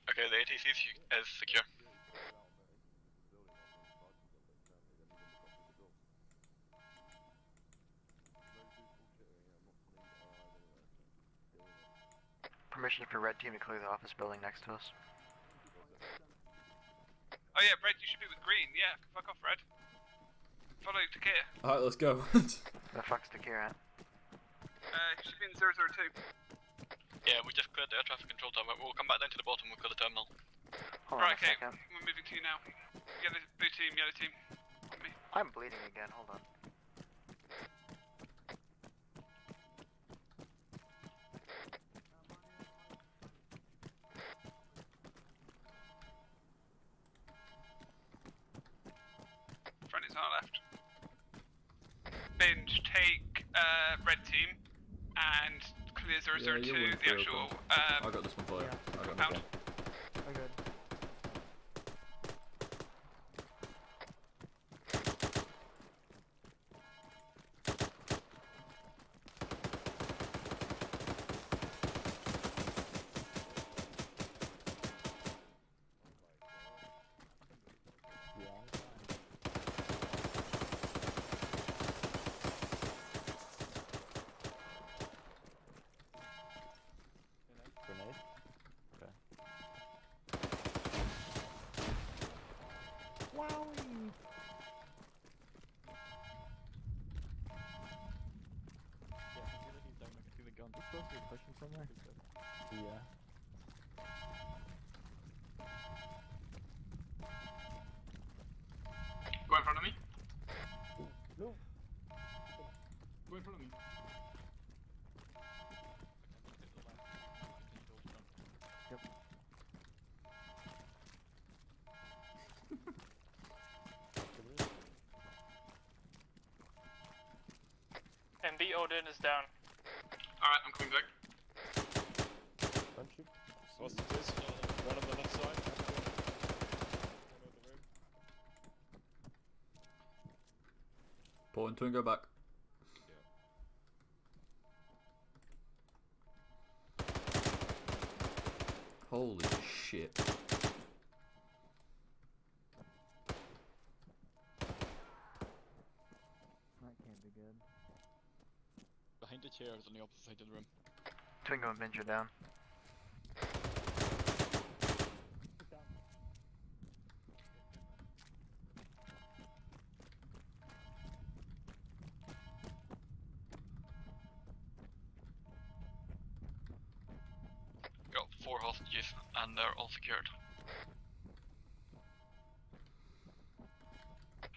Okay, the ATC is secure. Permission for red team to clear the office building next to us. Oh yeah, Red, you should be with Green. Yeah, fuck off, Red. Follow Takir. Alright, let's go. The fuck's Takir at? He should be in 002. Yeah, we just cleared the air traffic control tower. We'll come back down to the bottom, we'll clear the terminal. Right, okay, we're moving to you now. Yellow, blue team, yellow team. On me. I'm bleeding again, hold on. Front is on our left. Binge, take red team and clear 002, the actual I got this one for you. I got pound. Oh good. Grenade? Okay. Wowie! Yeah, I can see that he's down, I can see the gun. We're supposed to be pushing somewhere? Yeah. Go in front of me. No. Go in front of me. Yep. MB Odin is down. Alright, I'm coming back. Don't shoot. Hostages, one on the left side. One on the room. Pull into and go back. Holy shit. That can't be good. Behind the chairs on the opposite side of the room. Twingo and Binge are down. Got 4 hostages and they're all secured.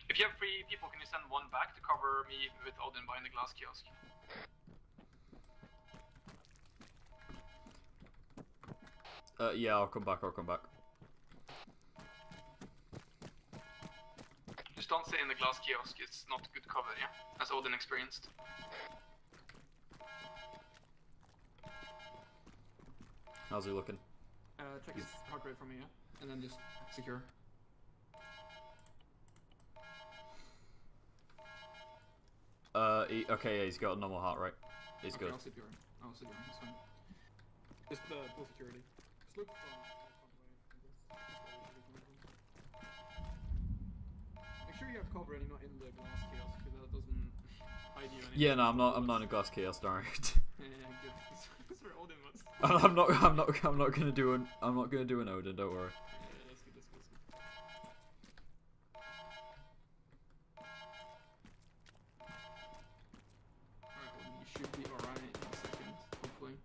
If you have 3 people, can you send one back to cover me with Odin behind the glass kiosk? Yeah, I'll come back, I'll come back. Just don't stay in the glass kiosk, it's not good cover, yeah? As Odin experienced. How's he looking? Check his heart rate for me, yeah? And then just secure. Okay, yeah, he's got a normal heart rate. He's Okay, good. I'll secure him. I'll secure him, it's fine. Just full security. Just look Make sure you have cover and you're not in the glass kiosk, because that doesn't hide you anymore. Yeah, no, I'm not in a glass chaos, don't worry. Yeah, good. That's where Odin was. I'm not gonna do an Odin. Don't worry. Yeah, that's good. Alright, Odin, you should be alright in a second, hopefully.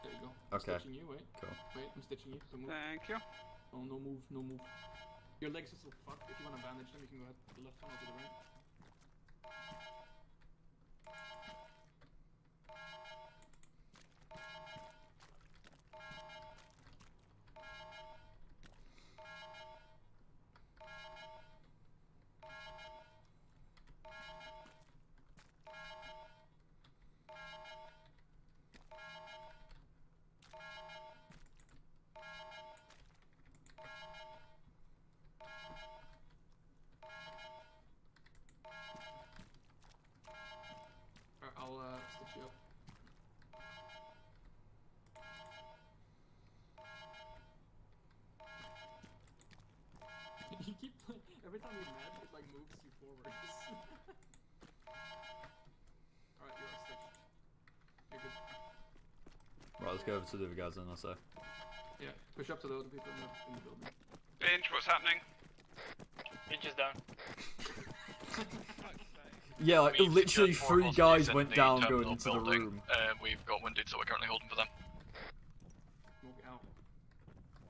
There you go. I'm Okay. stitching you, wait. Cool. Wait, I'm stitching you. Don't move. Thank you. Oh, no move. Your legs are so fucked. If you want to bandage them, you can go ahead to the left one or to the right. I'll stitch you up. You keep every time you're mad, it like moves you forwards. Alright, you are stitched. You're good. Right, let's go over to the other guys then. I'll say. Yeah, push up to the other people in the building. Binge, what's happening? Binge is down. Yeah, like We've literally secured 3 4 guys hostages went in down the going terminal into the building. room. We've got wounded, so we're currently holding for them. Smoke out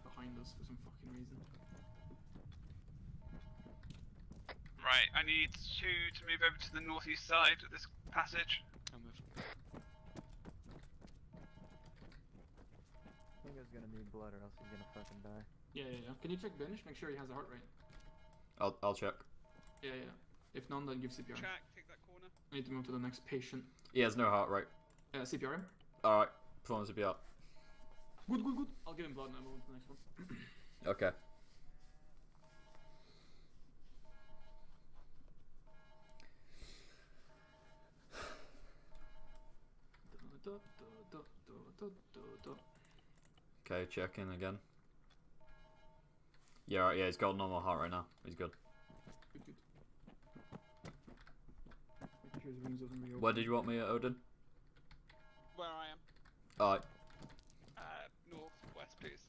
behind us for some fucking reason. Right, I need two to move over to the northeast side of this passage. I'll move. I think he's gonna need blood or else he's gonna fucking die. Yeah. Can you check Binge? Make sure he has a heart rate. I'll check. Yeah. If none, then give CPR. Check, take that corner. I need to move to the next patient. He has no heart rate. CPR him. Alright, performance CPR. Good. I'll give him blood and I'll move to the next one. Okay. Okay, check in again. Yeah, right, yeah, he's got normal heart right now. He's good. Good. Make sure his wings doesn't reopen. Where did you want me at, Odin? Where I am. Alright. Northwest, please.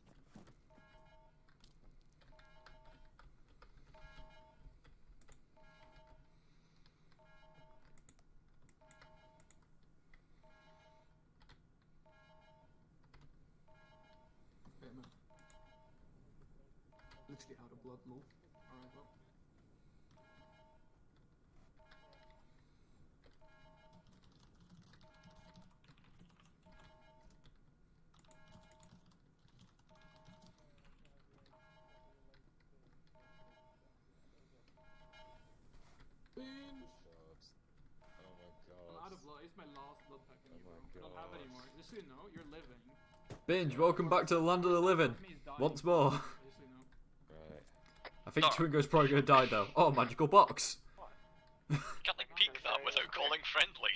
Wait a minute. Literally out of blood move. Alright, well. Binge! Oh my god. I'm out of blood. It's my last blood pack in you, bro. I don't have any more. Just so you know, you're living. Binge, welcome back to the land of the living. Once more. Just so you know. Right. I think Twingo's probably gonna die though. Oh, magical box. Can't like peek that without calling friendly.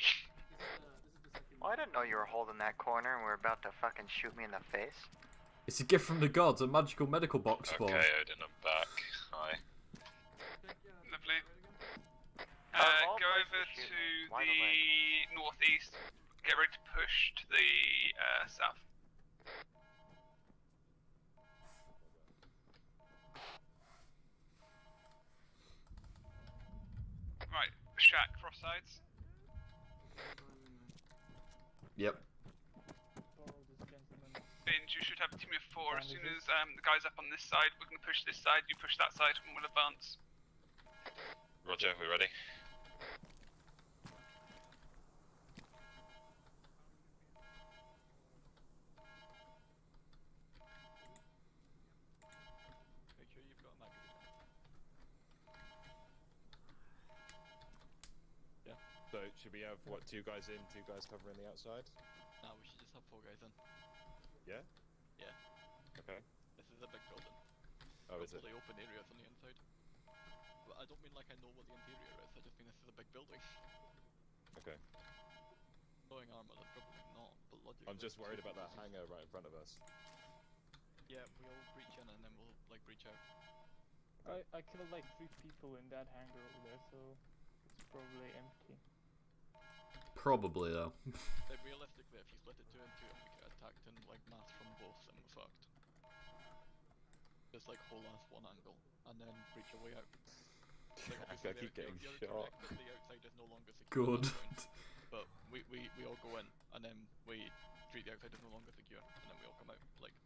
Well, I didn't know you were holding that corner and were about to fucking shoot me in the face. It's a gift from the gods, a magical medical box for. Okay, Odin, I'm back. Hi. Lovely. all Go places over shoot to me. Wide the awake. northeast. Get ready to push to the south. Right, shack, cross sides. Yep. Binge, you should have a team of 4. As soon as the guy's up on this side, we're going to push this side, you push that side, and we'll advance. Roger, we ready? Make sure you've got a magazine. Yeah. So should we have what, 2 guys in, 2 guys covering the outside? Nah, we should just have 4 guys in. Yeah? Yeah. Okay. This is a big building. Oh, is it? Hopefully open areas on the inside. But I don't mean like I know what the interior is, I just mean this is a big building. Okay. Knowing ArmA, that's probably not, but logically... I'm just worried about that hangar right in front of us. Yeah, we'll breach in and then we'll like breach out. I killed like 3 people in that hangar over there, so it's probably empty. Probably though. Realistically, if you split it 2 and 2 and we get attacked in like mass from both, then we're fucked. Just like whole ass one angle, and then breach your way out. Like, I keep getting you're shot. correct that the outside is no longer secure. Good. But we all go in, and then we treat the outside as no longer secure, and then we all come out like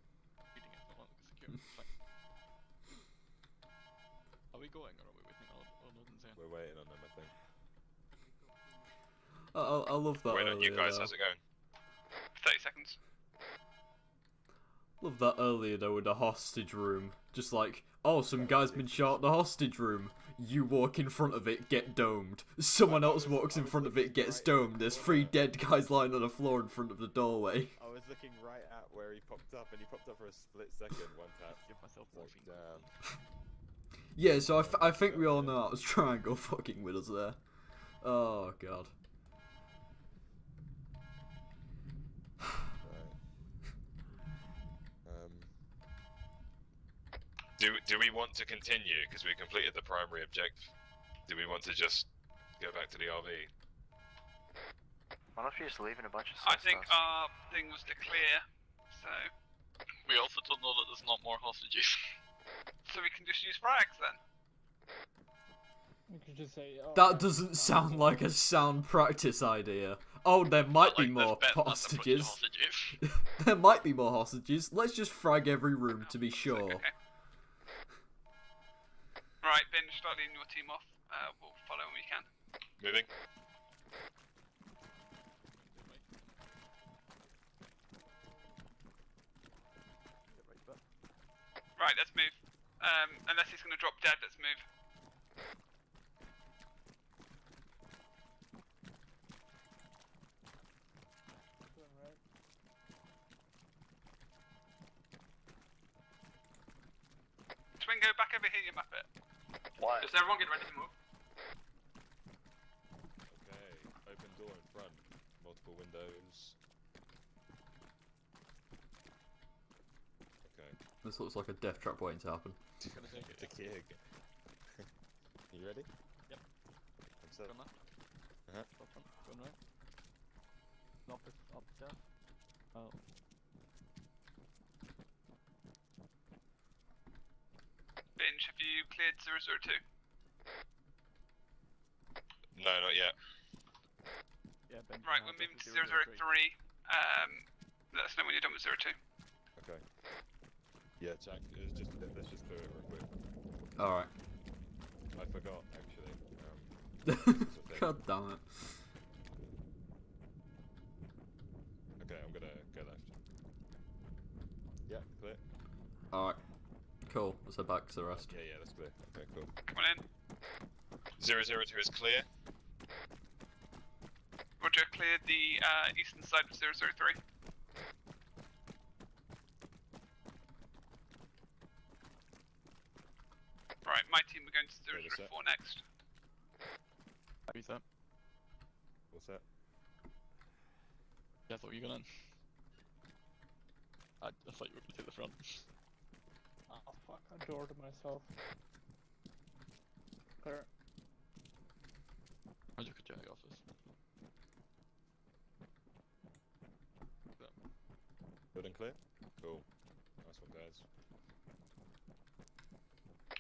treating it no longer secure. It's fine. Are we going, or are we waiting on Odin's end? We're waiting on them, I think. I love that. Wait on you earlier, guys, though. how's it going? 30 seconds. Love that earlier though in the hostage room. Just like, oh, some guy's been shot in the hostage room. You walk in front of it, get domed. Someone else walks in front of it, gets domed. There's 3 dead guys lying on the floor in front of the doorway. I was looking right at where he popped up, and he popped up for a split second. One tap. Give myself morphine. Damn. Yeah, so I think we all know it was Triangle fucking with us there. Oh god. Do we want to continue because we completed the primary objective? Do we want to just go back to the RV? Why don't you just leave in a bunch of I think our thing was to clear, so We also don't know that there's not more hostages. so we can just use frags then. You could just say. Oh, That doesn't sound like a sound practice idea. Oh, there might be more hostages. There might be more hostages. Let's just frag every room to be sure. Okay. Right, Ben, start leading your team off. We'll follow when we can. Moving. Right, let's move. Unless he's going to drop dead, let's move. Twingo, back over here, you muppet. Why? Does everyone get ready to move? Okay, open door in front. Multiple windows. Okay. This looks like a death trap waiting to happen. The kid. You ready? Yep. What's up? Going left. Going right. Office upstairs. Oh. Binge, have you cleared 002? No, not yet. Yeah, Ben. Right, we're moving to 003. Let us know when you're done with 02. Okay. Yeah, Jack. Let's just clear it real quick. All right. I forgot actually. God damn it. Okay, I'm gonna go left. Yeah, clear. All right. Cool. Let's head back to the rest. Yeah, that's clear. Okay, cool. Come on in. 002 is clear. Roger, cleared the eastern side of 003. Right, my team are going to 004 next. Who's that? What's that? Yeah, I thought you were gonna. I thought you were gonna take the front. Oh fuck! I doored myself. Clear. I'll look at your office. Building clear? Cool. Nice one, guys.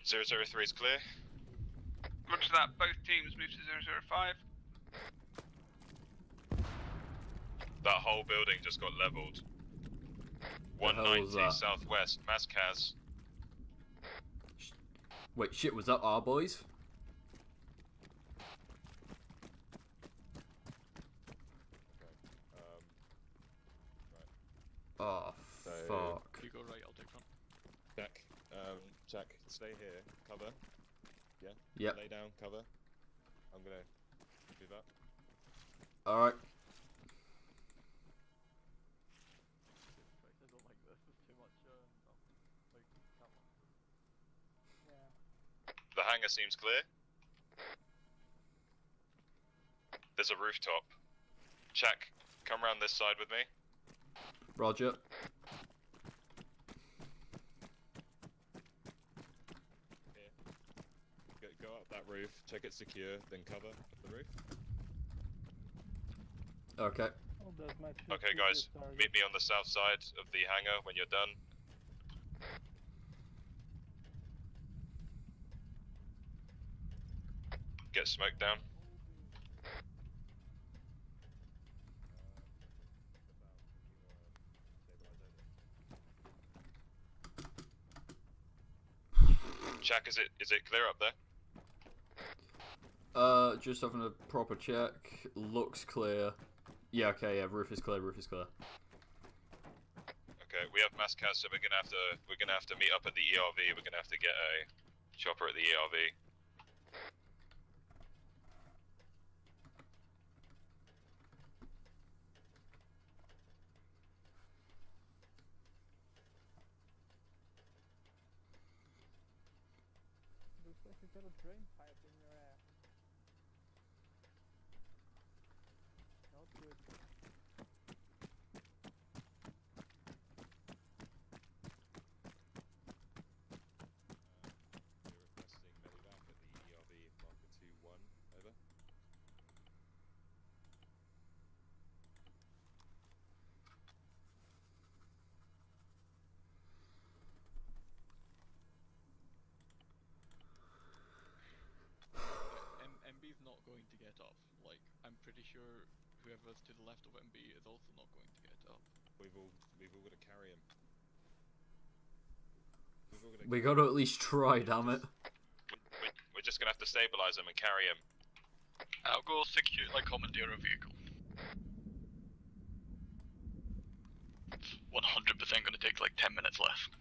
003 is clear. Roger that, both teams move to 005. That whole building just got leveled. The hell was 190 that? southwest, Maskaz. Wait, shit, was that our boys? Oh, So, fuck. You go right, I'll take front. Jack, stay here. Cover. Yeah? Yep. Lay down, cover. I'm gonna move up. Alright. I don't like this, there's too much, like, that one. Yeah. The hangar seems clear. There's a rooftop. Check. Come around this side with me. Roger. Go up that roof, check it's secure, then cover the roof. Okay. Oh, that's my Okay, guys, meet me on the south side of the hangar when you're done. Get smoke down. Jack, is it clear up there? Just having a proper check. Looks clear. Yeah, okay, yeah, roof is clear, roof is clear. Okay, we have mass cats, so we're gonna have to meet up at the ERV. We're gonna have to get a chopper at the ERV. Looks like you got a drain pipe in your ass. Not good. We're requesting medevac at the ERV marker 2-1, over. MB's not going to get up. Like, I'm pretty sure whoever's to the left of MB is also not going to get up. We've all got to carry him. We gotta at least try, damn it. We're just gonna have to stabilize him and carry him. I'll go secure, like, commandeer a vehicle. 100% gonna take like 10 minutes left.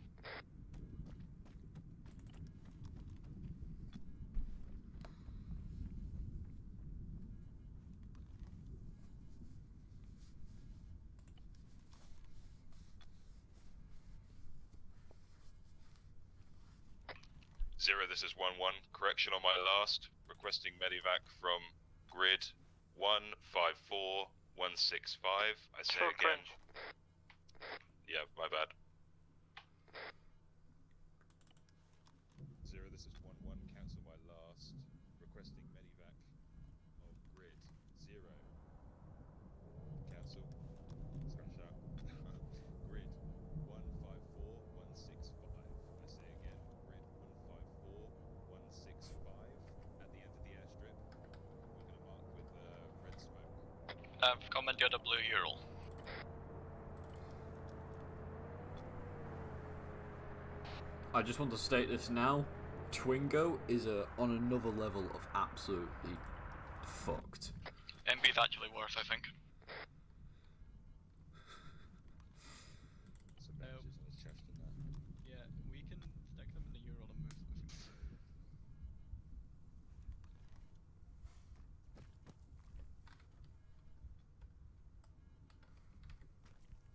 Zero, this is 1-1. Correction on my last. Requesting medevac from grid 154165. I say Short again. range. Yeah, my bad. Zero, this is 1-1. Cancel my last. Requesting medevac of grid 0. Cancel. Scratch that. Grid 154165. I say again. Grid 154165. At the end of the airstrip. We're gonna mark with red smoke. I've commandeered a blue Ural. I just want to state this now. Twingo is on another level of absolutely fucked. MB's actually worse, I think. Some bandages on his chest and that. Yeah, we can stick them in the Ural and move them if we need to.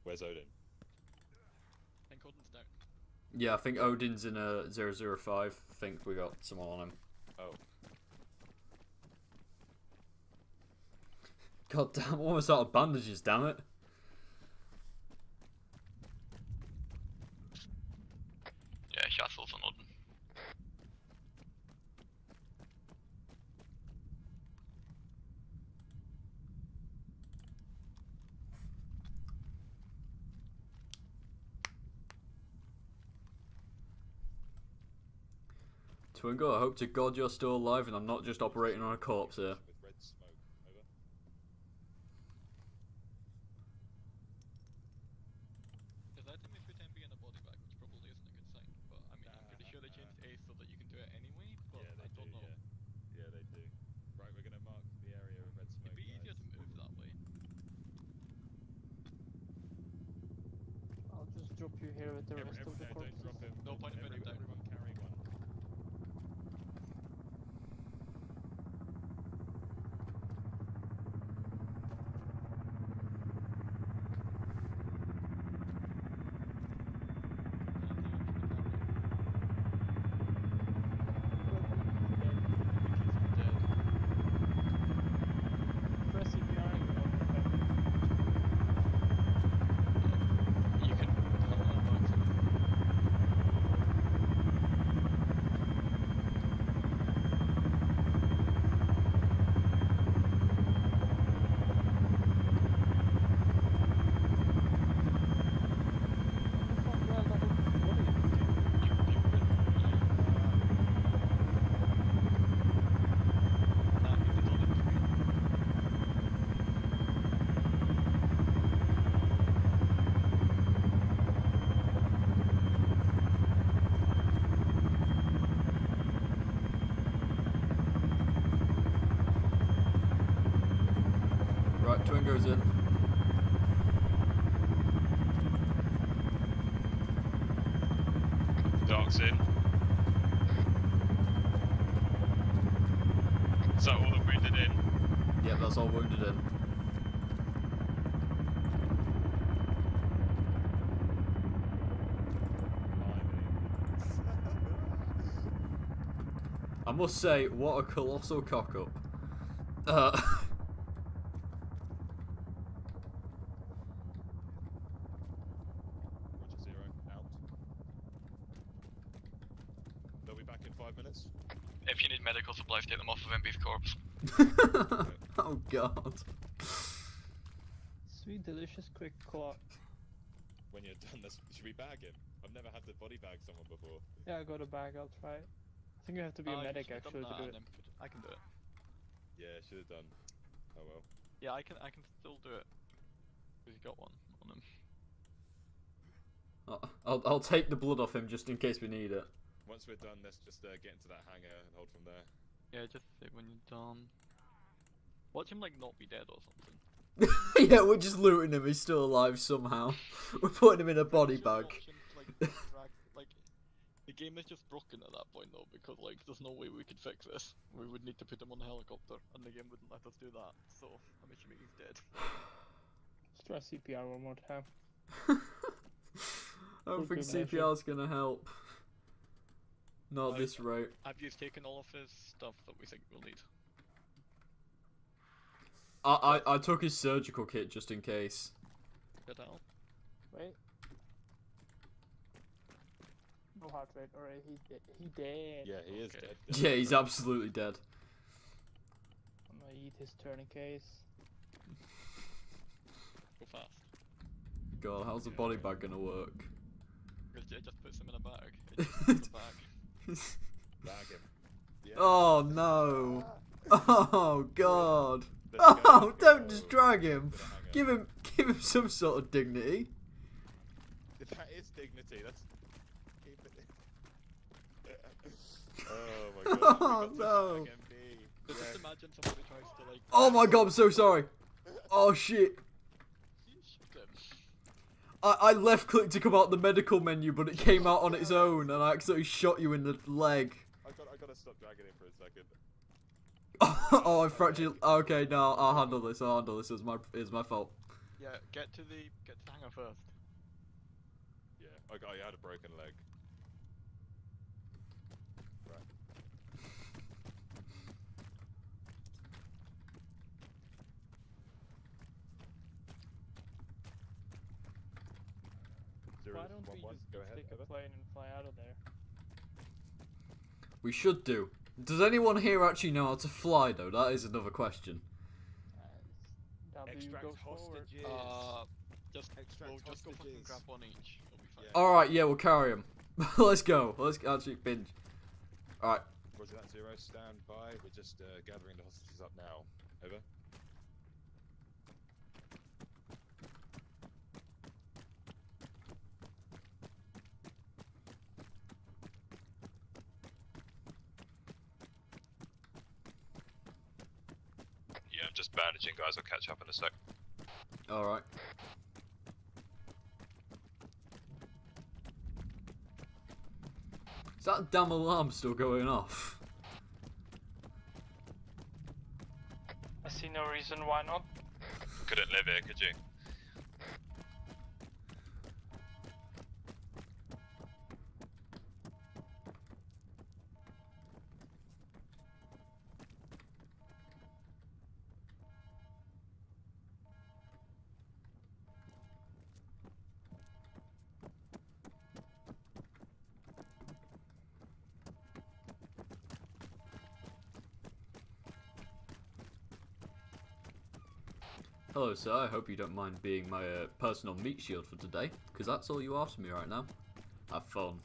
Where's Odin? I think Odin's down. Yeah, I think Odin's in a 005. I think we got someone on him. Oh. God damn, almost out of bandages, damn it. Yeah, Shastle's on Odin. Twingo, I hope to God you're still alive and I'm not just operating on a corpse here. With red smoke. Over. Is that if we can be in a body bag, which probably isn't a good sign, but I mean, I'm pretty sure they changed A so that you can do it anyway, but Yeah, they I don't do, know. Yeah, they do. Right, we're gonna mark the area with red smoke. It'd be easier to move that way. I'll just drop you here with the rest of the Don't corpses. drop him. No point in putting him down. Everyone carry one. Press it behind you. You can. Right, twin goes in. Dark's in. Is that all the wounded in? Yep, that's all wounded in. I must say, what a colossal cock-up. Roger, zero, out. They'll be back in 5 minutes. If you need medical supplies, take them off of MB's corpse. Oh god. Sweet, delicious, quick clock. When you're done, should we bag him? I've never had to body bag someone before. Yeah, I got a bag, I'll try it. I think you have to be a medic actually to do it. I can do it. Yeah, should have done. Oh well. Yeah, I can still do it. Because you got one on him. I'll take the blood off him just in case we need it. Once we're done, let's just get into that hangar and hold from there. Yeah, just say when you're done. Watch him like not be dead or something. Yeah, we're just looting him. He's still alive somehow. We're putting him in a body bag. Like, the game is just broken at that point though, because like there's no way we could fix this. We would need to put him on a helicopter, and the game wouldn't let us do that. So I'm assuming he's dead. Let's try CPR one more time. I don't think CPR's gonna help. Not at this rate. Have you taken all of his stuff that we think we'll need? I took his surgical kit just in case. Good out. Wait. No heart rate, alright, he dead. Yeah, he is dead. Yeah, he's absolutely dead. I'm gonna eat his tourniquets. Go fast. God, how's the body bag gonna work? It just puts him in a bag. It just puts him in a bag. Bag him. Yeah. Oh no! Oh god! Oh, don't just drag him. Give him some sort of dignity. That is dignity. That's. Oh my god. Oh no! But just imagine somebody tries to like. Oh my god! I'm so sorry. Oh shit! I left clicked to come out the medical menu, but it came out on its own, and I accidentally shot you in the leg. I gotta stop dragging him for a second. Oh, I fractured. Okay, no, I'll handle this. It's my fault. Yeah, get to the hangar first. Yeah, I had a broken leg. Right. Why don't we just take a plane and fly out of there? We should do. Does anyone here actually know how to fly, though? That is another question. Extract hostages. Just go fucking grab one each. It'll be fine. Alright, yeah, we'll carry him. Let's go. Let's actually binge. Alright. Roger that, Zero. Stand by. We're just gathering the hostages up now. Over. Yeah, I'm just bandaging, guys. I'll catch up in a sec. Alright. Is that damn alarm still going off? I see no reason why not. Couldn't live here, could you? Hello, sir. I hope you don't mind being my personal meat shield for today, because that's all you are to me right now. Have fun.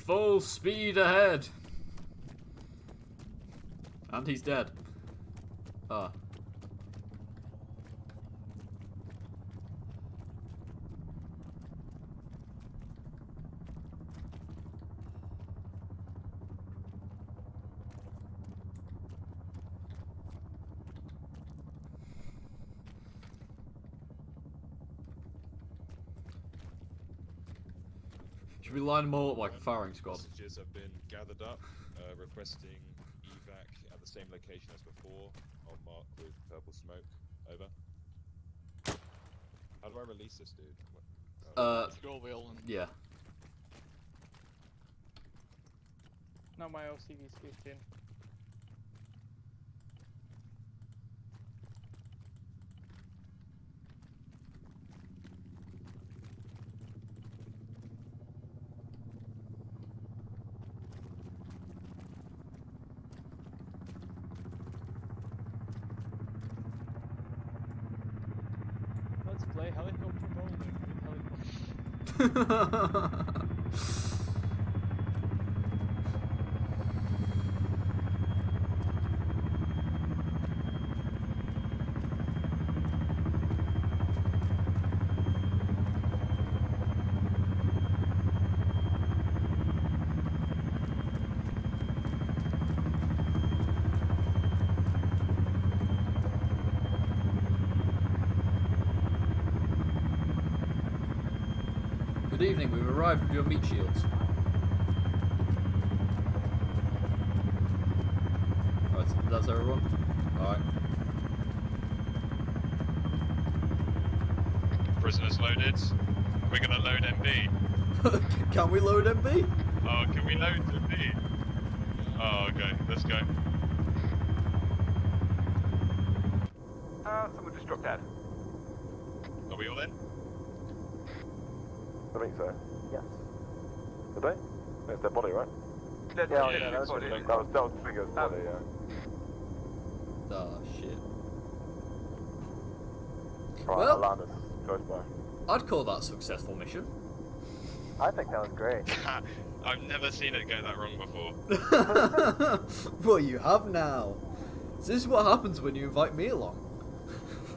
Full speed ahead. And he's dead. Ah. Should we line them all up like a firing squad? Messages have been gathered up, requesting evac at the same location as before, on mark with purple smoke. Over. How do I release this dude? Scroll wheel and... Yeah. Now my OCV's kicked in. Let's play helicopter bowling with helicopter. Good evening, we've arrived with your meat shields. Alright, that's everyone? Alright. Prisoners loaded. We're gonna load MB. Can we load MB? Oh, can we load MB? Oh, okay, let's go. Someone just dropped dead. Are we all in? I think so. Yes. Did they? It's their body, right? Dead Yeah, body, that was body. that was Finger's body, yeah. Oh shit. Right, Well- I'll land us close by. I'd call that a successful mission. I think that was great. I've never seen it go that wrong before. Well, you have now. This is what happens when you invite me along.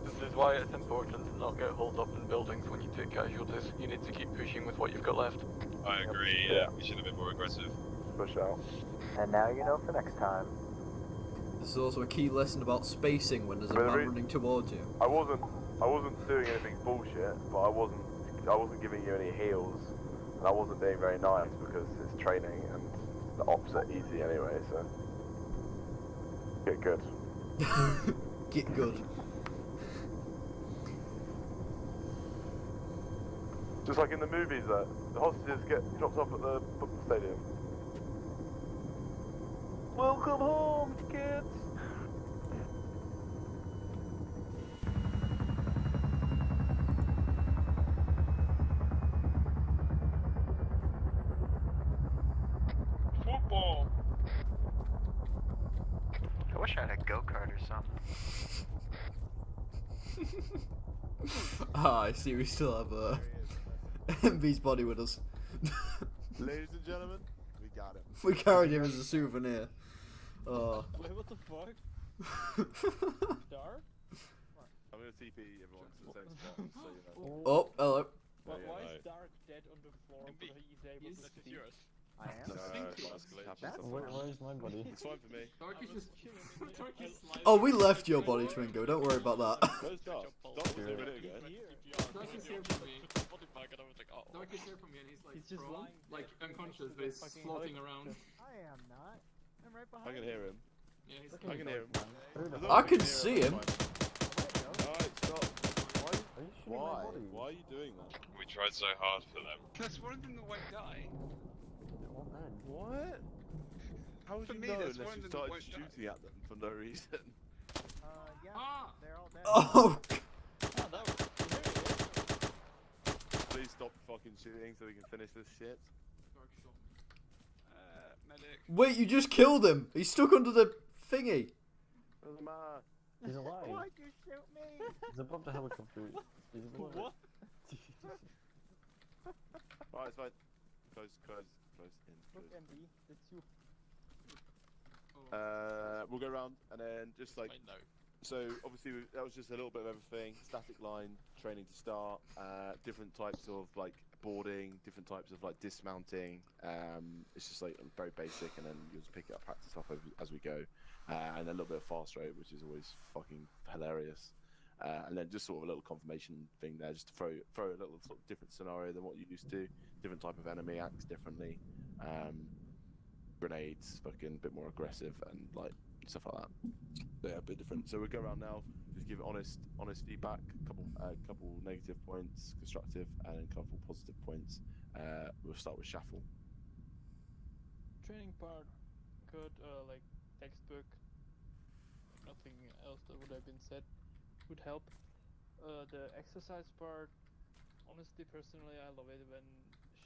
This is why it's important to not get holed up in buildings when you take casualties. You need to keep pushing with what you've got left. I agree, yeah. We should have been more aggressive. Push out. And now you know for next time. This is also a key lesson about spacing when there's a But the man re- running towards you. I wasn't doing anything bullshit, but I wasn't giving you any heals, and I wasn't being very nice because it's training and the ops are easy anyway, so get good. Get good. Just like in the movies, that the hostages get dropped off at the football stadium. Welcome home, kids. Football. I wish I had a go-kart or something. Ah, I see we still have MV's body with us. Ladies and gentlemen, we got him. We carried him as a souvenir. Oh. Wait, what the fuck? Dark? I'm gonna TP everyone to the same spot, so you know. Oh, hello. Why is Dark dead on the floor but he's able to speak? yours. I am. Where's my body? It's fine for me. Dark is just Dark is sliding. Oh, we left your body, Twingo. Don't worry about that. Where's Dark? Dark was here a minute ago. Dark is here for me. Dark is here for me, and he's like just prone, lying like there. unconscious, but he's Fucking floating around. I am not. I'm right behind I can hear him. Yeah, he's I can hear him. I can see him. Alright, stop. Are you shooting my body? Why are you doing that? We tried so hard for them. That's one of them that won't die. It won't end. What? How would For you me, know that's unless one you of them started that won't die. shooting at them for no reason? Yeah. Ah! They're all dead. Oh. Please stop fucking shooting so we can finish this shit. Dark shot me. Medic. Wait, you just killed him. He's stuck under the thingy. Doesn't matter. He's alive. Why'd you shoot me? He's above the helicopter. He's above What? Alright, it's fine. Close in. Look, MB, that's you. we'll go around and then just like. So obviously that was just a little bit of everything. Static line training to start. Different types of like boarding, different types of like dismounting. It's just like very basic, and then you'll just pick it up, practice up as we go, and a little bit of fast rate, which is always fucking hilarious. And then just sort of a little confirmation thing there, just to throw a little sort of different scenario than what you used to. Different type of enemy acts differently. Grenades, fucking a bit more aggressive and like stuff like that. So yeah, a bit different. So we'll go around now, just give honest feedback, couple negative points, constructive, and then a couple positive points. We'll start with Shuffle. Training part, good, like textbook. Nothing else that would have been said would help. The exercise part, honestly, personally, I love it when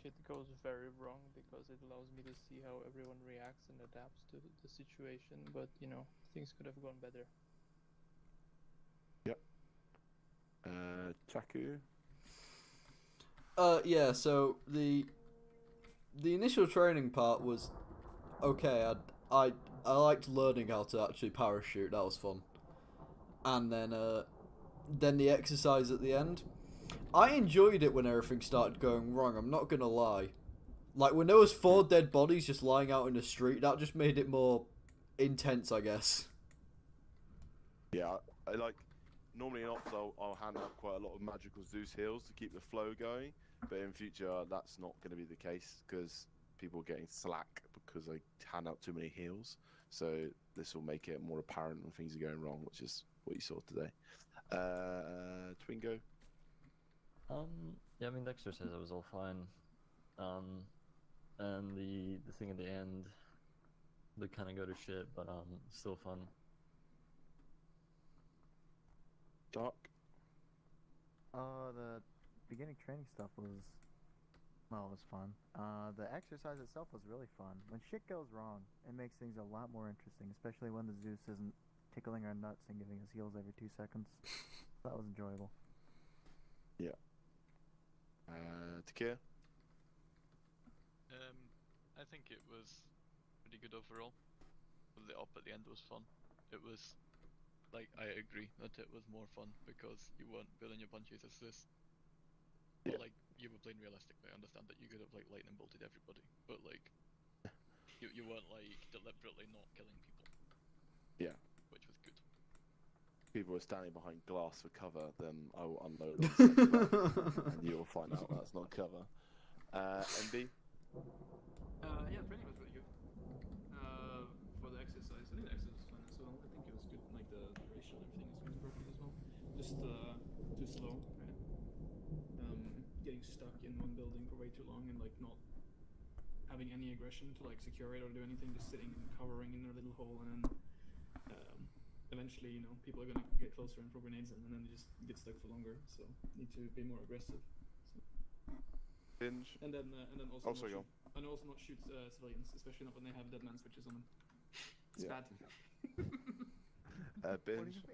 shit goes very wrong because it allows me to see how everyone reacts and adapts to the situation. But you know, things could have gone better. Yep. Taku. Yeah. So the initial training part was okay. I liked learning how to actually parachute. That was fun. And then the exercise at the end. I enjoyed it when everything started going wrong, I'm not gonna lie. Like, when there was 4 dead bodies just lying out in the street, that just made it more intense, I guess. Yeah, I like, normally in Ops I'll hand out quite a lot of magical Zeus heals to keep the flow going, but in future that's not going to be the case, because people are getting slack because I hand out too many heals, so this will make it more apparent when things are going wrong, which is what you saw today. Twingo? Yeah, I mean, the exercise was all fine. And the thing at the end, they kind of go to shit, but still fun. Doc? The beginning training stuff was, well, it was fun. The exercise itself was really fun. When shit goes wrong, it makes things a lot more interesting, especially when the Zeus isn't tickling our nuts and giving us heals every 2 seconds. That was enjoyable. Yeah. Takir? I think it was pretty good overall. The up at the end was fun. It was, like, I agree that it was more fun because you weren't pulling your punches as this. Yeah. But, like, you were playing realistically. I understand that you could have, like, lightning bolted everybody, but, like, you weren't, like, deliberately not killing people. Yeah. Which was good. People are standing behind glass for cover, then I will unload on the second round, and you will find out that's not cover. MB? Yeah, training was really good. For the exercise, I think the exercise was fun as well. I think it was good, like the duration and everything is perfect as well. Just too slow, right? Getting stuck in one building for way too long and like not having any aggression to like secure it or do anything, just sitting and covering in a little hole, and then eventually, you know, people are gonna get closer and throw grenades in, and then they just get stuck for longer. So need to be more aggressive. So. Binge. And then also not shoot civilians, especially not when they have dead man switches on them. It's bad. Binge.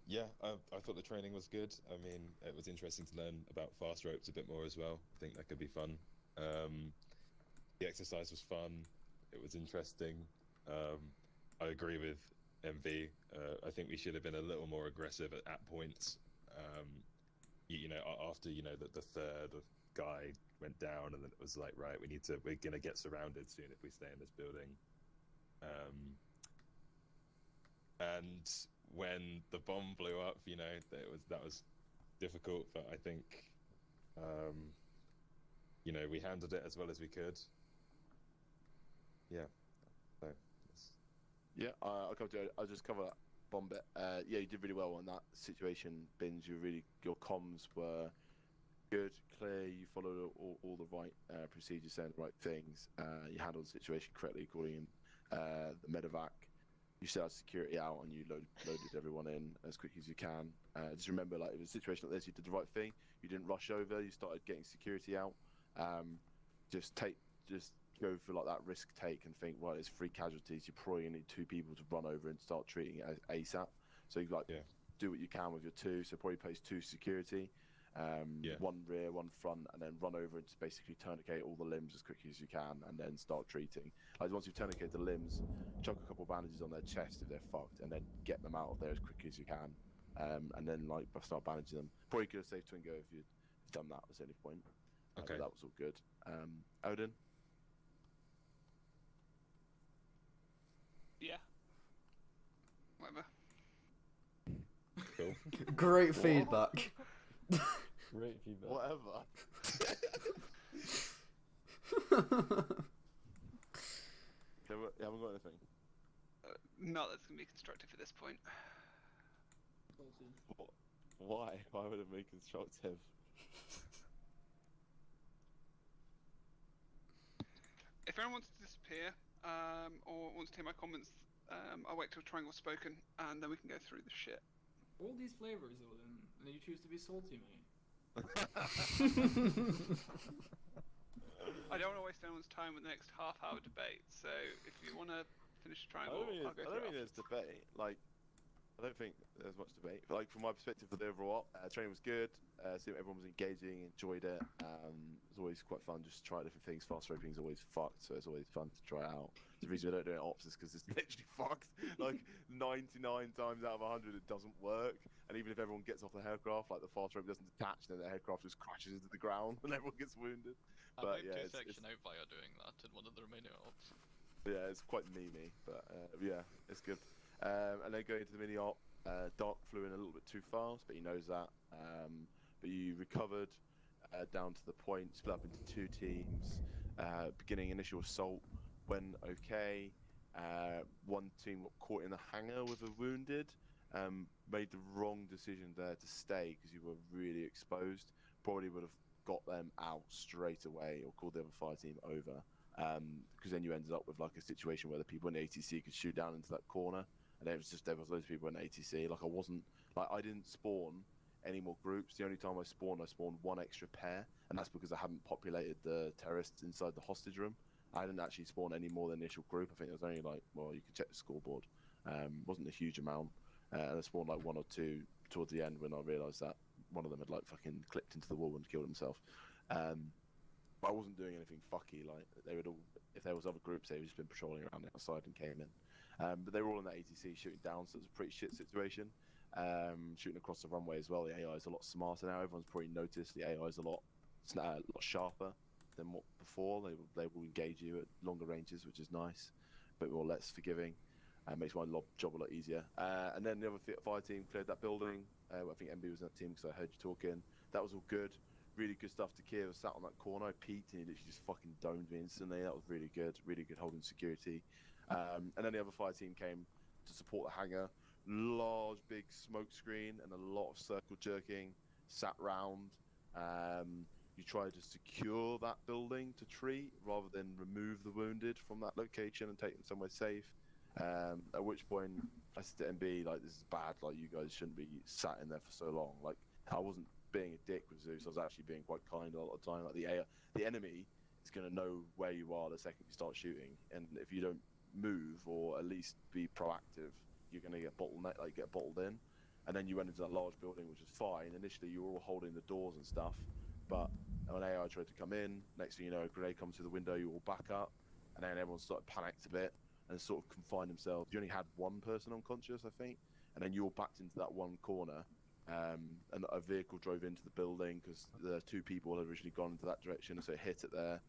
Yeah, I thought the training was good. I mean, it was interesting to learn about fast ropes a bit more as well. I think that could be fun. The exercise was fun. It was interesting. I agree with MV. I think we should have been a little more aggressive at points. You know, after, you know, the third guy went down, and then it was like, right, we're gonna get surrounded soon if we stay in this building. And when the bomb blew up, you know, that was difficult, but I think, you know, we handled it as well as we could. Yeah. So. Yeah, I'll just cover that bomb bit. Yeah, you did really well on that situation, Binge. Your comms were good, clear. You followed all the right procedures, saying the right things. You handled the situation correctly, calling in the medevac. You set out security out, and you loaded everyone in as quick as you can. Just remember, like, if it was a situation like this, you did the right thing. You didn't rush over. You started getting security out. Just go for like that risk take and think, well, it's 3 casualties. You probably need 2 people to run over and start treating it ASAP. So you do what you can with your 2. So probably place 2 security, 1 rear, 1 front, and then run over and just basically tourniquet all the limbs as quickly as you can, and then start treating. Like, once you've tourniqueted the limbs, chuck a couple bandages on their chest if they're fucked, and then get them out of there as quickly as you can. And then like start bandaging them. Probably could have saved Twingo if you'd done that at any point. Okay. But that was all good. Odin? Yeah. Whatever. Cool. Great feedback. Great feedback. Whatever. You haven't got anything? Not that's gonna be constructive at this point. Why? Why would it be constructive? If anyone wants to disappear, or wants to hear my comments, I'll wait till Triangle's spoken, and then we can go through the shit. All these flavors, Odin, and you choose to be salty, mate. I don't want to waste anyone's time with the next half-hour debate, so if you want to finish Triangle, I'll go I don't through mean it. there's debate. Like, I don't think there's much debate. But, like, from my perspective, for the overall training was good. Everyone was engaging, enjoyed it. It was always quite fun just to try different things. Fast roping is always fucked, so it's always fun to try it out. The reason we don't do it at ops is because it's literally fucked. Like 99 times out of 100, it doesn't work. And even if everyone gets off the aircraft, like the fast rope doesn't detach, then the aircraft just crashes into the ground and everyone gets wounded. I But moved yeah, to section out via doing that in one of the remaining ops. yeah, it's quite memey, but yeah, it's good. And then going into the mini op, Dark flew in a little bit too fast, but he knows that. But you recovered down to the point, split up into 2 teams. Beginning initial assault went okay. One team got caught in the hangar with a wounded. Made the wrong decision there to stay because you were really exposed. Probably would have got them out straight away or called the other fire team over. Because then you ended up with like a situation where the people in the ATC could shoot down into that corner, and there was loads of people in the ATC. Like I didn't spawn any more groups. The only time I spawned 1 extra pair, and that's because I hadn't populated the terrorists inside the hostage room. I didn't actually spawn any more than the initial group. I think it was only like, well, you can check the scoreboard. Wasn't a huge amount, and I spawned like 1 or 2 towards the end when I realised that one of them had like fucking clipped into the wall and killed himself. But I wasn't doing anything fucky. Like they would all, if there was other groups, they would just been patrolling around the outside and came in. But they were all in that ATC shooting down, so it was a pretty shit situation. Shooting across the runway as well. The AI is a lot smarter now. Everyone's probably noticed the AI is a lot sharper than what before. They will engage you at longer ranges, which is nice, but more less forgiving. Makes my job a lot easier. And then the other fire team cleared that building. I think MB was in that team because I heard you talking. That was all good. Really good stuff to Kiev. I sat on that corner, I peeked, and he literally just fucking domed me instantly. That was really good holding security. And then the other fire team came to support the hangar. Large, big smoke screen and a lot of circle jerking. Sat round. You try to secure that building to treat rather than remove the wounded from that location and take them somewhere safe. At which point I said to MB, like, this is bad, like you guys shouldn't be sat in there for so long. Like, I wasn't being a dick with Zeus, I was actually being quite kind a lot of the time. Like the enemy is gonna know where you are the second you start shooting, and if you don't move or at least be proactive, you're gonna get bottled in. And then you went into that large building, which is fine. Initially you were all holding the doors and stuff, but when AI tried to come in, next thing you know, a grenade comes through the window, you all back up, and then everyone started panicked a bit and sort of confined themselves. You only had 1 person unconscious, I think, and then you all backed into that one corner, and a vehicle drove into the building because the 2 people had originally gone into that direction, so it hit it there.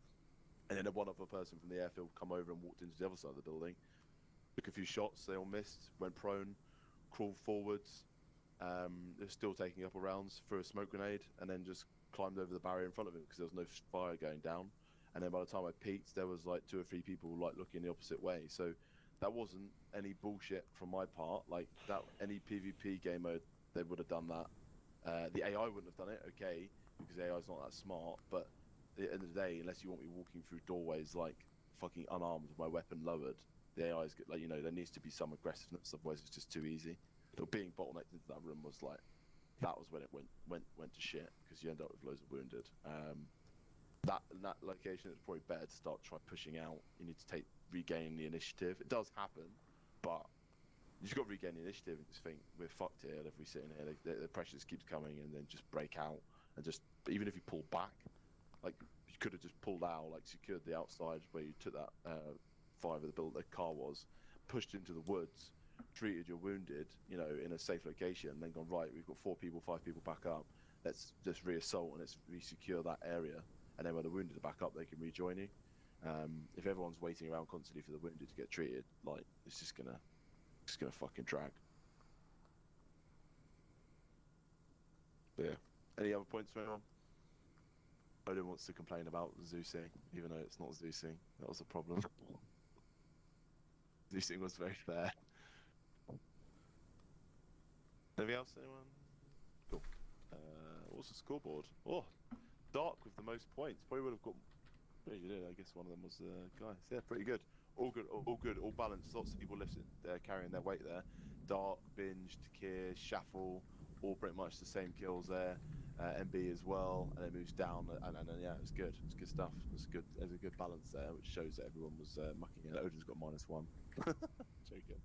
And then one other person from the airfield come over and walked into the other side of the building. Took a few shots, they all missed, went prone, crawled forwards. They're still taking up rounds, threw a smoke grenade, and then just climbed over the barrier in front of him because there was no fire going down. And then by the time I peeked, there was like 2 or 3 people like looking the opposite way. So that wasn't any bullshit from my part. Like that, any PvP game mode, they would have done that. The AI wouldn't have done it, okay, because the AI is not that smart. But at the end of the day, unless you want me walking through doorways like fucking unarmed with my weapon lowered, the AI is like, you know, there needs to be some aggressiveness. Otherwise, it's just too easy. But being bottlenecked into that room was like, that was when it went to shit because you end up with loads of wounded. That location, it's probably better to start pushing out. You need to regain the initiative. It does happen, but you just got to regain the initiative and just think we're fucked here. If we sit in here, the pressure just keeps coming, and then just break out and just even if you pull back, like you could have just pulled out, like secured the outside where you took that 5 of the car was, pushed into the woods, treated your wounded, you know, in a safe location, then gone, right, we've got 4 people, 5 people back up, let's just reassault and let's re-secure that area, and then when the wounded are back up, they can rejoin you. If everyone's waiting around constantly for the wounded to get treated, like, it's just gonna fucking drag. But yeah. Any other points for anyone? Odin wants to complain about Zeusing, even though it's not Zeusing. That was a problem. Zeusing was very fair. Anything else, anyone? Cool. What's the scoreboard? Oh, Dark with the most points. Probably would have got. Yeah, you did. I guess one of them was guys. Yeah, pretty good. All good. All good. All balanced. Lots of people lifting, carrying their weight there. Dark, Binge, Takir, Shaffle, all pretty much the same kills there. MB as well, and it moves down, and yeah, it was good. It's good stuff. It's good. There's a good balance there, which shows that everyone was mucking in. Odin's got -1. Joking.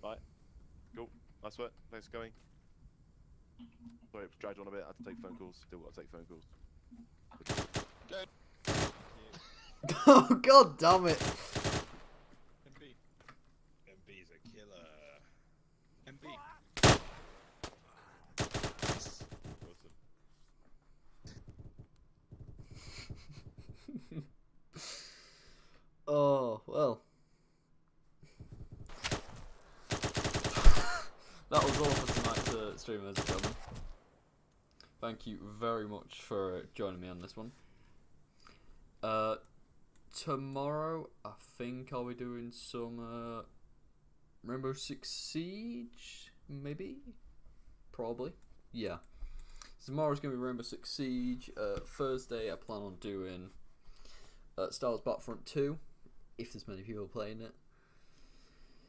Right. Cool. Nice work. Thanks for coming. Sorry, it's dragged on a bit. I had to take phone calls. Still got to take phone calls. Good. Oh, god damn it! MB. MB's a killer. MB. Oh, well. That was all for tonight's stream, ladies and gentlemen. Thank you very much for joining me on this one. Tomorrow, I think I'll be doing some Rainbow Six Siege, maybe? Probably. Yeah. Tomorrow's going to be Rainbow Six Siege. Thursday, I plan on doing Star Wars Battlefront 2, if there's many people playing it.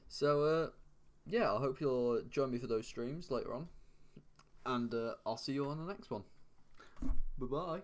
So, yeah, I hope you'll join me for those streams later on. And I'll see you on the next one. Bye-bye.